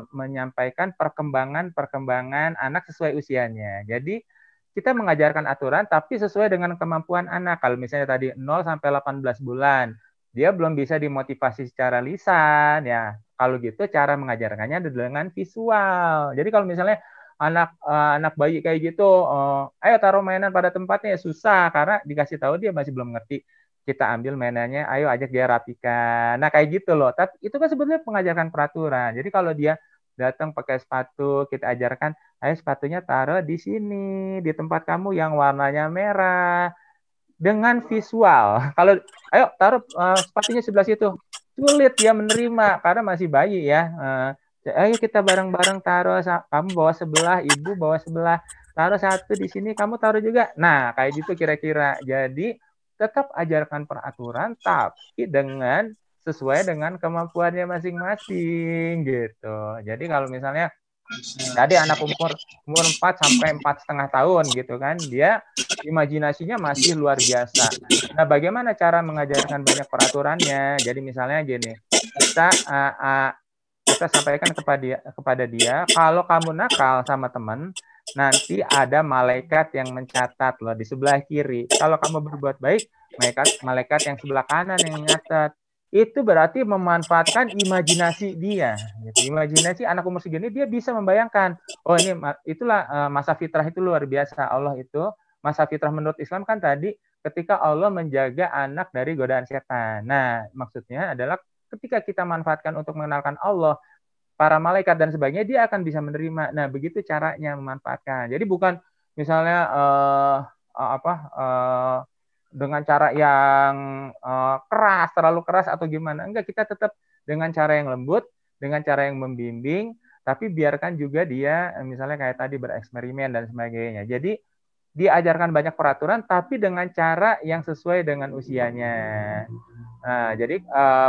menyampaikan perkembangan anak sesuai usianya. Jadi kita mengajarkan aturan tapi sesuai dengan kemampuan anak. Kalau misalnya tadi 0 sampai 18 bulan, dia belum bisa dimotivasi secara lisan ya. Kalau gitu cara mengajarkannya dengan visual. Jadi kalau misalnya anak bayi kayak gitu, ayo taruh mainan pada tempatnya, susah karena dikasih tahu dia masih belum ngerti. Kita ambil mainannya, ayo ajak dia rapikan. Nah kayak gitu loh. Tapi itu kan sebetulnya pengajaran peraturan. Jadi kalau dia datang pakai sepatu, kita ajarkan, ayo sepatunya taruh di sini, di tempat kamu yang warnanya merah. Dengan visual. Kalau ayo taruh sepatunya sebelah situ. Sulit dia menerima karena masih bayi ya. Ayo kita bareng-bareng taruh, kamu bawa sebelah, ibu bawa sebelah. Taruh satu di sini, kamu taruh juga. Nah, kayak gitu kira-kira. Jadi tetap ajarkan peraturan tapi dengan sesuai dengan kemampuannya masing-masing gitu. Jadi kalau misalnya tadi anak umur 4 sampai 4,5 tahun gitu kan, dia imajinasinya masih luar biasa. Nah, bagaimana cara mengajarkan banyak peraturannya? Jadi misalnya gini, kita sampaikan kepada dia, kalau kamu nakal sama teman, nanti ada malaikat yang mencatat loh di sebelah kiri. Kalau kamu berbuat baik, malaikat yang sebelah kanan yang mencatat. Itu berarti memanfaatkan imajinasi dia. Gitu. Imajinasi anak umur segini dia bisa membayangkan, oh ini itulah masa fitrah itu luar biasa. Allah itu masa fitrah menurut Islam kan tadi ketika Allah menjaga anak dari godaan setan. Nah, maksudnya adalah ketika kita manfaatkan untuk mengenalkan Allah, para malaikat dan sebagainya, dia akan bisa menerima. Nah, begitu caranya memanfaatkan. Jadi bukan misalnya dengan cara yang terlalu keras atau gimana. Enggak, kita tetap dengan cara yang lembut, dengan cara yang membimbing, tapi biarkan juga dia misalnya kayak tadi bereksperimen dan sebagainya. Jadi diajarkan banyak peraturan, tapi dengan cara yang sesuai dengan usianya. Nah, jadi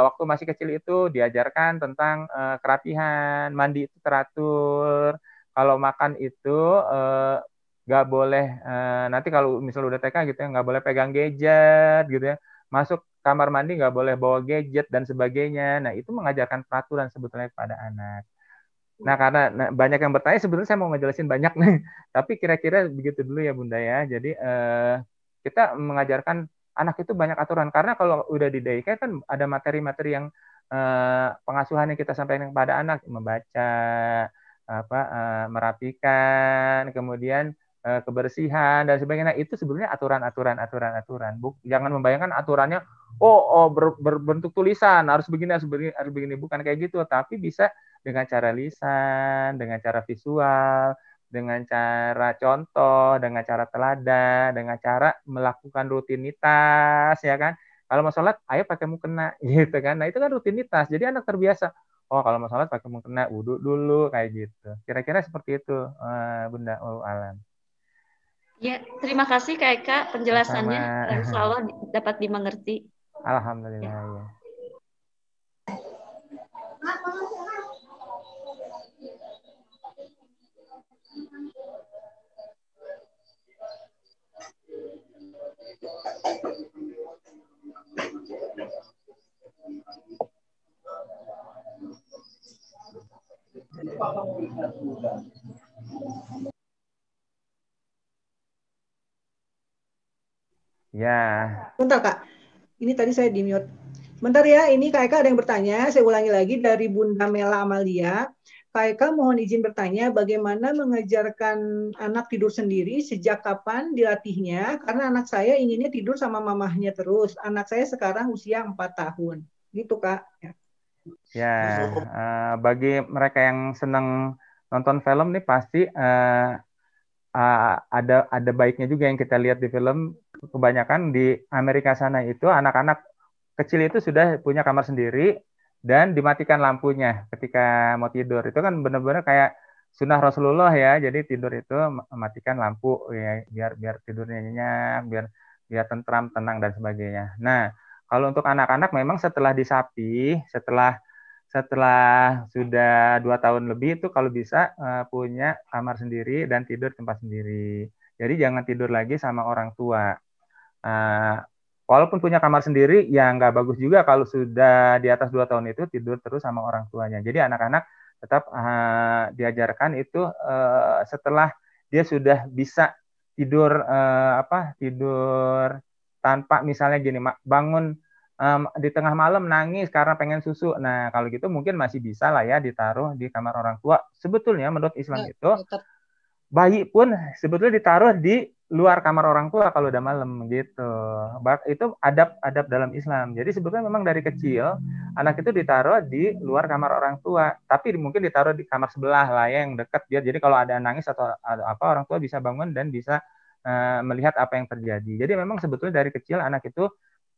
waktu masih kecil itu diajarkan tentang kerapihan, mandi itu teratur, kalau makan itu nggak boleh, nanti kalau misalnya udah TK gitu ya, nggak boleh pegang gadget gitu ya, masuk kamar mandi nggak boleh bawa gadget dan sebagainya. Nah, itu mengajarkan peraturan sebetulnya kepada anak. Nah, karena banyak yang bertanya, sebetulnya saya mau ngejelasin banyak nih, tapi kira-kira begitu dulu ya Bunda ya. Jadi kita mengajarkan anak itu banyak aturan, karena kalau udah di DIK kan ada materi-materi yang pengasuhan yang kita sampaikan kepada anak, membaca, merapikan, kemudian kebersihan dan sebagainya. Nah, itu sebenarnya aturan. Jangan membayangkan aturannya berbentuk tulisan, harus begini, bukan kayak gitu, tapi bisa dengan cara lisan, dengan cara visual, dengan cara contoh, dengan cara teladan, dengan cara melakukan rutinitas, ya kan? Kalau mau sholat, ayo pakai mukena, gitu kan? Nah, itu kan rutinitas. Jadi anak terbiasa. Oh, kalau mau sholat pakai mukena, wudhu dulu, kayak gitu. Kira-kira seperti itu, Bunda. Alam. Ya, terima kasih Kak Eka penjelasannya. Insya Allah dapat dimengerti. Alhamdulillah. Ya. Ya. Bentar Kak, ini tadi saya di mute. Bentar ya, ini Kak Eka ada yang bertanya. Saya ulangi lagi dari Bunda Mela Amalia. Kak Eka mohon izin bertanya, bagaimana mengajarkan anak tidur sendiri, sejak kapan dilatihnya? Karena anak saya inginnya tidur sama mamahnya terus. Anak saya sekarang usia 4 tahun. Gitu Kak. Ya, bagi mereka yang senang nonton film nih pasti ada baiknya juga yang kita lihat di film. Kebanyakan di Amerika sana itu anak-anak kecil itu sudah punya kamar sendiri dan dimatikan lampunya ketika mau tidur. Itu kan benar-benar kayak sunnah Rasulullah ya. Jadi tidur itu mematikan lampu ya, biar tidurnya nyenyak, biar tentram, tenang dan sebagainya. Nah, kalau untuk anak-anak memang setelah disapi, setelah sudah 2 tahun lebih itu kalau bisa punya kamar sendiri dan tidur tempat sendiri. Jadi jangan tidur lagi sama orang tua. Walaupun punya kamar sendiri, ya nggak bagus juga kalau sudah di atas 2 tahun itu tidur terus sama orang tuanya. Jadi anak-anak tetap diajarkan itu setelah dia sudah bisa tidur tidur tanpa misalnya gini, bangun di tengah malam nangis karena pengen susu. Nah, kalau gitu mungkin masih bisa lah ya ditaruh di kamar orang tua. Sebetulnya menurut Islam itu bayi pun sebetulnya ditaruh di luar kamar orang tua kalau udah malam gitu. Itu adab dalam Islam. Jadi sebetulnya memang dari kecil anak itu ditaruh di luar kamar orang tua, tapi mungkin ditaruh di kamar sebelah lah ya, yang dekat biar jadi kalau ada nangis atau apa orang tua bisa bangun dan bisa melihat apa yang terjadi. Jadi memang sebetulnya dari kecil anak itu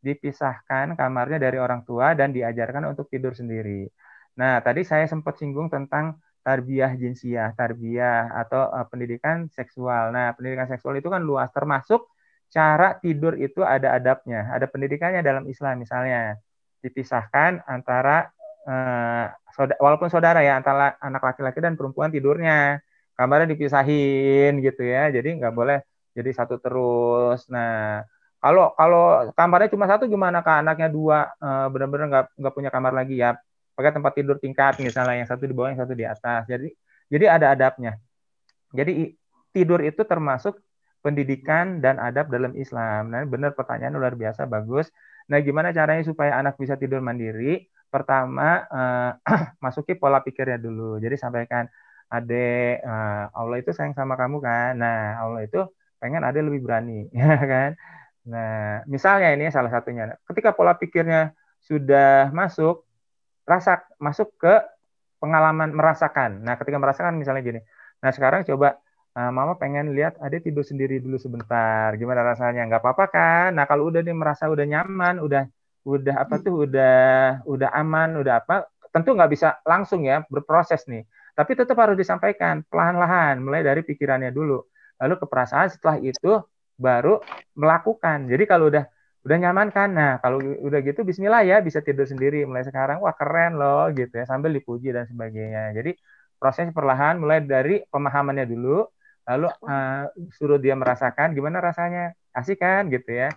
dipisahkan kamarnya dari orang tua dan diajarkan untuk tidur sendiri. Nah, tadi saya sempat singgung tentang tarbiyah jinsiyah, tarbiyah atau pendidikan seksual. Nah, pendidikan seksual itu kan luas, termasuk cara tidur itu ada adabnya, ada pendidikannya dalam Islam. Misalnya dipisahkan antara walaupun saudara ya, antara anak laki-laki dan perempuan tidurnya, kamarnya dipisahin gitu ya, jadi nggak boleh jadi satu terus. Nah, kalau kamarnya cuma satu gimana, Kak? Anaknya 2, benar-benar nggak punya kamar lagi ya, pakai tempat tidur tingkat misalnya, yang satu di bawah yang satu di atas. Jadi ada adabnya. Jadi tidur itu termasuk pendidikan dan adab dalam Islam. Nah, benar, pertanyaan luar biasa, bagus. Nah, gimana caranya supaya anak bisa tidur mandiri? Pertama, masuki pola pikirnya dulu. Jadi sampaikan, Adek, Allah itu sayang sama kamu kan. Nah, Allah itu pengen Adek lebih berani, ya kan? Nah, misalnya ini salah satunya. Ketika pola pikirnya sudah masuk ke pengalaman merasakan. Nah, ketika merasakan misalnya gini. Nah, sekarang coba Mama pengen lihat Adek tidur sendiri dulu sebentar. Gimana rasanya? Nggak apa-apa kan? Nah, kalau udah dia merasa udah nyaman, udah aman, udah apa? Tentu nggak bisa langsung ya berproses nih. Tapi tetap harus disampaikan perlahan-lahan, mulai dari pikirannya dulu, lalu ke perasaan, setelah itu baru melakukan. Jadi kalau udah nyaman kan, nah kalau udah gitu Bismillah ya, bisa tidur sendiri mulai sekarang. Wah keren loh gitu ya, sambil dipuji dan sebagainya. Jadi proses perlahan, mulai dari pemahamannya dulu, lalu suruh dia merasakan gimana rasanya, asik kan gitu ya.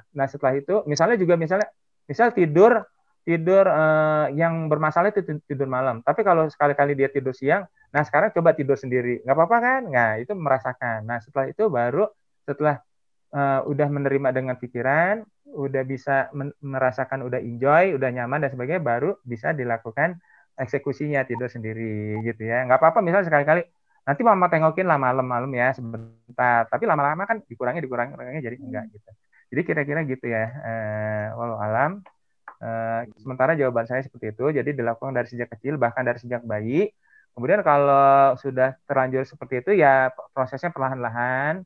Nah setelah itu misal tidur yang bermasalah itu tidur malam. Tapi kalau sekali-kali dia tidur siang, nah sekarang coba tidur sendiri, nggak apa-apa kan? Nah itu merasakan. Nah setelah itu baru setelah udah menerima dengan pikiran, udah bisa merasakan, udah enjoy, udah nyaman dan sebagainya, baru bisa dilakukan eksekusinya tidur sendiri gitu ya. Nggak apa-apa misalnya sekali-kali nanti mama tengokin lah malam-malam ya sebentar. Tapi lama-lama kan dikurangi jadi enggak gitu. Jadi kira-kira gitu ya. Walau alam. Sementara jawaban saya seperti itu, jadi dilakukan dari sejak kecil, bahkan dari sejak bayi. Kemudian kalau sudah terlanjur seperti itu, ya prosesnya perlahan-lahan,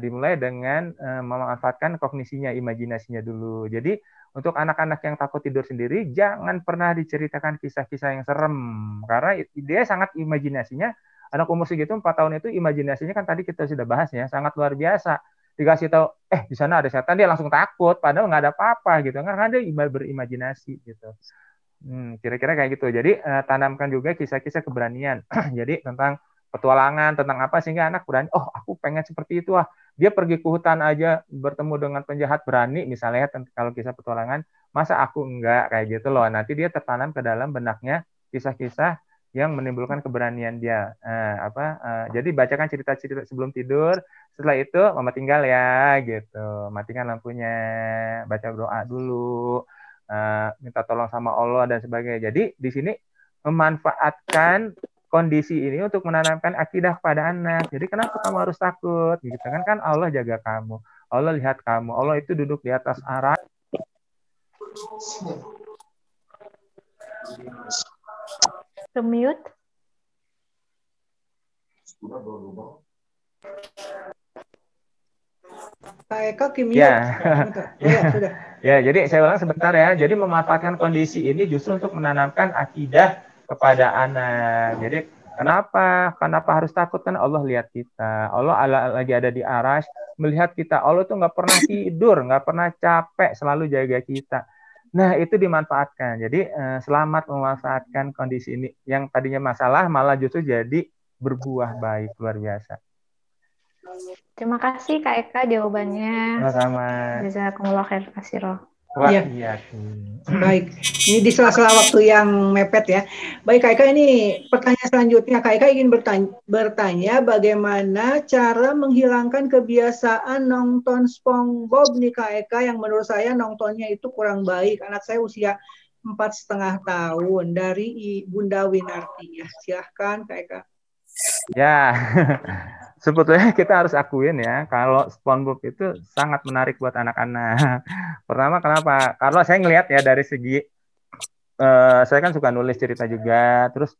dimulai dengan memanfaatkan kognisinya, imajinasinya dulu. Jadi untuk anak-anak yang takut tidur sendiri, jangan pernah diceritakan kisah-kisah yang serem, karena dia sangat imajinasinya, anak umur segitu 4 tahun itu imajinasinya kan tadi kita sudah bahas ya, sangat luar biasa. Dikasih tahu di sana ada setan, dia langsung takut padahal nggak ada apa-apa gitu kan, karena dia berimajinasi gitu. Kira-kira kayak gitu. Jadi tanamkan juga kisah-kisah keberanian. Jadi tentang petualangan, tentang apa sehingga anak berani, aku pengen seperti itu. Dia pergi ke hutan aja bertemu dengan penjahat berani misalnya, kalau kisah petualangan, masa aku enggak, kayak gitu loh. Nanti dia tertanam ke dalam benaknya kisah-kisah yang menimbulkan keberanian dia. Jadi bacakan cerita-cerita sebelum tidur. Setelah itu mama tinggal ya gitu, matikan lampunya, baca doa dulu, minta tolong sama Allah dan sebagainya. Jadi di sini memanfaatkan kondisi ini untuk menanamkan akidah kepada anak. Jadi kenapa kamu harus takut gitu kan Allah jaga kamu, Allah lihat kamu, Allah itu duduk di atas arsy. Mute. Kak Eka kimia. Sudah. Ya, jadi saya ulang sebentar ya. Jadi memanfaatkan kondisi ini justru untuk menanamkan akidah kepada anak. Jadi kenapa harus takut? Kan Allah lihat kita. Allah lagi ada di arsy, melihat kita. Allah tuh nggak pernah tidur, nggak pernah capek, selalu jaga kita. Nah, itu dimanfaatkan. Jadi selamat memanfaatkan kondisi ini. Yang tadinya masalah malah justru jadi berbuah baik, luar biasa. Terima kasih Kak Eka jawabannya. Sama-sama. Jazakumullah khair katsira. Iya. Baik, ini di sela-sela waktu yang mepet ya. Baik Kak Eka, ini pertanyaan selanjutnya. Kak Eka ingin bertanya bagaimana cara menghilangkan kebiasaan nonton SpongeBob nih Kak Eka, yang menurut saya nontonnya itu kurang baik. Anak saya usia 4,5 tahun, dari Bunda Winarti ya. Silahkan Kak Eka. Ya, sebetulnya kita harus akuin ya, kalau SpongeBob itu sangat menarik buat anak-anak. Pertama kenapa? Karena saya ngelihat ya dari segi, saya kan suka nulis cerita juga, terus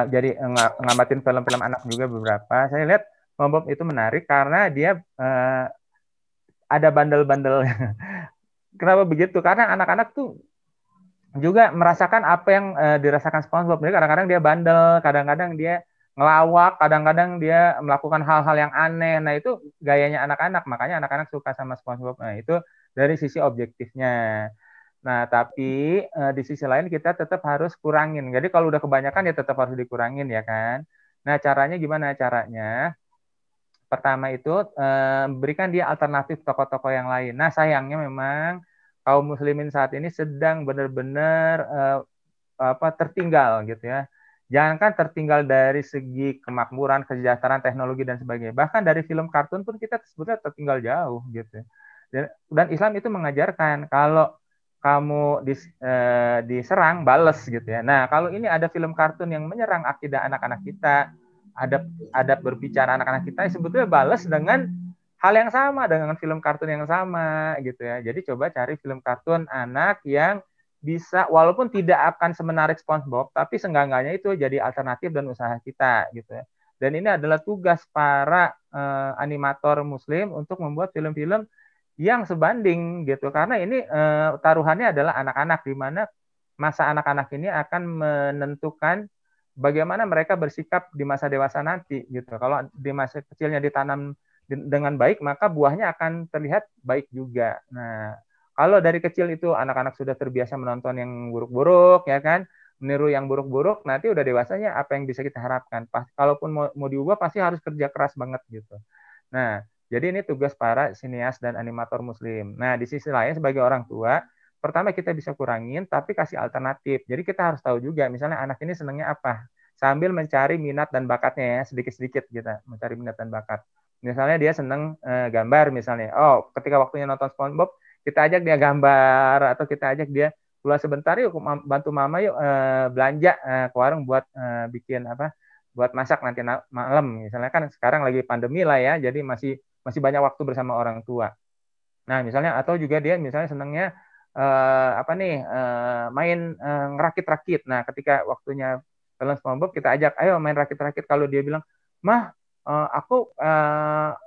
jadi ngamatin film-film anak juga beberapa. Saya lihat SpongeBob itu menarik karena dia ada bandel-bandel. Kenapa begitu? Karena anak-anak tuh juga merasakan apa yang dirasakan SpongeBob. Jadi kadang-kadang dia bandel, kadang-kadang dia ngelawak, kadang-kadang dia melakukan hal-hal yang aneh. Nah, itu gayanya anak-anak, makanya anak-anak suka sama SpongeBob. Nah, itu dari sisi objektifnya. Nah, tapi di sisi lain kita tetap harus kurangin. Jadi kalau udah kebanyakan ya tetap harus dikurangin ya kan. Nah, caranya gimana? Caranya pertama itu berikan dia alternatif tokoh-tokoh yang lain. Nah, sayangnya memang kaum muslimin saat ini sedang benar-benar tertinggal gitu ya. Jangankan tertinggal dari segi kemakmuran, kesejahteraan, teknologi dan sebagainya. Bahkan dari film kartun pun kita sebetulnya tertinggal jauh gitu. Dan Islam itu mengajarkan kalau kamu diserang, bales gitu ya. Nah, kalau ini ada film kartun yang menyerang akidah anak-anak kita, adab berbicara anak-anak kita, sebetulnya bales dengan hal yang sama, dengan film kartun yang sama gitu ya. Jadi coba cari film kartun anak yang bisa, walaupun tidak akan semenarik SpongeBob, tapi seenggak-enggaknya itu jadi alternatif dan usaha kita gitu ya. Dan ini adalah tugas para animator muslim untuk membuat film-film yang sebanding gitu, karena ini taruhannya adalah anak-anak, di mana masa anak-anak ini akan menentukan bagaimana mereka bersikap di masa dewasa nanti gitu. Kalau di masa kecilnya ditanam dengan baik, maka buahnya akan terlihat baik juga. Nah, kalau dari kecil itu anak-anak sudah terbiasa menonton yang buruk-buruk, ya kan, meniru yang buruk-buruk, nanti udah dewasanya apa yang bisa kita harapkan? Kalaupun mau diubah pasti harus kerja keras banget gitu. Nah, jadi ini tugas para sinias dan animator muslim. Nah, di sisi lain sebagai orang tua, pertama kita bisa kurangin, tapi kasih alternatif. Jadi kita harus tahu juga, misalnya anak ini senangnya apa, sambil mencari minat dan bakatnya ya, sedikit-sedikit kita mencari minat dan bakat. Misalnya dia senang gambar misalnya, oh ketika waktunya nonton SpongeBob, kita ajak dia gambar, atau kita ajak dia keluar sebentar yuk, bantu mama yuk belanja ke warung buat bikin apa, buat masak nanti malam. Misalnya kan sekarang lagi pandemi lah ya, jadi masih banyak waktu bersama orang tua. Nah misalnya, atau juga dia misalnya senangnya main ngerakit-rakit. Nah ketika waktunya film SpongeBob, kita ajak ayo main rakit-rakit. Kalau dia bilang, mah aku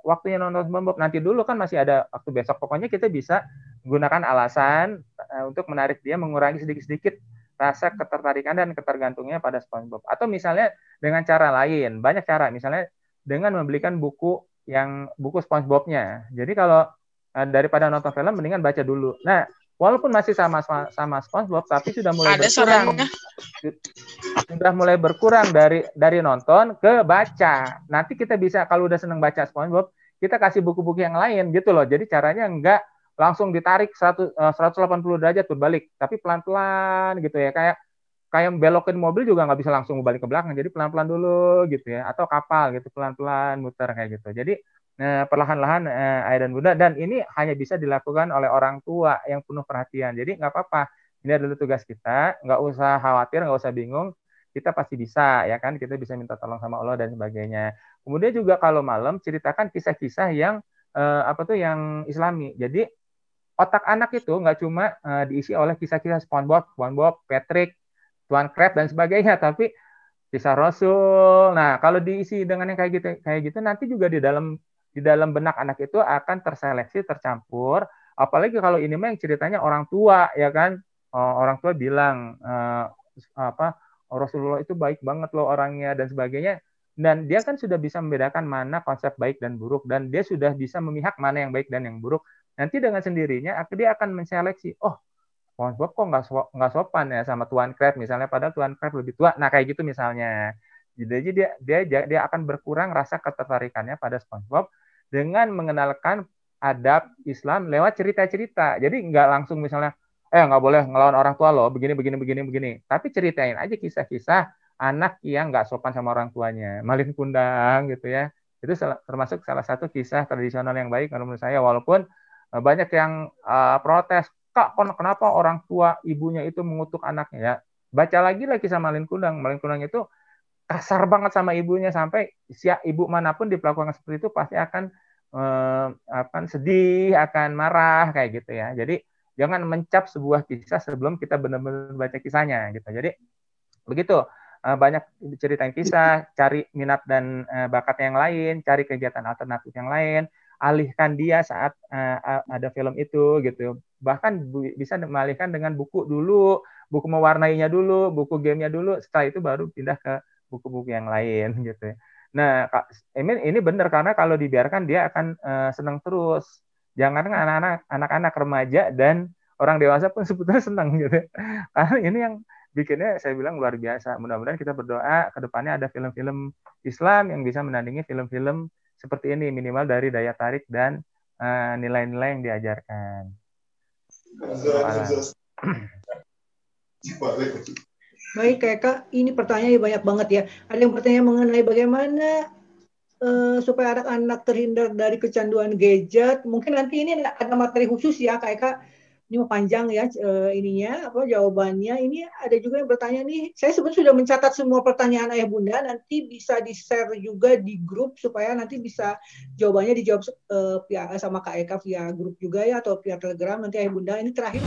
waktunya nonton SpongeBob nanti dulu, kan masih ada waktu besok. Pokoknya kita bisa gunakan alasan untuk menarik dia, mengurangi sedikit-sedikit rasa ketertarikan dan ketergantungnya pada SpongeBob. Atau misalnya dengan cara lain, banyak cara. Misalnya dengan membelikan buku SpongeBob-nya. Jadi kalau daripada nonton film, mendingan baca dulu. Nah, walaupun masih sama SpongeBob, tapi sudah mulai berkurang. Sudah mulai berkurang dari nonton ke baca. Nanti kita bisa, kalau udah seneng baca SpongeBob, kita kasih buku-buku yang lain gitu loh. Jadi caranya enggak langsung ditarik 180 derajat berbalik, tapi pelan-pelan gitu ya. Kayak belokin mobil juga nggak bisa langsung balik ke belakang. Jadi pelan-pelan dulu gitu ya. Atau kapal gitu, pelan-pelan muter kayak gitu. Jadi perlahan-lahan Ayah dan Bunda, dan ini hanya bisa dilakukan oleh orang tua yang penuh perhatian. Jadi nggak apa-apa, ini adalah tugas kita, nggak usah khawatir, nggak usah bingung, kita pasti bisa ya kan, kita bisa minta tolong sama Allah dan sebagainya. Kemudian juga kalau malam ceritakan kisah-kisah yang yang Islami. Jadi otak anak itu nggak cuma diisi oleh kisah-kisah SpongeBob, Patrick, Tuan Crab dan sebagainya, tapi kisah Rasul. Nah kalau diisi dengan yang kayak gitu nanti juga di dalam benak anak itu akan terseleksi, tercampur. Apalagi kalau ini mah yang ceritanya orang tua, ya kan, orang tua bilang Rasulullah itu baik banget loh orangnya dan sebagainya. Dan dia kan sudah bisa membedakan mana konsep baik dan buruk, dan dia sudah bisa memihak mana yang baik dan yang buruk. Nanti dengan sendirinya dia akan menseleksi, oh SpongeBob kok nggak sopan ya sama Tuan Crab misalnya, padahal Tuan Crab lebih tua. Nah kayak gitu misalnya. Jadi dia akan berkurang rasa ketertarikannya pada SpongeBob dengan mengenalkan adab Islam lewat cerita-cerita. Jadi nggak langsung misalnya, nggak boleh ngelawan orang tua loh, begini. Tapi ceritain aja kisah-kisah anak yang nggak sopan sama orang tuanya, malin kundang gitu ya. Itu termasuk salah satu kisah tradisional yang baik menurut saya, walaupun banyak yang protes, Kak, kenapa orang tua ibunya itu mengutuk anaknya ya? Baca lagi kisah malin kundang. Malin kundang itu kasar banget sama ibunya, sampai ibu manapun diperlakukan seperti itu pasti akan sedih, akan marah kayak gitu ya. Jadi jangan mencap sebuah kisah sebelum kita benar-benar baca kisahnya gitu. Jadi begitu, banyak ceritain kisah, cari minat dan bakat yang lain, cari kegiatan alternatif yang lain, alihkan dia saat ada film itu gitu. Bahkan bisa mengalihkan dengan buku dulu, buku mewarnainya dulu, buku gamenya dulu, setelah itu baru pindah ke buku-buku yang lain gitu. Nah, ini benar, karena kalau dibiarkan dia akan senang terus. Jangan anak-anak remaja dan orang dewasa pun sebetulnya senang gitu. Karena ini yang bikinnya saya bilang luar biasa. Mudah-mudahan kita berdoa ke depannya ada film-film Islam yang bisa menandingi film-film seperti ini, minimal dari daya tarik dan nilai-nilai yang diajarkan. Baik, Kak, ini pertanyaannya banyak banget ya. Ada yang bertanya mengenai bagaimana supaya anak-anak terhindar dari kecanduan gadget. Mungkin nanti ini ada materi khusus ya, Kak. Ini mau panjang ya jawabannya. Ini ada juga yang bertanya nih. Saya sebenarnya sudah mencatat semua pertanyaan Ayah Bunda. Nanti bisa di-share juga di grup supaya nanti bisa jawabannya dijawab sama Kak Eka via grup juga ya, atau via Telegram. Nanti Ayah Bunda ini terakhir.